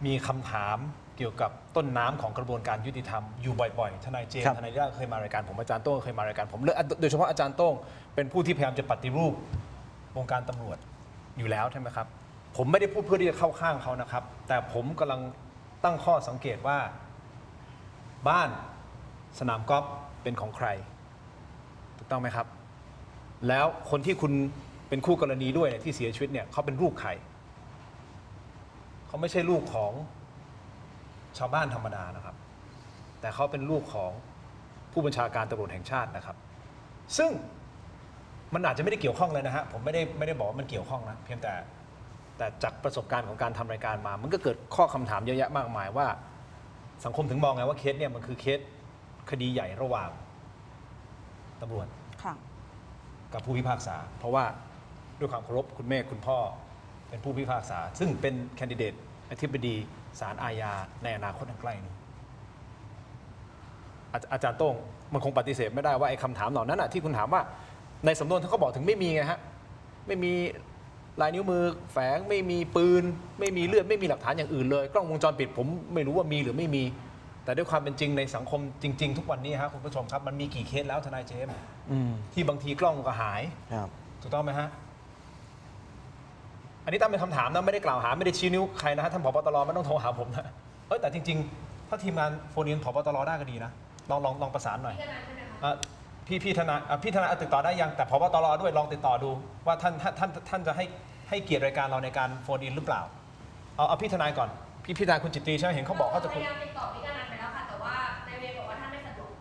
มีคำถามเกี่ยวกับต้นน้ำของกระบวนการยุติธรรมอยู่บ่อยๆ ทนายเจม ครับ ส์ทนายย่าเคยมารายการผมอาจารย์โต้งเคยมารายการผมโดยเฉพาะอาจารย์โต้งเป็นผู้ที่พยายามจะปฏิรูปวงการตำรวจอยู่แล้วใช่ไหมครับ ผมไม่ได้พูดเพื่อที่จะเข้าข้างเขานะครับ แต่ผมกำลังตั้งข้อสังเกตว่าบ้านสนามกอล์ฟเป็นของใคร ถูกต้องไหมครับ แล้วคนที่คุณเป็นคู่กรณีด้วยเนี่ยที่เสียชีวิตเนี่ยเขาเป็นลูกใครเขาไม่ใช่ลูกของชาวบ้านธรรมดานะครับ แต่เขาเป็นลูกของผู้บัญชาการตำรวจแห่งชาตินะครับ ซึ่งมันอาจจะไม่ได้เกี่ยวข้องเลยนะฮะผมไม่ได้บอกว่ามันเกี่ยวข้องนะเพียงแต่จากประสบการณ์ของการทำรายการมา มันก็เกิดข้อคำถามเยอะแยะมากมายว่า สังคมถึงมองไงว่าเคสเนี่ยมันคือเคสคดีใหญ่ระหว่างตำรวจ ค่ะ กับผู้พิพากษา เพราะว่าด้วยความเคารพคุณแม่คุณพ่อเป็นผู้พิพากษา ซึ่งเป็นแคนดิเดตอธิบดีศาลอาญาในอนาคตอันใกล้นี้อาจารย์โต้งมันคงปฏิเสธไม่ได้ว่าไอ้คำถามเหล่านั้นที่คุณถามว่าในสำนวนเขาบอกถึงไม่มีไงฮะไม่มีลายนิ้วมือแฝงไม่มีปืน ไม่มีเลือดไม่มีหลักฐานอย่างอื่นเลยกล้องวงจรปิดผมไม่รู้ว่ามีหรือไม่มี แต่ด้วยความเป็นจริงในสังคมจริง ๆ ทุกวันนี้ครับคุณผู้ชมครับมันมีกี่เคสแล้วทนายเจมส์ ที่บางทีกล้องก็หาย ครับ ถูกต้องไหมฮะ อันนี้ตั้งเป็นคำถามนะไม่ได้กล่าวหาไม่ได้ชี้นิ้วใครนะฮะท่านผบตรไม่ต้องโทรหาผมนะแต่จริงๆถ้าทีมงานโฟนอินผบตรได้ก็ดีนะลองประสานหน่อย พี่ทนายใช่ไหมคะ พี่ทนายติดต่อได้ยังแต่ผบตรด้วยลองติดต่อดูว่าท่านจะให้เกียรติรายการเราในการโฟนอินหรือเปล่าเอาพี่ทนายก่อนพี่ทนายคุณจิตรีใช่ไหมเห็นเขาบอกเขาจะ พ คุย ยายามติดต่อพี่ทนายไปแล้วค่ะ แต่ว่าในเวรบอกว่าท่านไม่สะดวก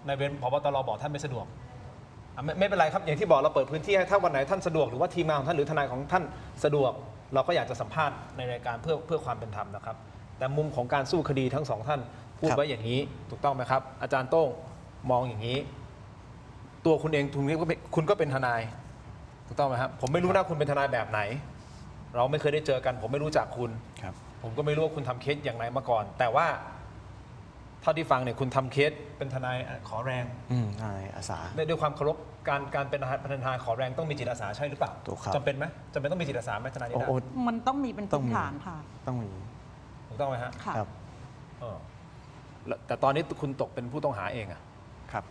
ในเวรผบตรบอกท่านไม่สะดวกไม่เป็นไรครับอย่างที่บอกเราเปิดพื้นที่ให้ถ้าวันไหนท่านสะดวกหรือว่าทีมงานของท่านหรือทนายของท่านสะดวก เราก็อยากจะสัมภาษณ์ในรายการเพื่อความเป็นธรรมนะครับแต่มุมของการสู้คดีทั้งสองท่านพูดไว้อย่างนี้ถูกต้องไหมครับอาจารย์โต้ง มองอย่างนี้ ตัวคุณเองคุณก็เป็นทนายถูกต้องไหมครับผมไม่รู้นะคุณเป็นทนายแบบไหน เราไม่เคยได้เจอกัน ผมไม่รู้จักคุณ ครับ ผมก็ไม่รู้ว่าคุณทำเคสอย่างไรมาก่อน แต่ว่าเท่าที่ฟังเนี่ยคุณทำเคสเป็นทนายขอแรง นายอาสา ด้วยความเคารพการเป็นทนายขอแรงต้องมีจิตอาสาใช่หรือเปล่า ถูกครับ จำเป็นไหมจำเป็นต้องมีจิตอาสาไหมทนายนิด้า โอ้ มันต้องมีเป็น ต้ พื้ อง น มี ฐานค่ะ ต้องมี ถูกต้องไหมฮะ ค่ะ ครับ เออแต่ตอนนี้คุณตกเป็นผู้ต้องหาเองอะ ครับ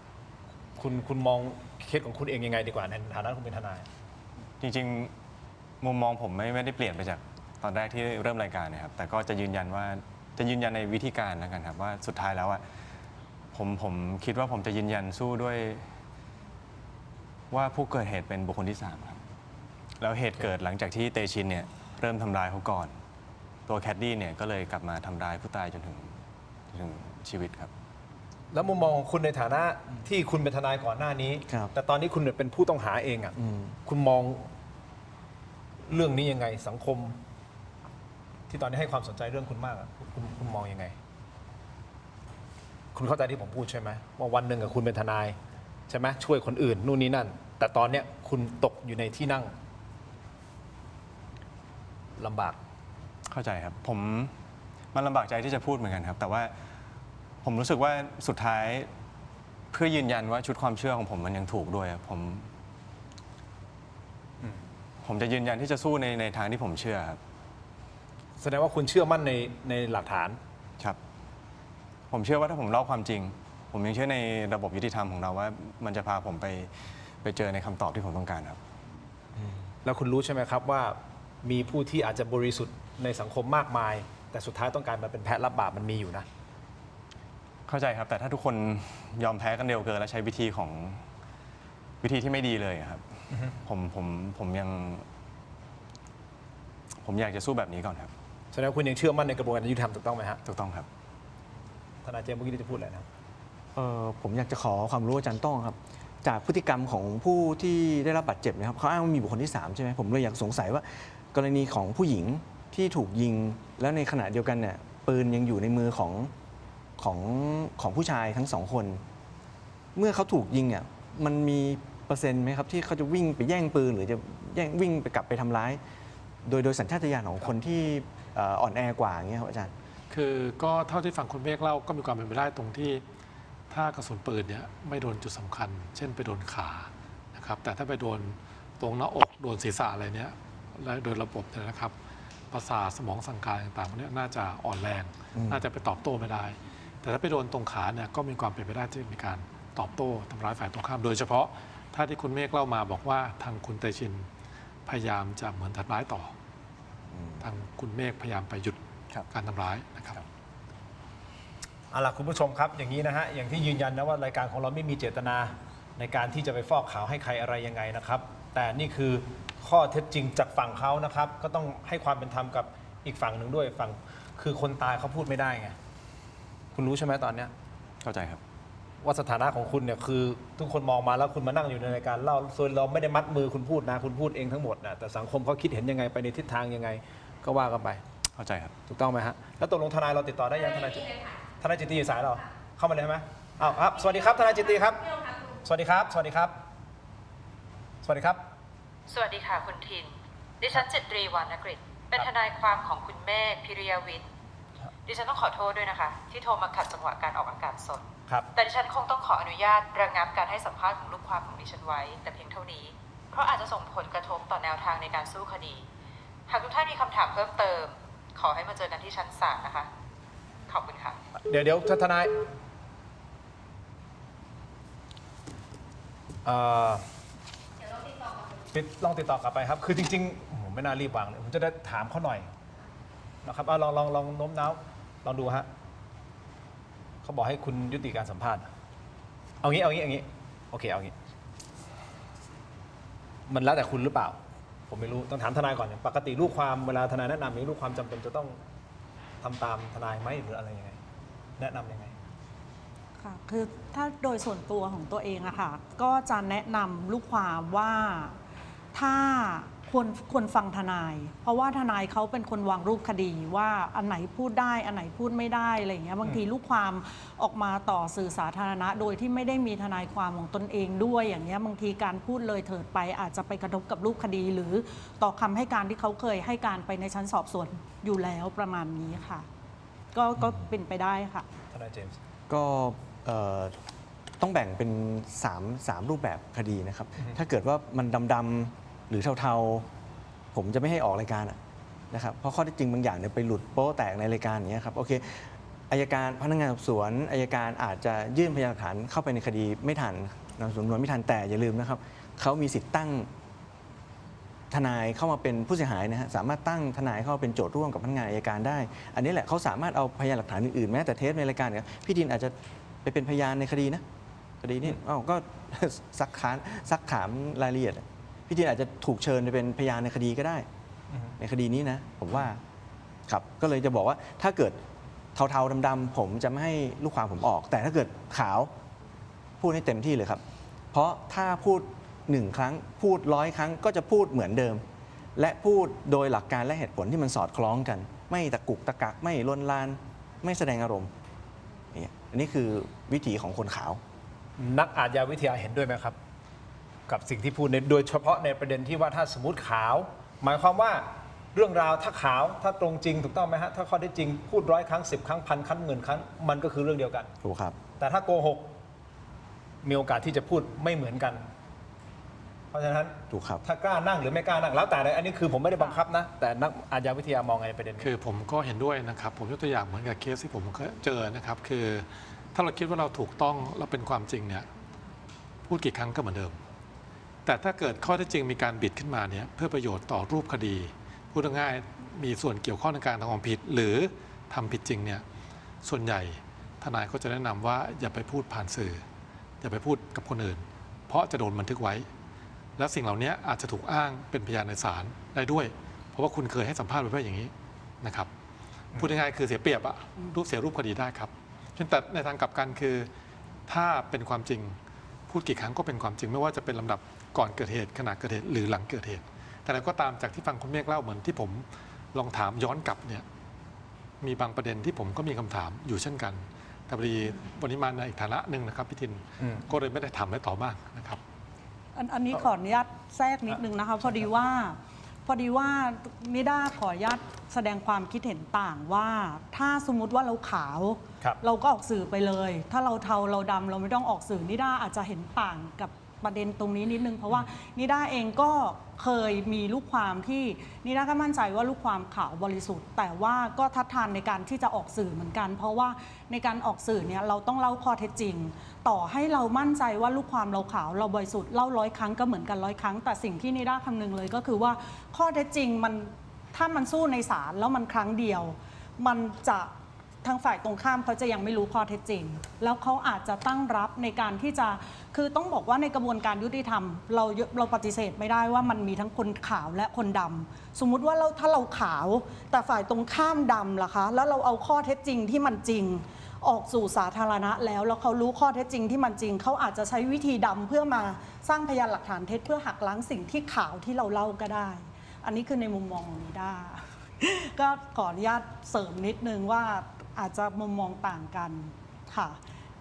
คุณมองเคสของคุณเองยังไงดีกว่าในฐานะคุณเป็นทนาย จริงๆมุมมองผมไม่ได้เปลี่ยนไปจากตอนแรกที่เริ่มรายการนะครับแต่ก็จะยืนยันในวิธีการแล้วกันครับว่าสุดท้ายแล้วอะผมคิดว่าผมจะยืนยันสู้ด้วยว่าผู้เกิดเหตุเป็นบุคคลที่3ครับแล้วเหตุเกิดหลังจากที่เตชินเนี่ยเริ่มทำร้ายเขาก่อน ตัวแคดดี้เนี่ยก็เลยกลับมาทำร้ายผู้ตายจนถึงชีวิตครับ แล้วมุมมองของคุณในฐานะที่คุณเป็นทนายก่อนหน้านี้ ครับ แต่ตอนนี้คุณเป็นผู้ต้องหาเองอะ อืม คุณมองเรื่องนี้ยังไงสังคม ที่ตอนนี้ให้ความสนใจเรื่องคุณมากอะคุณมองยังไง คุณเข้าใจที่ผมพูดใช่ไหมว่าวันหนึ่งคุณเป็นทนายใช่ไหมช่วยคนอื่นนู่นนี่นั่น แต่ตอนเนี้ยคุณตกอยู่ในที่นั่งลำบาก เข้าใจครับมันลำบากใจที่จะพูดเหมือนกันครับ แต่ว่าผมรู้สึกว่าสุดท้ายเพื่อยืนยันว่าชุดความเชื่อของผมมันยังถูกด้วยอะผมจะยืนยันที่จะสู้ในทางที่ผมเชื่อครับ แสดงว่าคุณเชื่อมั่นในหลักฐาน ครับ ผมเชื่อว่าถ้าผมเล่าความจริง ผมยังเชื่อในระบบยุติธรรมของเราว่ามันจะพาผมไปเจอในคำตอบที่ผมต้องการครับ แล้วคุณรู้ใช่ไหมครับว่ามีผู้ที่อาจจะบริสุทธิ์ในสังคมมากมาย แต่สุดท้ายต้องการมาเป็นแพะรับบาปมันมีอยู่นะ เข้าใจครับ แต่ถ้าทุกคนยอมแพ้กันเร็วเกินและใช้วิธีที่ไม่ดีเลยอะครับผมอยากจะสู้แบบนี้ก่อนครับ แสดงว่าคุณยังเชื่อมั่นในกระบวนการยุติธรรมถูกต้องไหมฮะ ถูกต้องครับ ทนายเจมส์เมื่อกี้จะพูดอะไรนะครับ ผมอยากจะขอความรู้อาจารย์ต้องครับ จากพฤติกรรมของผู้ที่ได้รับบาดเจ็บนะครับเขาอ้างว่ามีบุคคลที่ 3 ใช่ไหมผมเลยอยากสงสัยว่ากรณีของผู้หญิงที่ถูกยิง แล้วในขณะเดียวกันเนี่ยปืนยังอยู่ในมือของผู้ชายทั้ง 2 คน เมื่อเขาถูกยิงอ่ะมันมีเปอร์เซ็นต์ไหมครับที่เขาจะวิ่งไปแย่งปืนหรือจะวิ่งไปกลับไปทำร้าย โดยสัญชาตญาณของคนที่อ่อนแอกว่าอย่างเงี้ยครับอาจารย์ คือก็เท่าที่ฟังคุณเมฆเล่าก็มีความเป็นไปได้ตรงที่ถ้ากระสุนปืนเนี่ยไม่โดนจุดสำคัญ เช่นไปโดนขานะครับแต่ถ้าไปโดนตรงหน้าอกโดนศีรษะอะไรเนี่ยและโดยระบบเนี่ยนะครับประสาทสมองสั่งการต่างๆพวกนี้น่าจะอ่อนแรง น่าจะไปตอบโต้ไม่ได้ แต่ถ้าไปโดนตรงขาเนี่ยก็มีความเป็นไปได้ที่มีการตอบโต้ทำร้ายฝ่ายตรงข้าม โดยเฉพาะถ้าที่คุณเมฆเล่ามาบอกว่าทางคุณเตชินพยายามจะเหมือนทำร้ายต่อทางคุณเมฆพยายามไปหยุดการทำร้ายนะครับ เอาล่ะคุณผู้ชมครับอย่างนี้นะฮะอย่างที่ยืนยันนะว่ารายการของเราไม่มีเจตนาในการที่จะไปฟอกข่าวให้ใครอะไรยังไงนะครับ แต่นี่คือข้อเท็จจริงจากฝั่งเขานะครับ ก็ต้องให้ความเป็นธรรมกับอีกฝั่งหนึ่งด้วยฝั่งคือคนตายเขาพูดไม่ได้ไงคุณรู้ใช่ไหมตอนเนี้ย เข้าใจครับ ว่าสถานะของคุณเนี่ยคือทุกคนมองมาแล้วคุณมานั่งอยู่ในรายการเล่าส่วนเราไม่ได้มัดมือคุณพูดนะคุณพูดเองทั้งหมดนะแต่สังคมเขาคิดเห็นยังไงไปในทิศทางยังไงก็ว่ากันไป เข้าใจครับ ถูกต้องไหมฮะแล้วตกลงทนายเราติดต่อได้ยังทนายจิตติอยู่สายเราเข้ามาเลยใช่ไหมอ้าวครับสวัสดีครับทนายจิตติครับสวัสดีครับสวัสดีครับสวัสดีครับ สวัสดีค่ะคุณทิน ดิฉันจิตรีวรรณกฤษเป็นทนายความของคุณเมฆพิริยวิทย์ดิฉันต้องขอโทษด้วยนะคะ ที่โทรมาขัดจังหวะการออกอากาศสด ครับ แต่ดิฉันคงต้องขออนุญาตระงับการให้สัมภาษณ์ของลูกความของดิฉันไว้แต่เพียงเท่านี้ เพราะอาจจะส่งผลกระทบต่อแนวทางในการสู้คดี หากทุกท่านมีคำถามเพิ่มเติม ขอให้มาเจอกันที่ชั้นศาลนะคะ ขอบคุณค่ะ เดี๋ยวทนายลองติดต่อกลับไปครับ คือจริงๆผมไม่น่ารีบวางเลยผมจะได้ถามเขาหน่อยนะครับลองโน้มน้าวลองดูฮะเขาบอกให้คุณยุติการสัมภาษณ์เอางี้โอเคเอางี้มันแล้วแต่คุณหรือเปล่า ผมไม่รู้ต้องถามทนายก่อนปกติลูกความเวลาทนายแนะนำนี้ลูกความจำเป็นจะต้องทำตามทนายไหมหรืออะไรยังไงแนะนำยังไง ค่ะคือถ้าโดยส่วนตัวของตัวเองอะค่ะก็จะแนะนำลูกความว่าถ้า ควรฟังทนาย เพราะว่าทนายเขาเป็นคนวางรูปคดีว่าอันไหนพูดได้อันไหนพูดไม่ได้อะไรอย่างเงี้ยบางทีลูกความออกมาต่อสื่อสาธารณะ โดยที่ไม่ได้มีทนายความของตนเองด้วยอย่างเงี้ยบางทีการพูดเลยเถิดไปอาจจะไปกระทบกับรูปคดี หรือต่อคำให้การที่เขาเคยให้การไปในชั้นสอบสวนอยู่แล้วประมาณนี้ค่ะ ก็เป็นไปได้ค่ะ ทนายเจมส์ ก็ต้องแบ่งเป็น3รูปแบบคดีนะครับ ถ้าเกิดว่ามันดำๆหรือเทาๆ ผมจะไม่ให้ออกรายการนะครับ เพราะข้อเท็จจริงบางอย่างเนี่ยไปหลุดโป๊ะแตกในรายการอย่างเงี้ยครับ โอเคอัยการพนักงานสอบสวนอัยการอาจจะยื่นพยานหลักฐานเข้าไปในคดีไม่ทันนำสำนวนไม่ทันแต่อย่าลืมนะครับเขามีสิทธิ์ตั้งทนายเข้ามาเป็นผู้เสียหายนะฮะสามารถตั้งทนายเข้ามาเป็นโจทย์ร่วมกับพนักงานอัยการได้ อันนี้แหละเขาสามารถเอาพยานหลักฐานอื่นๆแม้แต่เทปในรายการเนี่ยพี่ดินอาจจะไปเป็นพยานในคดีนะคดีนี้ก็ ซักถามรายละเอียดพี่ดินอาจจะถูกเชิญไปเป็นพยานในคดีก็ได้ในคดีนี้นะผมว่าครับก็เลยจะบอกว่าถ้าเกิดเทาๆดำๆผมจะไม่ให้ลูกความผมออก แต่ถ้าเกิดขาวพูดให้เต็มที่เลยครับ เพราะถ้าพูด1 ครั้งพูด100 ครั้งก็จะพูดเหมือนเดิม และพูดโดยหลักการและเหตุผลที่มันสอดคล้องกัน ไม่ตะกุกตะกักไม่ลวนลานไม่แสดงอารมณ์นี่อันนี้คือวิถีของคนขาว นักอาชญาวิทยาเห็นด้วยไหมครับ กับสิ่งที่พูดโดยเฉพาะในประเด็นที่ว่าถ้าสมมติขาว หมายความว่าเรื่องราวถ้าขาวถ้าตรงจริงถูกต้องไหมฮะถ้าข้อเท็จจริงพูด100 ครั้ง10 ครั้ง1,000 ครั้ง10,000 ครั้งมันก็คือเรื่องเดียวกัน ถูกครับ แต่ถ้าโกหกมีโอกาสที่จะพูดไม่เหมือนกัน เพราะฉะนั้น ถูกครับ ถ้ากล้านั่งหรือไม่กล้านั่งแล้วแต่เลยอันนี้คือผมไม่ได้บังคับนะแต่นักอาชญาวิทยามองไงในประเด็นนี้ คือผมก็เห็นด้วยนะครับ ผมยกตัวอย่างเหมือนกับเคสที่ผมก็เจอนะครับ คือถ้าเราคิดว่าเราถูกต้องเราเป็นความจริงเนี่ยพูดกี่ครั้งก็เหมือนเดิม แต่ถ้าเกิดข้อเท็จจริงมีการบิดขึ้นมาเนี่ยเพื่อประโยชน์ต่อรูปคดีพูดง่ายๆมีส่วนเกี่ยวข้องในการทำความผิด หรือทำผิดจริงเนี่ยส่วนใหญ่ทนายก็จะแนะนำว่าอย่าไปพูดผ่านสื่อ อย่าไปพูดกับคนอื่น เพราะจะโดนบันทึกไว้ และสิ่งเหล่านี้อาจจะถูกอ้างเป็นพยานในศาลได้ด้วย เพราะว่าคุณเคยให้สัมภาษณ์ไปเพื่ออย่างนี้นะครับ พูดง่ายๆคือเสียเปรียบอะเสียรูปคดีได้ครับแต่ในทางกลับกันคือถ้าเป็นความจริงพูดกี่ครั้งก็เป็นความจริง ไม่ว่าจะเป็นลำดับก่อนเกิดเหตุขณะเกิดเหตุหรือหลังเกิดเหตุ แต่แล้วก็ตามจากที่ฟังคุณเมฆเล่าเหมือนที่ผมลองถามย้อนกลับเนี่ยมีบางประเด็นที่ผมก็มีคำถามอยู่เช่นกัน แต่พอดีวันนี้มาในอีกฐานะหนึ่งนะครับพี่ทินก็เลยไม่ได้ถามและตอบมากนะครับ อันนี้ขออนุญาตแทรกนิดนึงนะคะพอดีว่านิด้าขออนุญาตแสดงความคิดเห็นต่างว่าถ้าสมมุติว่าเราขาว เราก็ออกสื่อไปเลย ถ้าเราเทาเราดำเราไม่ต้องออกสื่อนิด้าอาจจะเห็นต่างกับประเด็นตรงนี้นิดนึงเพราะว่านิด้าเองก็เคยมีลูกความที่นิด้าก็มั่นใจว่าลูกความขาวบริสุทธิ์แต่ว่าก็ทัดทานในการที่จะออกสื่อเหมือนกัน เพราะว่าในการออกสื่อเนี่ยเราต้องเล่าข้อเท็จจริงต่อให้เรามั่นใจว่าลูกความเราขาวเราบริสุทธิ์เล่า100 ครั้งก็เหมือนกัน100 ครั้งแต่สิ่งที่นิด้าคำนึงเลยก็คือว่าข้อเท็จจริงมันถ้ามันสู้ในศาลแล้วมันครั้งเดียวมันจะทางฝ่ายตรงข้ามเขาจะยังไม่รู้ข้อเท็จจริงแล้วเขาอาจจะตั้งรับในการที่จะคือต้องบอกว่าในกระบวนการยุติธรรมเราปฏิเสธไม่ได้ว่ามันมีทั้งคนขาวและคนดำสมมุติว่าถ้าเราขาวแต่ฝ่ายตรงข้ามดำล่ะคะแล้วเราเอาข้อเท็จจริงที่มันจริงออกสู่สาธารณะแล้วเขารู้ข้อเท็จจริงที่มันจริงเขาอาจจะใช้วิธีดำเพื่อมาสร้างพยานหลักฐานเท็จเพื่อหักล้างสิ่งที่ขาวที่เราเล่าก็ได้อันนี้คือในมุมมองของนิด้า ก็ขออนุญาตเสริมนิดนึงว่าอาจจะมุมมองต่างกันค่ะ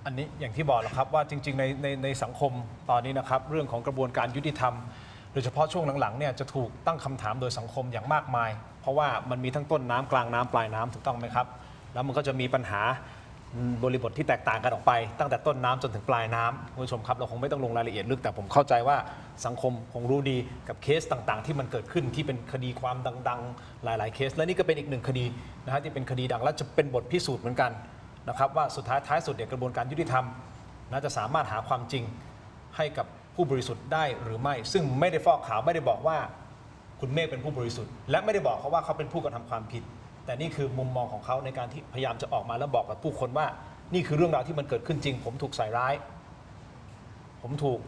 อันนี้อย่างที่บอกแล้วครับว่าจริงๆในสังคมตอนนี้นะครับเรื่องของกระบวนการยุติธรรมโดยเฉพาะช่วงหลังๆเนี่ยจะถูกตั้งคำถามโดยสังคมอย่างมากมายเพราะว่ามันมีทั้งต้นน้ำกลางน้ำปลายน้ำถูกต้องไหมครับแล้วมันก็จะมีปัญหาบริบทที่แตกต่างกันออกไปตั้งแต่ต้นน้ำจนถึงปลายน้ำคุณผู้ชมครับเราคงไม่ต้องลงรายละเอียดลึกแต่ผมเข้าใจว่าสังคมคงรู้ดีกับเคสต่างๆที่มันเกิดขึ้นที่เป็นคดีความดังๆหลายๆเคสและนี่ก็เป็นอีกหนึ่งคดีนะฮะที่เป็นคดีดังและจะเป็นบทพิสูจน์เหมือนกันนะครับว่าสุดท้ายสุดเนี่ยกระบวนการยุติธรรมน่าจะสามารถหาความจริงให้กับผู้บริสุทธิ์ได้หรือไม่ซึ่งไม่ได้ฟอกขาวไม่ได้บอกว่าคุณเมฆเป็นผู้บริสุทธิ์และไม่ได้บอกเขาว่าเขาเป็นผู้กระทำความผิดแต่นี่คือมุมมองของเขาในการที่พยายามจะออกมาแล้วบอกกับผู้คนว่านี่คือเรื่องราวที่มันเกิดขึ้นจริงผมถูกใส่ร้ายผมถูก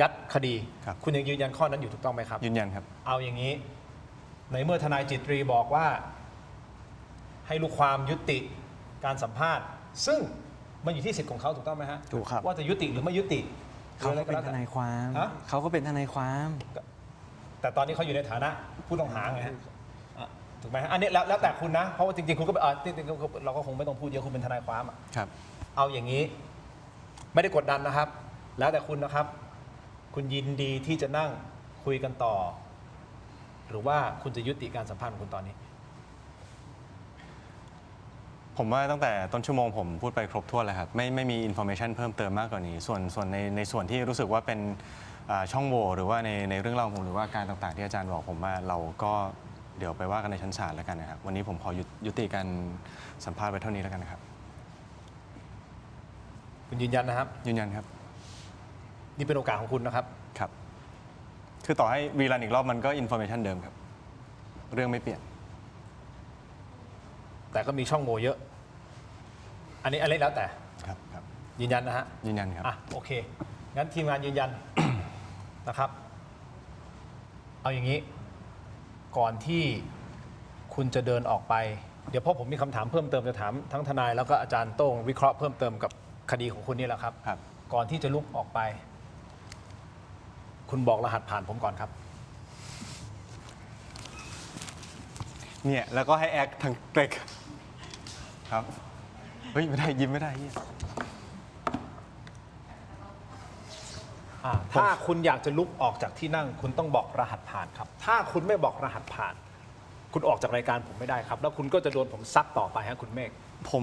ยัดคดี คุณยังยืนยันข้อนั้นอยู่ถูกต้องไหมครับยืนยันครับเอาอย่างนี้ในเมื่อทนายจิตรีบอกว่าให้ลูกความยุติการสัมภาษณ์ซึ่งมันอยู่ที่สิทธิ์ของเขาถูกต้องไหมฮะถูกครับว่าจะยุติหรือไม่ยุติ เขาก็เป็นทนายความเขาก็เป็นทนายความ แต่ตอนนี้เขาอยู่ในฐานะผู้ต้องหาไงฮะถูกไหมฮะอันนี้แล้วแต่คุณนะเพราะว่าจริงๆคุณก็จริงๆเราก็คงไม่ต้องพูดเยอะคุณเป็นทนายความอะ ครับ เอาอย่างนี้ไม่ได้กดดันนะครับ แล้วแต่คุณนะครับ คุณยินดีที่จะนั่งคุยกันต่อ หรือว่าคุณจะยุติการสัมภาษณ์ของคุณตอนนี้ ผมว่าตั้งแต่ต้นชั่วโมงผมพูดไปครบถ้วนแล้วครับไม่มีอินโฟเมชันเพิ่มเติมมากกว่านี้ส่วนในส่วนที่รู้สึกว่าเป็นช่องโหว่หรือว่าในเรื่องเล่าของผมหรือว่าการต่างๆที่อาจารย์บอกผมว่าเราก็เดี๋ยวไปว่ากันในชั้นศาลแล้วกันนะครับวันนี้ผมขอยุติการสัมภาษณ์ไว้เท่านี้แล้วกันนะครับ คุณยืนยันนะครับ ยืนยันครับ นี่เป็นโอกาสของคุณนะครับ ครับ คือต่อให้รีรันอีกรอบมันก็อินโฟเมชันเดิมครับเรื่องไม่เปลี่ยน แต่ก็มีช่องโหว่เยอะ อันนี้แล้วแต่ ครับ ยืนยันนะฮะ ยืนยันครับ อ่ะโอเคงั้นทีมงานยืนยัน นะครับ เอาอย่างนี้ก่อนที่คุณจะเดินออกไป เดี๋ยวพอผมมีคำถามเพิ่มเติมจะถามทั้งทนายแล้วก็อาจารย์โต้งวิเคราะห์เพิ่มเติมกับคดีของคุณนี่แหละครับ ครับ ก่อนที่จะลุกออกไป คุณบอกรหัสผ่านผมก่อนครับ เนี่ยแล้วก็ให้แอคทางเกรกครับเฮ้ยไม่ได้ยิ้มไม่ได้เหี้ย ถ้าคุณอยากจะลุกออกจากที่นั่ง คุณต้องบอกรหัสผ่านครับ ถ้าคุณไม่บอกรหัสผ่าน คุณออกจากรายการผมไม่ได้ครับ แล้วคุณก็จะโดนผมซักต่อไปฮะคุณเมฆ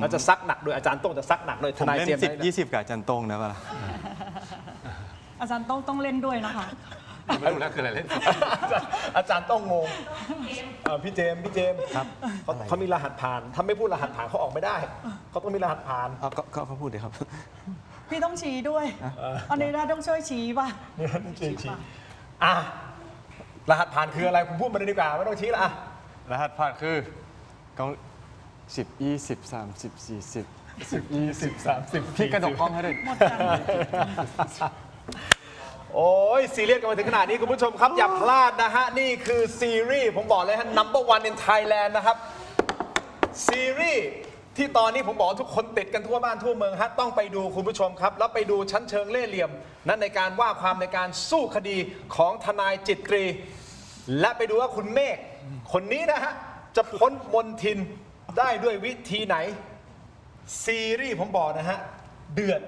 แล้วจะซักหนักโดยอาจารย์โต้งจะซักหนักโดย ผ ท ม นาย เล่น เจมส์ 10-20 กับอาจารย์โต้งนะเปล่า อาจารย์ต้องเล่นด้วยนะคะ ไม่รู้แล้วคืออะไรเล่น อาจารย์ต้องงงพี่เจมส์ครับเขามีรหัสผ่านถ้าไม่พูดรหัสผ่านเขาออกไม่ได้เขาต้องมีรหัสผ่าน ก็เขาพูดเลยครับ พี่ต้องชี้ด้วยอันนี้ได้ต้องช่วยชี้ป่ะ ชี้อ่ะรหัสผ่านคืออะไรคุณพูดมาเลยดีกว่าไม่ต้องชี้ละอ่ะ รหัสผ่านคือกล้อง10 20 30 40 10 20 30พี่กระดกกล้องให้ด้วย หมดกัน โอ้ยซีเรียสกันมาถึงขนาดนี้คุณผู้ชมครับอย่าพลาดนะฮะนี่คือซีรีส์ผมบอกเลยฮะ number one in Thailand นะครับซีรีส์ที่ตอนนี้ผมบอกทุกคนติดกันทั่วบ้านทั่วเมืองฮะต้องไปดูคุณผู้ชมครับแล้วไปดูชั้นเชิงเล่ห์เหลี่ยมนั้นในการว่าความในการสู้คดีของทนายจิตกรีและไปดูว่าคุณเมฆคนนี้นะฮะจะพ้นมนทินได้ด้วยวิธีไหนซีรีส์ผมบอกนะฮะเดือด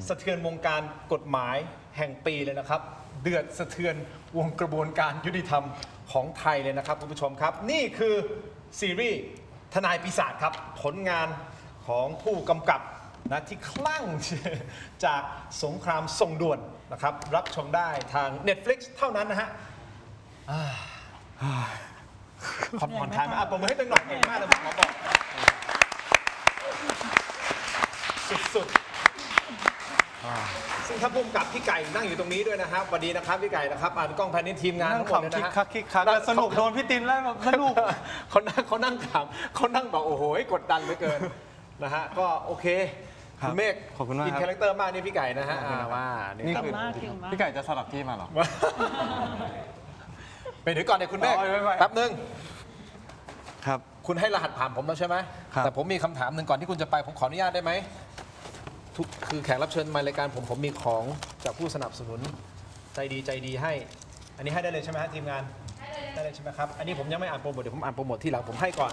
สะเทือนวงการกฎหมายแห่งปีเลยนะครับเดือดสะเทือนวงกระบวนการยุติธรรมของไทยเลยนะครับคุณผู้ชมครับนี่คือซีรีส์ทนายปีศาจครับผลงานของผู้กำกับนะที่คลั่ง จากสงครามส่งด่วนนะครับรับชมได้ทาง Netflix เท่านั้นนะฮะผ่อนคลายไหมผมมือให้ตัวหน่อยเก่งมากเลยผมขอบอกสุดๆซึ่งถ้าพุ่มกับพี่ไก่นั่งอยู่ตรงนี้ด้วยนะครับสวัสดีนะครับพี่ไก่นะครับอ่านกล้องแพนนี้ทีมงานทั้งหมดเลยนะฮะ คิกคักสนุกโดนพี่ตินแล้วแบบสนุก เขานั่งขำเขานั่งบอกโอ้โหกดดันเหลือเกินนะฮะก็โอเคคุณเมฆ ขอบคุณมาก อิน ครับ คาแรคเตอร์มากนี่พี่ไก่นะฮะว่านี่ นี่ ครับ คือ เก่งมากเก่งมาก พี่ไก่จะสลับที่มาหรอ ไปเดี๋ยวก่อนเดี๋ยวคุณเมฆ ไม่ แป๊บนึง ครับ คุณให้รหัสผ่านผมแล้วใช่ไหม ครับ แต่ผมมีคำถามหนึ่งก่อนที่คุณจะไปผมขออนุญาตได้ไหมคือแขกรับเชิญมารายการผมมีของจากผู้สนับสนุนใจดีให้ อันนี้ให้ได้เลยใช่ไหมฮะทีมงานได้เลยใช่ไหมครับอันนี้ผมยังไม่อ่านโปรโมทเดี๋ยวผมอ่านโปรโมทที่หลังผมให้ก่อน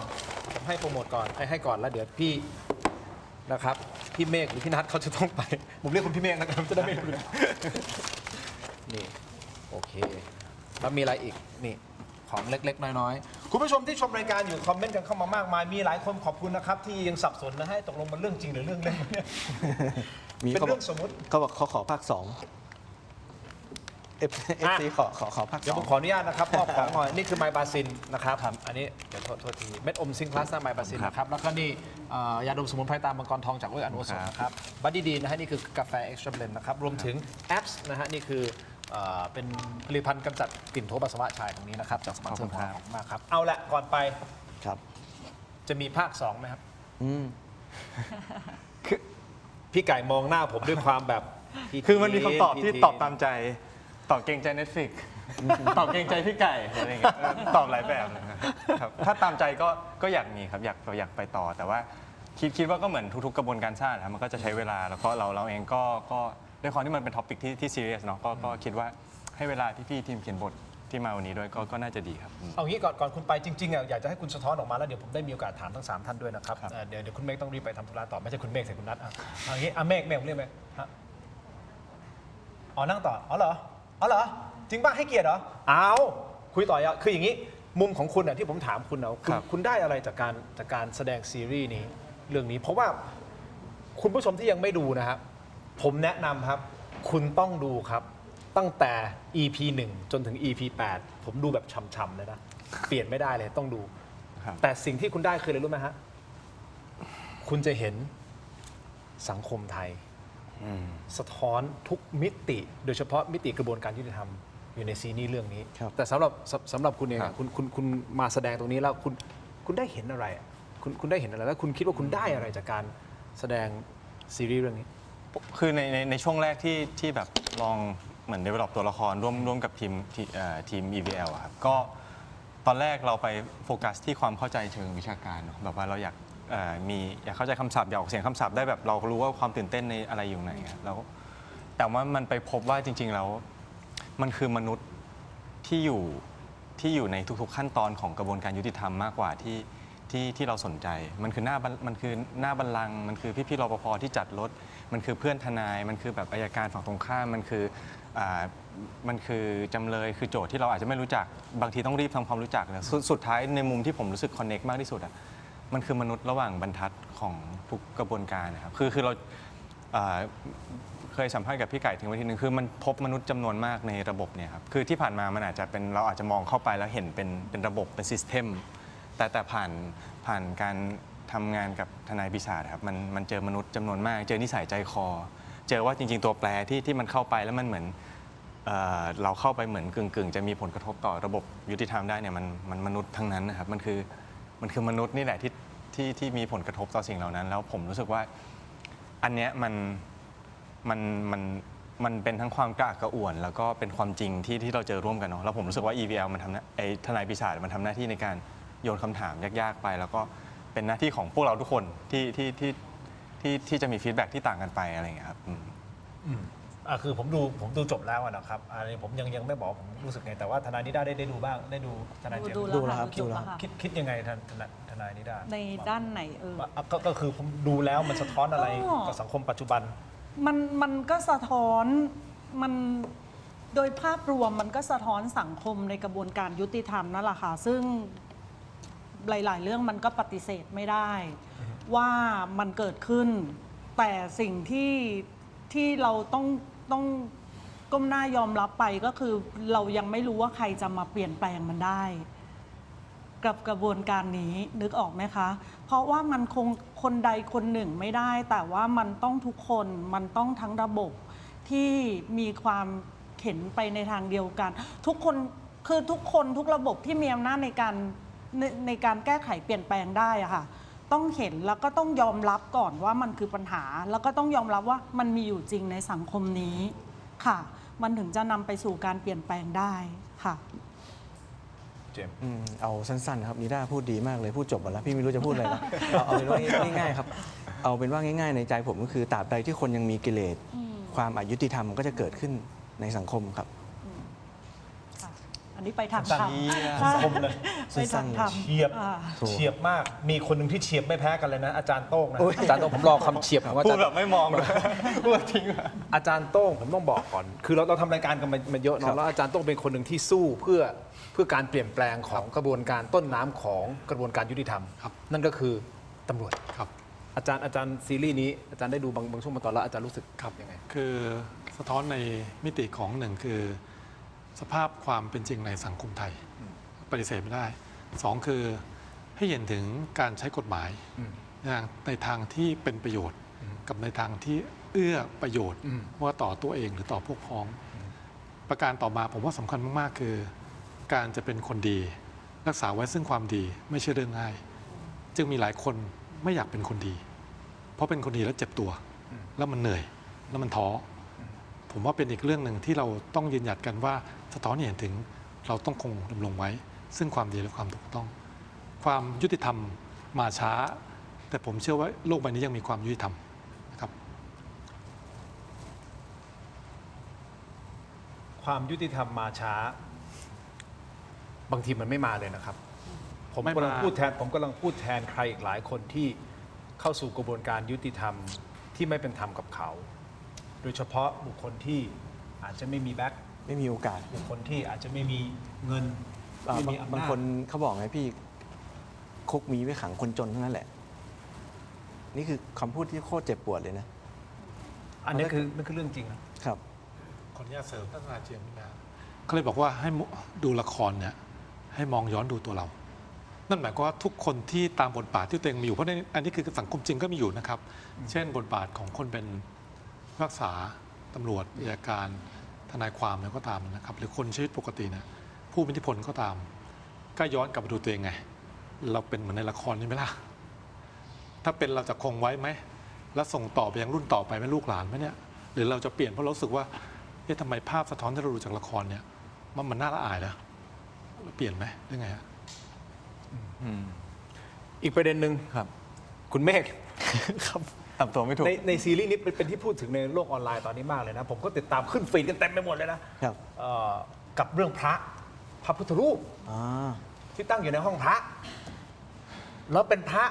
ผมให้โปรโมทก่อนให้ก่อนแล้วเดี๋ยวพี่นะครับพี่เมฆหรือพี่นัทเขาจะต้องไปผมเรียกคุณพี่เมฆนะครับจะได้ไม่ลืมนี่โอเคแล้วมีอะไรอีกนี่ของเล็กๆน้อยๆคุณผู้ชมที่ชมรายการอยู่คอมเมนต์กันเข้ามามากมายมีหลายคนขอบคุณนะครับที่ยังสับสนนะให้ตกลงมันเรื่องจริงหรือเรื่องเล่นเนี่ย เป็นเรื่องสมมุติ เขาบอกเขาขอภาค2 FC ขอภาค เดี๋ยวผม 2 ขออนุญาตนะครับมอบของหน่อยนี่คือไมบาซินนะครับอันนี้เดี๋ยวโทษทีเม็ดอมซิงค์พลัสไมบาซินนะครับแล้วก็นี่ยาดมสมุนไพรตามมังกรทองจากเวอร์อนุสรณ์นะครับบัดดี้ดีนะฮะนี่คือกาแฟเอ็กซ์ตร้าเบลนด์นะครับรวมถึงแอปส์นะฮะนี่คือเป็นผลิตภัณฑ์กำจัดกลิ่นโถปัสสาวะชายตรงนี้นะครับจากสปอนเซอร์ของเรามากครับเอาละก่อนไป ครับ จะมีภาค2ไหมครับ อืม พี่ไก่มองหน้าผมด้วยความแบบ คือมันมีคำตอบที่ตอบตามใจ ตอบเกรงใจ Netflix ตอบเกรงใจพี่ไก่อะไรอย่างเงี้ยตอบหลายแบบนะครับถ้าตามใจก็อยากมีครับอยากไปต่อแต่ว่าคิดว่าก็เหมือนทุกๆกระบวนการชาติครับมันก็จะใช้เวลาแล้วก็เราเองก็ด้วยความที่มันเป็นท็อปิกที่ซีเรียสเนาะก็คิดว่าให้เวลาพี่ๆทีมเขียนบท ที่มาวันนี้ด้วยก็น่าจะดีครับ เอางี้ก่อนคุณไปจริงๆอยากจะให้คุณสะท้อนออกมาแล้วเดี๋ยวผมได้มีโอกาสถามทั้ง3ท่านด้วยนะครับเดี๋ยวคุณเมฆต้องรีบไปทำธุระต่อไม่ใช่คุณเมฆใส่คุณนัทเอางี้เมฆผมเรียกไหมอ๋อนั่งต่ออ๋อเหรอจริงป่ะให้เกียรติเหรอเอาคุยต่อคืออย่างนี้มุมของคุณที่ผมถามคุณคุณได้อะไรจากการแสดงซีรีส์นี้เรื่องนี้เพราะว่าคุณผู้ชมที่ยังไม่ดูนะครับผมแนะนำครับคุณต้องดูครับตั้งแต่ EP 1 จนถึง EP 8 ผมดูแบบช่ำๆเลยนะเปลี่ยนไม่ได้เลยต้องดู แต่สิ่งที่คุณได้คืออะไรรู้ไหมฮะคุณจะเห็นสังคมไทยสะท้อนทุกมิติโดยเฉพาะมิติกระบวนการยุติธรรมอยู่ในซีรีส์เรื่องนี้ แต่สำหรับคุณเองคุณมาแสดงตรงนี้แล้วคุณได้เห็นอะไรคุณได้เห็นอะไรแล้วคุณคิดว่าคุณได้อะไรจากการแสดงซีรีส์เรื่องนี้ คือในช่วงแรกที่แบบลองเหมือน develop ตัวละครร่วมกับทีม EVL อะครับก็ตอนแรกเราไปโฟกัสที่ความเข้าใจเชิงวิชาการเนอะแบบว่าเราอยากเข้าใจคำศัพท์อยากออกเสียงคำศัพท์ได้แบบเรารู้ว่าความตื่นเต้นในอะไรอยู่ไหนแล้วแต่ว่ามันไปพบว่าจริงๆแล้วมันคือมนุษย์ที่อยู่ในทุกๆขั้นตอนของกระบวนการยุติธรรมมากกว่าที่เราสนใจมันคือหน้าบัลลังก์มันคือพี่รปภที่จัดรถมันคือเพื่อนทนายมันคือแบบอัยการฝั่งตรงข้ามมันคือจำเลยคือโจทย์ที่เราอาจจะไม่รู้จักบางทีต้องรีบทำความรู้จักนะสุดท้ายในมุมที่ผมรู้สึกคอนเนคมากที่สุดมันคือมนุษย์ระหว่างบรรทัดของทุกกระบวนการนะครับคือเราเคยสัมภาษณ์กับพี่ไก่ถึงวันทีนึงคือมันพบมนุษย์จำนวนมากในระบบเนี่ยครับคือที่ผ่านมามันอาจจะเป็นเราอาจจะมองเข้าไปแล้วเห็นเป็นระบบเป็นซิสเต็มแต่ผ่านการทำงานกับทนายปีศาจครับมันเจอมนุษย์จำนวนมากเจอนิสัยใจคอเจอว่าจริงๆตัวแปรที่มันเข้าไปแล้วมันเหมือนเราเข้าไปเหมือนกึ่งจะมีผลกระทบต่อระบบยุติธรรมได้เนี่ยมันมนุษย์ทั้งนั้นนะครับมันคือมนุษย์นี่แหละที่มีผลกระทบต่อสิ่งเหล่านั้นแล้วผมรู้สึกว่าอันเนี้ยมันเป็นทั้งความกระอักกระอ่วนแล้วก็เป็นความจริงที่เราเจอร่วมกันเนาะแล้วผมรู้สึกว่า EVL มันทำทนายปีศาจมันทำหน้าที่ในการโยนคำถามยากๆไปแล้วก็เป็นหน้าที่ของพวกเราทุกคนที่จะมีฟีดแบ็กที่ต่างกันไปอะไรอย่างเงี้ยครับคือผมดูจบแล้วนะครับอันนี้ผมยังไม่บอกผมรู้สึกไงแต่ว่าทนายนิด้าได้ดูบ้างได้ดูทนายเจมส์ ดูแล้วครับ คิดยังไงทนายนิด้า ในด้านไหนก็คือผมดูแล้วมันสะท้อนอะไรกับสังคมปัจจุบันมันก็สะท้อนมันโดยภาพรวมมันก็สะท้อนสังคมในกระบวนการยุติธรรมนั่นแหละค่ะซึ่งหลายๆเรื่องมันก็ปฏิเสธไม่ได้ว่ามันเกิดขึ้นแต่สิ่งที่เราต้องก้มหน้ายอมรับไปก็คือเรายังไม่รู้ว่าใครจะมาเปลี่ยนแปลงมันได้กับกระบวนการนี้นึกออกไหมคะเพราะว่ามันคงคนใดคนหนึ่งไม่ได้แต่ว่ามันต้องทุกคนมันต้องทั้งระบบที่มีความเข็นไปในทางเดียวกันทุกคนคือทุกคนทุกระบบที่มีอำนาจในการแก้ไขเปลี่ยนแปลงได้อะค่ะต้องเห็นแล้วก็ต้องยอมรับก่อนว่ามันคือปัญหาแล้วก็ต้องยอมรับว่ามันมีอยู่จริงในสังคมนี้ค่ะมันถึงจะนำไปสู่การเปลี่ยนแปลงได้ค่ะเจมส์เอาสั้นๆครับนิด้าพูดดีมากเลยพูดจบหมดแล้วพี่ไม่รู้จะพูดอะไรแล้วเอาเป็นว่าง่ายๆครับเอาเป็นว่าง่ายๆในใจผมก็คือตราบใดที่คนยังมีกิเลสความอยุติธรรมก็จะเกิดขึ้นในสังคมครับอันนี้ไปทางธรรมคมเลยไปทางธรรมเฉียบมากมีคนหนึ่งที่เฉียบไม่แพ้กันเลยนะอาจารย์โต้งนะอาจารย์โต้งผมรอคำเฉียบของอาจารย์พูดแบบไม่มองเลยพูดทิ้งอาจารย์โต้งผมต้องบอกก่อนคือเราทำรายการกันมาเยอะเนาะแล้วอาจารย์โต้งเป็นคนหนึ่งที่สู้เพื่อการเปลี่ยนแปลงของกระบวนการต้นน้ำของกระบวนการยุติธรรมนั่นก็คือตำรวจครับอาจารย์ซีรีส์นี้อาจารย์ได้ดูบางช่วงบางตอนแล้วอาจารย์รู้สึกยังไงคือสะท้อนในมิติของหนึ่งคือสภาพความเป็นจริงในสังคมไทยปฏิเสธไม่ได้สองคือให้เห็นถึงการใช้กฎหมายในทางที่เป็นประโยชน์กับในทางที่เอื้อประโยชน์ว่าต่อตัวเองหรือต่อพวกพ้องประการต่อมาผมว่าสำคัญมากๆคือการจะเป็นคนดีรักษาไว้ซึ่งความดีไม่ใช่เรื่องง่ายจึงมีหลายคนไม่อยากเป็นคนดีเพราะเป็นคนดีแล้วเจ็บตัวแล้วมันเหนื่อยแล้วมันท้อผมว่าเป็นอีกเรื่องหนึ่งที่เราต้องยืนหยัดกันว่าสะท้อนเห็นถึงเราต้องคงดำรงไว้ซึ่งความดีและความถูกต้องความยุติธรรมมาช้าแต่ผมเชื่อว่าโลกใบนี้ยังมีความยุติธรรมนะครับความยุติธรรมมาช้า บางทีมันไม่มาเลยนะครับ ผม ไม่ กำลัง มา พูดแทนใครอีกหลายคนที่เข้าสู่กระบวนการยุติธรรมที่ไม่เป็นธรรมกับเขา โดยเฉพาะบุคคลที่อาจจะไม่มีแบ็ค ไม่มีโอกาส บุคคลที่อาจจะไม่มีเงินไม่มีอำ บาง นาจ คนเขาบอกไงพี่คุกมีไว้ขังคนจนเท่านั้นแหละ นี่คือคำพูดที่โคตรเจ็บปวดเลยนะ อันนี้คือนั่นคือเรื่องจริงนะ ครับ ขออนุญาตเสริมท่านทนายเจมส์นิดนะเขาเลยบอกว่าให้ดูละครเนี่ยให้มองย้อนดูตัวเรา นั่นหมายความว่าทุกคนที่ตามบทบาทที่ตัวเองมีอยู่เพราะในอันนี้คือสังคมจริงก็มีอยู่นะครับ เช่นบทบาทของคนเป็นผู้รักษาตำรวจอัยการทนายความเนี่ยก็ตามนะครับหรือคนชีวิตปกติเนี่ยผู้มีอิทธิพลก็ตาม ก็ย้อนกลับมาดูตัวเองไง เราเป็นเหมือนในละครนี่ไหมล่ะถ้าเป็นเราจะคงไว้ไหมแล้วส่งต่อไปยังรุ่นต่อไปไหมลูกหลานไหมเนี่ยหรือเราจะเปลี่ยนเพราะเรารู้สึกว่าเอ๊ะทำไมภาพสะท้อนที่เราดูจากละครเนี่ยมันน่าละอายแล้วเราเปลี่ยนไหมหรือไงฮะ อีกประเด็นหนึ่ง ครับ คุณเมฆ ครับทำตัวไม่ถูก ในซีรีส์นี้เป็นที่พูดถึงในโลกออนไลน์ตอนนี้มากเลยนะ ผมก็ติดตามขึ้นฟีดกันเต็มไปหมดเลยนะครับ กับเรื่องพระพุทธรูป อ่า ที่ตั้งอยู่ในห้องพระ แล้วเป็นพระ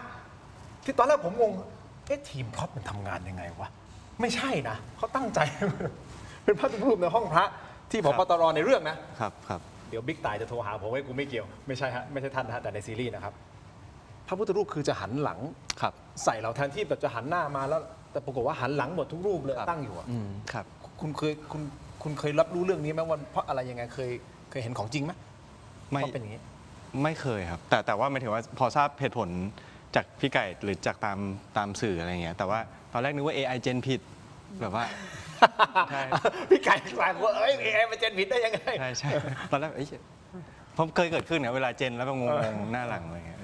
ที่ตอนแรกผมงงทีมพร็อพมันทำงานยังไงวะ ไม่ใช่นะเขาตั้งใจ เป็นพระพุทธรูปในห้องพระ ที่ผ ครับ บตรในเรื่องนะ ครับครับ เดี๋ยวบิ๊กต่ายจะโทรหาผมว่ากูไม่เกี่ยวไม่ใช่ฮะไม่ใช่ท่านนะฮะแต่ในซีรีส์นะครับพระพุทธรูปคือจะหันหลัง ครับ ใส่เราแทนที่แบบจะหันหน้ามาแล้ว แต่ปรากฏว่าหันหลังหมดทุกรูปเลย ครับ ตั้งอยู่อะ ครับ คุณเคยรับรู้เรื่องนี้ไหมว่าเพราะอะไรยังไงเคยเห็นของจริงไหม ไม่ ว่าเป็นอย่างนี้ ไม่เคยครับ แต่ว่าหมายถึงว่าพอทราบเหตุผลจากพี่ไก่หรือจากตามสื่ออะไรเงี้ยแต่ว่าตอนแรกนึกว่า AI เจนผิดแบบว่า ใช่ พี่ไก่กลายว่าAI มาเจนผิดได้ยังไง ใช่ใช่ตอนแรกผมเคยเกิดขึ้นเนี่ยเวลาเจนแล้วก็งงๆหน้าหลังอะไรเงี้ย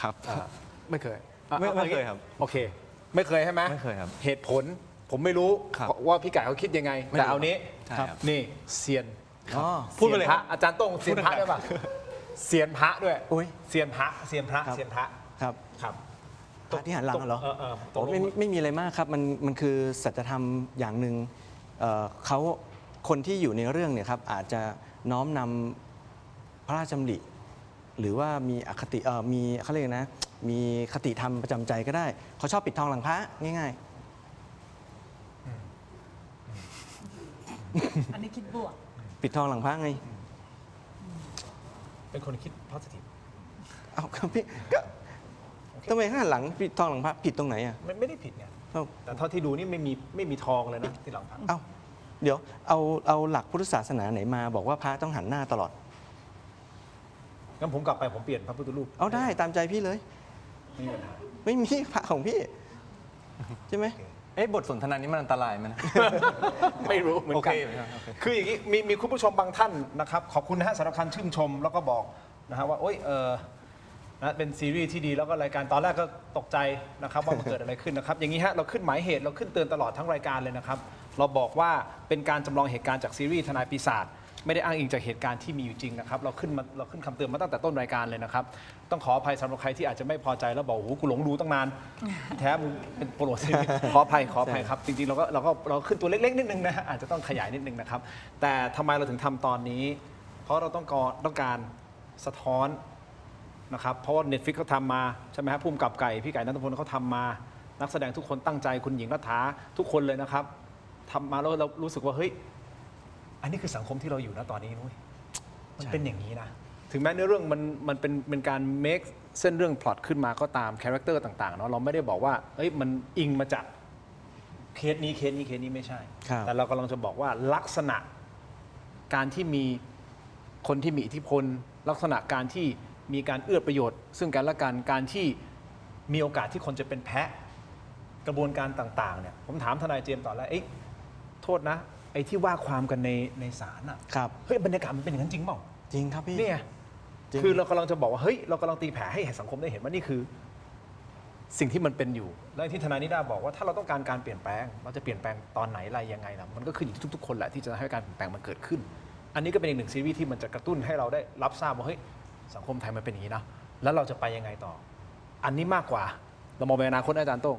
ครับ ไม่เคย ไม่เคยครับ โอเค ไม่เคยใช่ไหม ไม่เคยครับ เหตุผลผมไม่รู้ ครับ ว่าพี่ไก่เขาคิดยังไง ไม่รู้ แต่เอานี้ ใช่ครับ นี่เซียน อ๋อ พูดไปเลย ซีนพระอาจารย์โต้งเซียนพระด้วยป่ะเซียนพระด้วย อุ๊ย เซียนพระ ครับ เซียนพระ ครับ ครับ พระที่หันหลังเหรอ ตกลง ไม่มีอะไรมากครับ มันคือสัจธรรมอย่างหนึ่งเขาคนที่อยู่ในเรื่องเนี่ยครับอาจจะน้อมนำพระราชดำริหรือว่ามีอคติมีเขาเรียกนะมีคติธรรมประจำใจก็ได้เขาชอบปิดทองหลังพระง่าย อันนี้คิดบวก ๆ ปิดทองหลังพระไง เป็นคนคิด positive เอาครับพี่ก็ทำไมข้างหลังปิดทองหลังพระผิดตรงไหนอ่ะ ไม่ได้ผิดไง เอ้า แต่เท่าที่ดูนี่ไม่มีทองเลยนะที่หลังพระ เอ้าเดี๋ยวเอาหลักพุทธศาสนาไหนมาบอกว่าพระต้องหันหน้าตลอด งั้นผมกลับไปผมเปลี่ยนพระพุทธรูป เอาได้ตามใจพี่เลย ไม่มีปัญหา ไม่มีพระของพี่ ใช่ไหม บทสนทนานี้มันอันตรายไหมนะ ไม่รู้เหมือนกัน โอเคเหมือนกันโอเค คืออย่างนี้มีคุณผู้ชมบางท่านนะครับ ขอบคุณนะฮะสำหรับการชื่นชมแล้วก็บอกนะฮะว่าโอ๊ยนะเป็นซีรีส์ที่ดีแล้วก็รายการตอนแรกก็ตกใจนะครับว่ามันเกิดอะไรขึ้นนะครับ อย่างนี้ฮะเราขึ้นหมายเหตุเราขึ้นเตือนตลอดทั้งรายการเลยนะครับ เราบอกว่าเป็นการจำลองเหตุการณ์จากซีรีส์ทนายปีศาจไม่ได้อ้างอิงจากเหตุการณ์ที่มีอยู่จริงนะครับเราขึ้นคำเตือนมาตั้งแต่ต้นรายการเลยนะครับต้องขออภัยสำหรับใครที่อาจจะไม่พอใจแล้วบอกโอ้โหกูหลงดูตั้งนานแท้มึงเป็นโปรโมทซีรีส์ขออภัยครับจริงๆเราขึ้นตัวเล็กๆนิดนึงนะฮะอาจจะต้องขยายนิดนึงนะครับแต่ทำไมเราถึงทำตอนนี้ เพราะเราต้องการสะท้อนนะครับเพราะว่า Netflix เขาทำมาใช่ไหมครับภูมิกับไก่พี่ไก่ณัฐพลเขาทำมานักแสดงทุกคนตั้งใจคุณหญิงรัฐาทุกคนเลยนะครับทำมาแล้วเรารู้สึกว่าเฮ้ยอันนี้คือสังคมที่เราอยู่นะตอนนี้นุ้ยมันเป็นอย่างนี้นะถึงแม้เนื้อเรื่องมันเป็นการ make เส้นเรื่องพล็อตขึ้นมาก็ตามคาแรคเตอร์ต่างๆเนาะเราไม่ได้บอกว่าเอ้ยมันอิงมาจากเคสนี้ไม่ใช่ ครับ แต่เรากำลังจะบอกว่าลักษณะการที่มีคนที่มีอิทธิพล ลักษณะการที่มีการเอื้อประโยชน์ ซึ่งกันและกันการที่มีโอกาสที่คนจะเป็นแพะกระบวนการต่างๆเนี่ยผมถามทนายเจมส์ต่อแล้วโทษนะไอ้ที่ว่าความกันในศาลอ่ะ ครับ เฮ้ยบรรยากาศมันเป็นอย่างนั้นจริงเปล่า จริงครับพี่ เนี่ย จริง คือเรากำลังจะบอกว่าเฮ้ยเรากำลังตีแผ่ให้สังคมได้เห็นว่านี่คือ สิ่งที่มันเป็นอยู่และที่ทนายนิด้าบอกว่าถ้าเราต้องการการเปลี่ยนแปลงเราจะเปลี่ยนแปลงตอนไหนอะไรยังไงล่ะมันก็ขึ้นอยู่ที่ทุกๆคนแหละที่จะให้การเปลี่ยนแปลงมันเกิดขึ้น อันนี้ก็เป็นอีกหนึ่งซีรีส์ที่มันจะกระตุ้นให้เราได้รับทราบว่าเฮ้ยสังคมไทยมันเป็นอย่างนี้นะแล้วเราจะไปยังไงต่อ อันนี้มากกว่าเรามองไปอนาคตอาจารย์โต้ง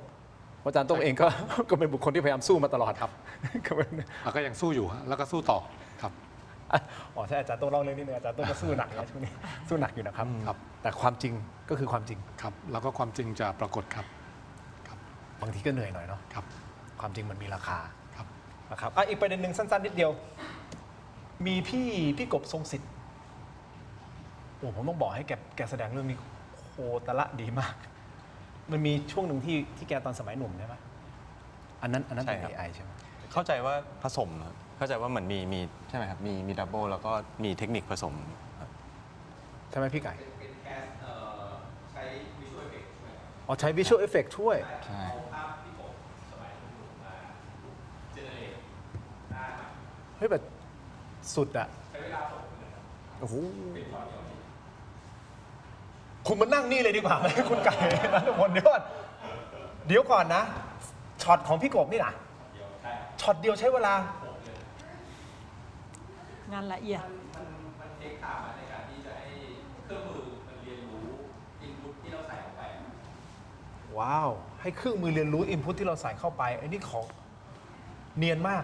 เพราะอาจารย์โต้งเองก็ ก็เป็นบุคคลที่พยายามสู้มาตลอดครับ ก็เป็น ก็ยังสู้อยู่ฮะแล้วก็สู้ต่อครับ อ๋อใช่อาจารย์ต้องเล่าเรื่องนี้หนึงอาจารย์ต้องก็สู้หนักนะช่วงนี้สู้หนักอยู่นะครับ ครับ แต่ความจริงก็คือความจริง ครับแล้วก็ความจริงจะปรากฏครับ บางทีก็เหนื่อยหน่อยเนาะ ครับ ความจริงมันมีราคา ครับ นะครับอีกประเด็นหนึ่งสั้นๆนิดเดียว มีพี่กบทรงสิทธิ์โอ้ผมต้องบอกให้แกแสดงเรื่องนี้โคตรละดีมาก มันมีช่วงหนึ่งที่แกตอนสมัยหนุ่มใช่ไหมอันนั้นเป็น ใช่ครับ AI ใช่ไหม เข้าใจว่าผสมครับเข้าใจว่าเหมือนมีใช่ไหมครับมีดับเบิลแล้วก็มีเทคนิคผสมครับ ใช่ไหมพี่ไก่อ๋อใช้ Visual Effect ช่วย ใช่ เฮ้ยแบบสุดอะ โอ้โห คุณมานั่งนี่เลยดีกว่าไหมคุณไก่นะทุกคนเดี๋ยวก่อนนะช็อตของพี่กบนี่นะช็อตเดียวใช้เวลา งานละเอียด ว้าว ให้เครื่องมือเรียนรู้อินพุตที่เราใส่เข้าไปไอ้นี่ของเนียนมาก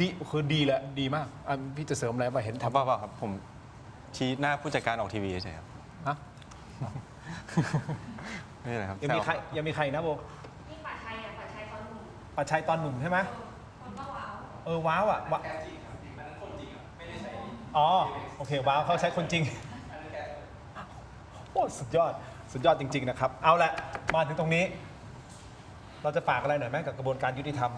ดีคือดีแหละดีมากอ่ะพี่จะเสริมอะไรป่ะเห็น ครับ ทำ เปล่าครับผมชี้หน้าผู้จัดการออกทีวีเฉยๆครับ ฮะ ไม่ใช่อะไรครับ ยังมีใครนะโบ นี่ป่าชัยอ่ะป่าชัยตอนหนุ่ม ปัจชัยตอนหนุ่มใช่ไหม คนก็ว้าว ว้าวอ่ะอ๋อโอเคว้าวเขาใช้คนจริงโอ้สุดยอดจริงๆนะครับเอาละมาถึงตรงนี้ เราจะฝากอะไรหน่อยไหมกับกระบวนการยุติธรรม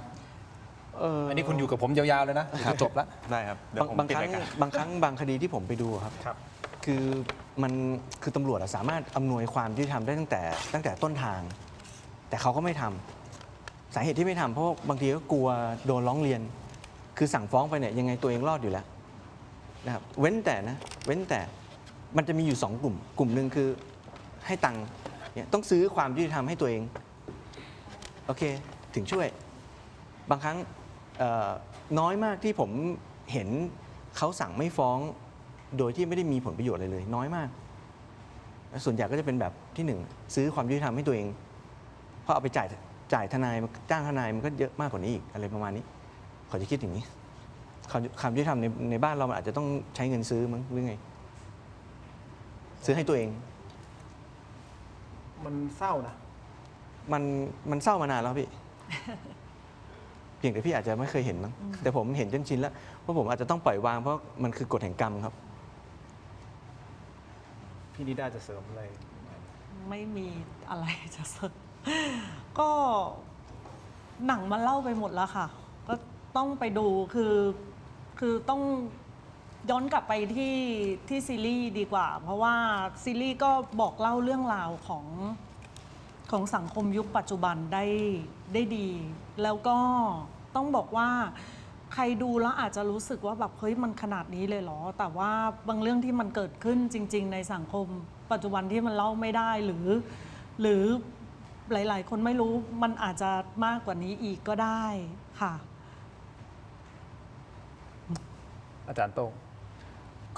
อันนี้คุณอยู่กับผมยาวๆเลยนะจบแล้ว ได้ครับเดี๋ยวผม บาง ปิด ครั้ง รายการ บางครั้งบางคดีที่ผมไปดูครับ ครับ คือมันคือตำรวจอะสามารถอำนวยความยุติธรรมได้ตั้งแต่ต้นทาง แต่เขาก็ไม่ทำสาเหตุที่ไม่ทำเพราะบางทีก็กลัวโดนร้องเรียน คือสั่งฟ้องไปเนี่ยยังไงตัวเองรอดอยู่แล้วนะครับเว้นแต่มันจะมีอยู่2 กลุ่มหนึ่งคือให้ตังค์เนี่ยต้องซื้อความยุติธรรมให้ตัวเองโอเคถึงช่วยบางครั้งน้อยมากที่ผมเห็นเขาสั่งไม่ฟ้องโดยที่ไม่ได้มีผลประโยชน์อะไรเลย น้อยมาก ส่วนใหญ่ก็จะเป็นแบบที่ 1 ซื้อความยุติธรรมให้ตัวเองเพราะเอาไปจ่ายทนายจ้างทนายมันก็เยอะมากกว่านี้อีกอะไรประมาณนี้ขอจะคิดอย่างนี้ความยุติธรรมในบ้านเรามันอาจจะต้องใช้เงินซื้อมั้งหรือไงซื้อให้ตัวเอง มันเศร้านะ มันเศร้ามานานแล้วพี่ เพียงแต่พี่อาจจะไม่เคยเห็นมั้งแต่ผมเห็นจนชินแล้วว่าผมอาจจะต้องปล่อยวางเพราะมันคือกฎแห่งกรรมครับ พี่นิด้าจะเสริมอะไร ไม่มีอะไรจะเสริมก็หนังมันเล่าไปหมดแล้วค่ะ ก็ต้องไปดูคือต้องย้อนกลับไปที่ซีรีส์ดีกว่า เพราะว่าซีรีส์ก็บอกเล่าเรื่องราวของสังคมยุคปัจจุบันได้ดี แล้วก็ต้องบอกว่าใครดูแล้วอาจจะรู้สึกว่าแบบเฮ้ยมันขนาดนี้เลยเหรอ แต่ว่าบางเรื่องที่มันเกิดขึ้นจริง ๆ ในสังคมปัจจุบันที่มันเล่าไม่ได้หรือหลาย ๆ คนไม่รู้มันอาจจะมากกว่านี้อีกก็ได้ค่ะ อาจารย์โต้ง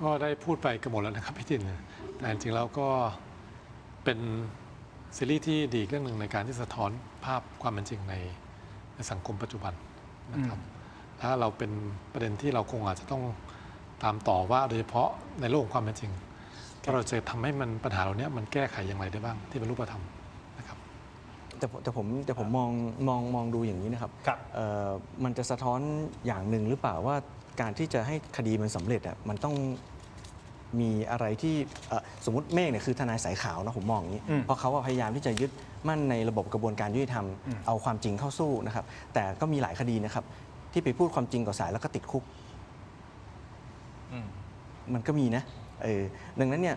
ก็ได้พูดไปกันหมดแล้วนะครับพี่ตินแต่จริงๆแล้วก็เป็นซีรีส์ที่ดีเรื่องหนึ่งในการที่สะท้อนภาพความเป็นจริงในสังคมปัจจุบันนะครับถ้าเราเป็นประเด็นที่เราคงอาจจะต้องตามต่อว่าโดยเฉพาะในโลกของความเป็นจริงว่าเราจะทำให้มันปัญหาเหล่านี้มันแก้ไขอย่างไรได้บ้างที่เป็นรูปธรรมนะครับ แต่ผมมองดูอย่างนี้นะครับ ครับ มันจะสะท้อนอย่างหนึ่งหรือเปล่าว่าการที่จะให้คดีมันสำเร็จอ่ะมันต้องมีอะไรที่สมมติเมฆเนี่ยคือทนายสายขาวนะผมมองอย่างนี้ เพราะเขาพยายามที่จะยึดมั่นในระบบกระบวนการยุติธรรมเอาความจริงเข้าสู้นะครับ แต่ก็มีหลายคดีนะครับที่ไปพูดความจริงกับศาลแล้วก็ติดคุก มันก็มีนะดังนั้นเนี่ย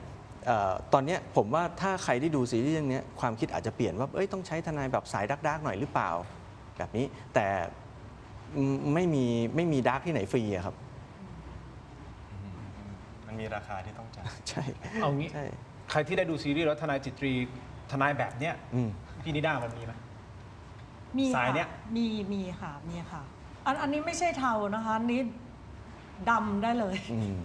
ตอนนี้ผมว่าถ้าใครได้ดูซีรีส์เรื่องนี้ความคิดอาจจะเปลี่ยนว่าต้องใช้ทนายแบบสายดักๆหน่อยหรือเปล่าแบบนี้แต่ไม่มีดาร์กที่ไหนฟรีอะครับ มันมีราคาที่ต้องจ่าย ใช่ เอางี้ ใช่ ใครที่ได้ดูซีรีส์แล้วทนายจิตรีทนายแบบเนี้ย อืม พี่นิด้ามันมีไหม มี สาย ค่ะ เนี้ย มีค่ะอันนี้ไม่ใช่เทานะคะอันนี้ดำได้เลย อืม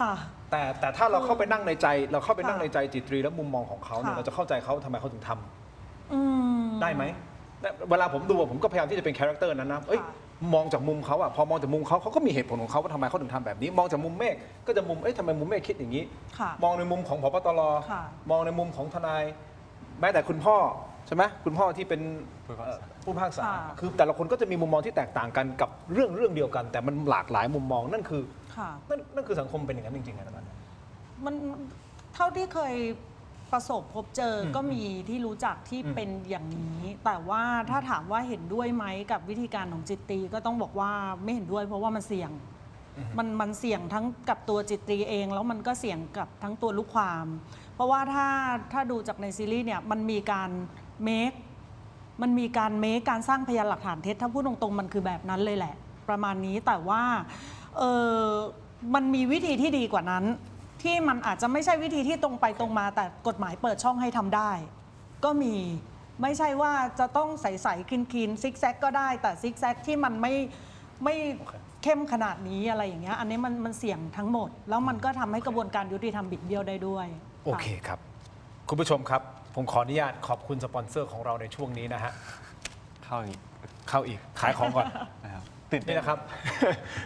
ค่ะ แต่ถ้าเราเข้าไปนั่งในใจ เราเข้าไปนั่งในใจจิตรีและมุมมองของเขาเนี่ย ค่ะ เราจะเข้าใจเขาทำไมเขาถึงทำ อืม ได้ไหมเวลาผมดูอะผมก็พยายามที่จะเป็นคาแรคเตอร์นั้นนะเอ้ย ค่ะ มองจากมุมเขาอะพอมองจากมุมเขาก็มีเหตุผลของเขาว่าทำไมเขาถึงทำแบบนี้ มองจากมุมเมฆก็จะมุมทำไมมุมเมฆคิดอย่างนี้ ค่ะ มองในมุมของผบตร ค่ะ มองในมุมของทนาย แม้แต่คุณพ่อใช่ไหมคุณพ่อที่เป็นผู้พิพากษา ค่ะ คือแต่ละคนก็จะมีมุมมองที่แตกต่างกันกับเรื่องเดียวกัน แต่มันหลากหลายมุมมองนั่นคือ ค่ะ นั่นคือสังคมเป็นอย่างนั้นจริงๆนะมัน มันเท่าที่เคยประสบพบเจอก็มีที่รู้จักที่เป็นอย่างนี้ แต่ว่าถ้าถามว่าเห็นด้วยไหมกับวิธีการของจิตตีก็ต้องบอกว่าไม่เห็นด้วยเพราะว่ามันเสี่ยง มันเสี่ยงทั้งกับตัวจิตตีเอง แล้วมันก็เสี่ยงกับทั้งตัวลูกความ เพราะว่าถ้าดูจากในซีรีส์เนี่ยมันมีการเมคการสร้างพยานหลักฐานเท็จถ้าพูดตรงๆมันคือแบบนั้นเลยแหละ ประมาณนี้แต่ว่ามันมีวิธีที่ดีกว่านั้น ที่มันอาจจะไม่ใช่วิธีที่ตรงไปตรงมาแต่กฎหมายเปิดช่องให้ทำได้ ก็มีไม่ใช่ว่าจะต้องใสๆคลีนซิกแซกก็ได้ แต่ซิกแซกที่มันไม่เข้มขนาดนี้อะไรอย่างเงี้ยอันนี้มันเสี่ยงทั้งหมด แล้วมันก็ทำให้กระบวนการยุติธรรมบิดเบี้ยวได้ด้วย โอเคครับ คุณผู้ชมครับ ผมขออนุญาตขอบคุณสปอนเซอร์ของเราในช่วงนี้นะฮะ เข้าอย่างนี้ เข้าอีกขายของก่อน นะครับ นี่นะครับ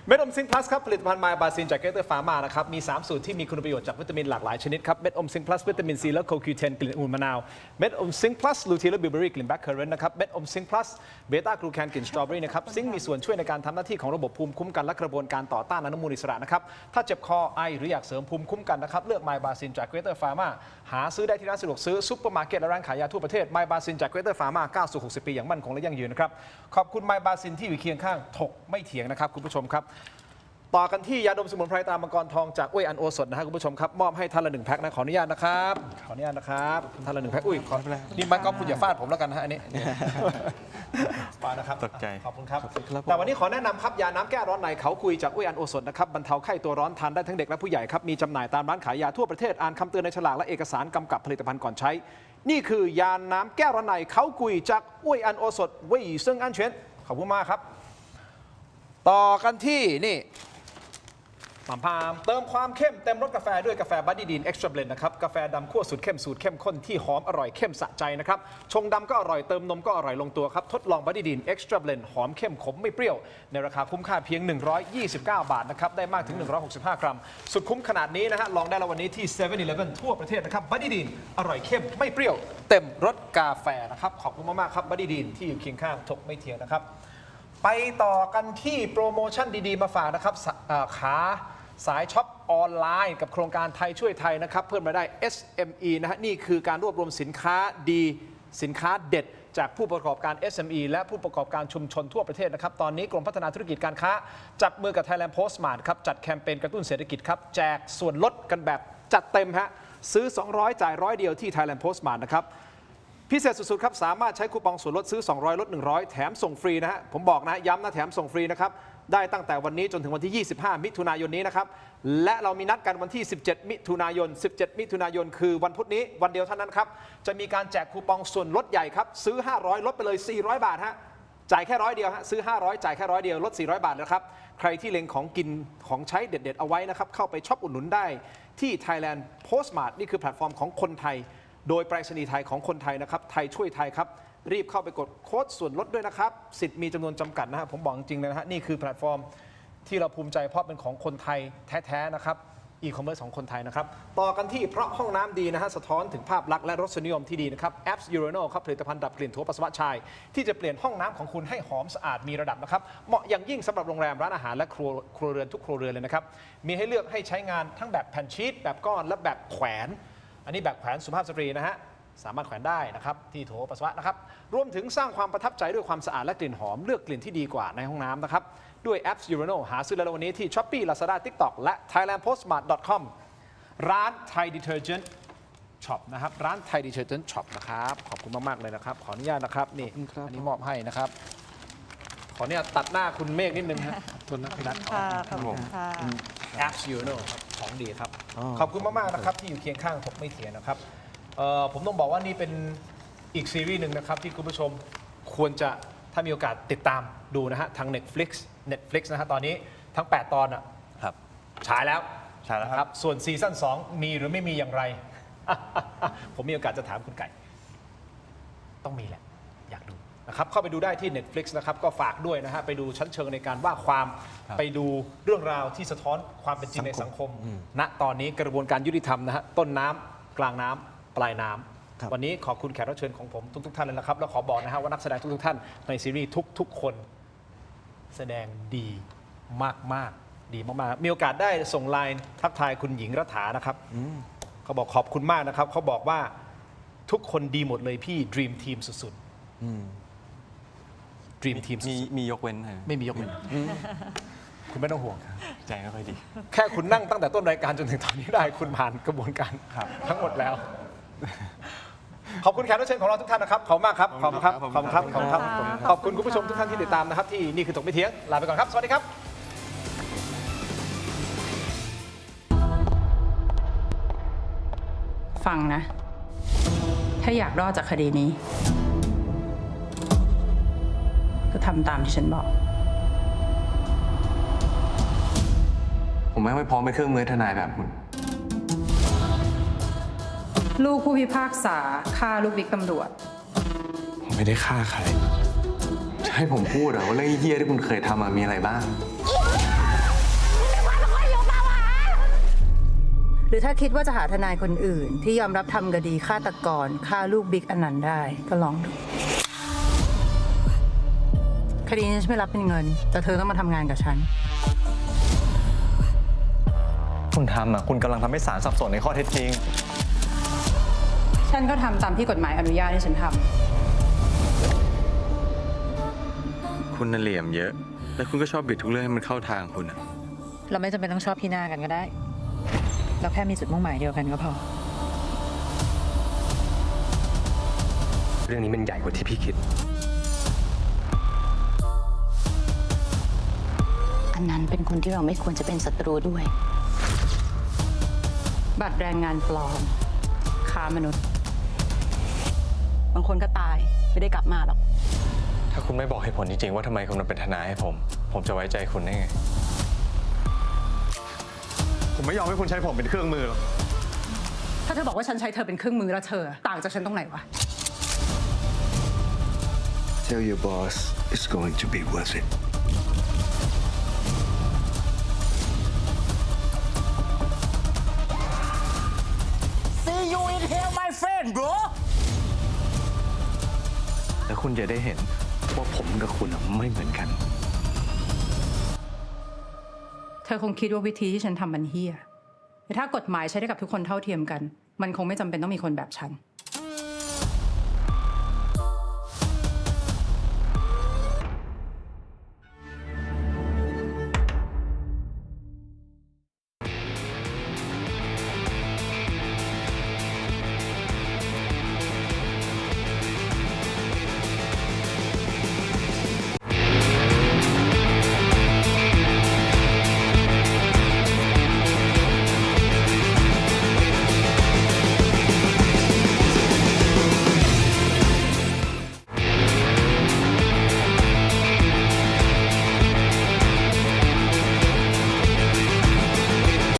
เม็ดอมซิงค์พลัสครับผลิตภัณฑ์ไมบาซินจากเกเตอร์ฟาร์มานะครับมี 3 สูตรที่มีคุณประโยชน์จากวิตามินหลากหลายชนิดครับเม็ดอมซิงค์พลัสวิตามินซีและโคคิวเทนกลิ่นองุ่นมะนาวเม็ดอมซิงค์พลัสลูทีและบิวเบอรี่กลิ่นแบล็คเคอร์เรนต์นะครับเม็ดอมซิงค์พลัสเบต้ากลูแคนกลิ่นสตรอเบอรี่นะครับซิงค์มีส่วนช่วยในการทำหน้าที่ของระบบภูมิคุ้มกันและกระบวนการต่อต้านอนุมูลอิสระนะครับถ้าเจ็บคอไอหรืออยากเสริมภูมิคุ้มกันนะครับเลือกไมบาซินจากเกเตอร์ฟาร์มาหาซื้อได้ที่ร้านสะดวกซื้อซุปเปอร์มาร์เก็ตและร้านขายยาทั่วประเทศไมบาซินจากเกเตอร์ฟาร์มาก้าวสู่60 ปีอย่างมั่นคงและยั่งยืนนะครับขอบคุณไมบาซินที่อยู่เคียงข้างถกไม่เถียงนะครับคุณผู้ชมครับ ต่อกันที่ยาดมสมุนไพรตรามังกรทองจากอุ้ยอันโอสถนะครับคุณผู้ชมครับมอบให้ท่านละ1แพ็คนะขออนุญาตนะครับขออนุญาตนะครับท่านละ1แพ็คอุ้ยขอนี่ไม้กอล์ฟคุณอย่าฟาดผมแล้วกันนะฮะอันนี้ปานะครับ ตกใจ ขอบคุณครับ ครับผม แต่วันนี้ขอแนะนำครับยาน้ำแก้ร้อนในเขาคุยจากอุ้ยอันโอสถนะครับบรรเทาไข้ตัวร้อนทานได้ทั้งเด็กและผู้ใหญ่ครับมีจำหน่ายตามร้านขายยาทั่วประเทศอ่านคำเตือนในฉลากและเอกสารกำกับผลิตภัณฑ์ก่อนใช้ นี่คือยาน้ำแก้ร้อนในเขาคุยจากอุ้ยอันโอสถเว่ยซึ่งอันเฉินขอบคุณมากครับต่อกันที่นี่ พามเติมความเข้มเต็มรสกาแฟด้วยกาแฟบัดดี้ดีนเอ็กซ์ตร้าเบลนด์นะครับกาแฟดำคั่วสูตรเข้มข้นที่หอมอร่อยเข้มสะใจนะครับชงดำก็อร่อยเติมนมก็อร่อยลงตัวครับทดลองบัดดี้ดีนเอ็กซ์ตร้าเบลนด์หอมเข้มขมไม่เปรี้ยวในราคาคุ้มค่าเพียง129 บาทนะครับได้มากถึง165 กรัมสุดคุ้มขนาดนี้นะฮะลองได้แล้ววันนี้ที่ 7-Eleven ทั่วประเทศนะครับบัดดี้ดีนอร่อยเข้มไม่เปรี้ยวเต็มรสกาแฟนะครับขอบคุณมากๆครับบัดดี้ดีนที่อยู่เคียงข้างถกไม่เถียงนะครับไปต่อกันที่โปรโมชั่นดีๆมาฝากนะครับสายช็อปออนไลน์กับโครงการไทยช่วยไทยนะครับเพิ่มรายได้ SME นะฮะนี่คือการรวบรวมสินค้าดีสินค้าเด็ดจากผู้ประกอบการ SME และผู้ประกอบการชุมชนทั่วประเทศนะครับตอนนี้กรมพัฒนาธุรกิจการค้าจับมือกับ Thailand Postmart ครับจัดแคมเปญกระตุ้นเศรษฐกิจครับแจกส่วนลดกันแบบจัดเต็มฮะซื้อ200จ่าย100เดียวที่ Thailand Postmart นะครับพิเศษสุดๆครับสามารถใช้คูปองส่วนลดซื้อ200ลด100แถมส่งฟรีนะฮะผมบอกนะย้ำนะแถมส่งฟรีนะครับได้ตั้งแต่วันนี้จนถึงวันที่25มิถุนายนนี้นะครับและเรามีนัดกันวันที่17มิถุนายน17มิถุนายนคือวันพุธนี้วันเดียวเท่านั้นครับจะมีการแจกคูปองส่วนลดใหญ่ครับซื้อ500ลดไปเลย400บาทฮะจ่ายแค่100เดียวฮะซื้อ500จ่ายแค่100เดียวลด400บาทนะครับใครที่เล็งของกินของใช้เด็ดๆเอาไว้นะครับเข้าไปช็อปอุดหนุนได้ที่ Thailand Postmart นี่คือแพลตฟอร์มของคนไทยโดยไปรษณีย์ไทยของคนไทยนะครับไทยช่วยไทยครับรีบเข้าไปกดโค้ดส่วนลดด้วยนะครับสิทธิ์มีจำนวนจำกัดนะฮะผมบอกจริงๆเลยนะฮะนี่คือแพลตฟอร์มที่เราภูมิใจเพราะเป็นของคนไทยแท้ๆนะครับอีคอมเมิร์ซของคนไทยนะครับต่อกันที่เพราะห้องน้ำดีนะฮะสะท้อนถึงภาพลักษณ์และรสนิยมที่ดีนะครับแอป Urinal ครับผลิตภัณฑ์ดับกลิ่นถั่วปัสสาวะชายที่จะเปลี่ยนห้องน้ำของคุณให้หอมสะอาดมีระดับนะครับเหมาะอย่างยิ่งสำหรับโรงแรมร้านอาหารและครัวเรือนทุกครัวเรือนเลยนะครับมีให้เลือกให้ใช้งานทั้งแบบแผ่นชีตแบบก้อนและแบบแขวนอันนี้แบบแขวนสุภาพสตรีนะฮะสามารถแขวนได้นะครับที่โถปัสสาวะนะครับรวมถึงสร้างความประทับใจด้วยความสะอาดและกลิ่นหอมเลือกกลิ่นที่ดีกว่าในห้องน้ำนะครับด้วยแอป Urinal หาซื้อได้แล้ววันนี้ที่ Shopee Lazada TikTok และ thailandpostmart.com ร้าน Thai Detergent Shop นะครับร้าน Thai Detergent Shop นะครับขอบคุณมากๆเลยนะครับขออนุญาตนะครับนี่อันนี้มอบให้นะครับขออนุญาตตัดหน้าคุณเมฆนิดนึงฮะ ตัวนัก นัด ค่ะขอบคุณค่ะ แอป Urinal ครับของดีครับขอบคุณมากๆนะครับที่อยู่เคียงข้างถกไม่เถียงนะครับผมต้องบอกว่านี่เป็นอีกซีรีส์หนึ่งนะครับที่คุณผู้ชมควรจะถ้ามีโอกาสติดตามดูนะฮะทาง Netflix นะฮะตอนนี้ทั้ง 8 ตอนอ่ะ ครับ ฉายแล้ว ฉายแล้ว นะครับส่วนซีซั่น2มีหรือไม่มีอย่างไร ผมมีโอกาสจะถามคุณไก่ต้องมีแหละอยากดูนะครับ นะครับเข้าไปดูได้ที่ Netflix นะครับก็ฝากด้วยนะฮะไปดูชั้นเชิงในการว่าความ ครับ ไปดูเรื่องราวที่สะท้อนความเป็นจริงในสังคม ณตอนนี้กระบวนการยุติธรรมนะฮะต้นน้ำกลางน้ำปลายน้ำ ครับ วันนี้ขอบคุณแขกรับเชิญของผมทุกๆท่านเลยนะครับแล้วขอบอกนะฮะว่านักแสดงทุกๆท่านในซีรีส์ทุกๆคนแสดงดีมากๆดีมากๆมีโอกาสได้ส่งไลน์ทักทายคุณหญิงรัฐานะครับเขาบอกขอบคุณมากนะครับเขาบอกว่าทุกคนดีหมดเลยพี่ Dream Team สุดๆ Dream Team สุด มียกเว้นฮะ ๆไม่มียกเว้นคุณไม่ต้องห่วง ใจไม่ค่อยดี แค่คุณนั่งตั้งแต่ต้นรายการจนถึงตอนนี้ได้คุณผ่านกระบวนการ ครับ ทั้งหมดแล้ว ขอบคุณแขกรับเชิญของเราทุกท่านนะครับขอบคุณมากครับขอบคุณครับขอบคุณครับขอบคุณครับขอบคุณคุณผู้ชมทุกท่านที่ติดตามนะครับที่นี่คือถกไม่เถียงลาไปก่อนครับสวัสดีครับ ฟังนะ ถ้าอยากรอดจากคดีนี้ ก็ทำตามที่ฉันบอก ผมไม่พร้อมเป็นเครื่องมือทนายแบบคุณ ลูกผู้พิพากษาฆ่าลูกบิ๊กตำรวจ ผมไม่ได้ฆ่าใคร จะให้ผมพูดเหรอว่าเรื่องเหี้ยที่คุณเคยทำมีอะไรบ้าง หรือถ้าคิดว่าจะหาทนายคนอื่น ที่ยอมรับทำคดีฆาตกรฆ่าลูกบิ๊กอนันต์ได้ก็ลองดู คดีนี้ฉันไม่รับเป็นเงิน แต่เธอต้องมาทำงานกับฉัน คุณทำคุณกำลังทำให้ศาลสับสนในข้อเท็จจริง ฉันก็ทำตามที่กฎหมายอนุญาตให้ฉันทำ คุณน่ะเหลี่ยมเยอะ แล้วคุณก็ชอบบิดทุกเรื่องให้มันเข้าทางคุณอะ เราไม่จำเป็นต้องชอบพี่หน้ากันก็ได้ เราแค่มีจุดมุ่งหมายเดียวกันก็พอ เรื่องนี้มันใหญ่กว่าที่พี่คิด อันนั้นเป็นคนที่เราไม่ควรจะเป็นศัตรูด้วย บัตรแรงงานปลอม ค้ามนุษย์ บางคนก็ตาย ไม่ได้กลับมาหรอก ถ้าคุณไม่บอกเหตุผลจริงๆว่าทำไมคุณมาเป็นทนายให้ผมจะไว้ใจคุณได้ไง ผมไม่ยอมให้คุณใช้ผมเป็นเครื่องมือหรอก ถ้าเธอบอกว่าฉันใช้เธอเป็นเครื่องมือแล้วเธอ ต่างจากฉันตรงไหนวะ Tell your boss it's going to be worth it. See you in hell my friend bro แล้วคุณจะได้เห็นว่าผมกับคุณไม่เหมือนกัน เธอคงคิดว่าวิธีที่ฉันทำมันเฮี้ยแต่ถ้ากฎหมายใช้ได้กับทุกคนเท่าเทียมกัน มันคงไม่จำเป็นต้องมีคนแบบฉัน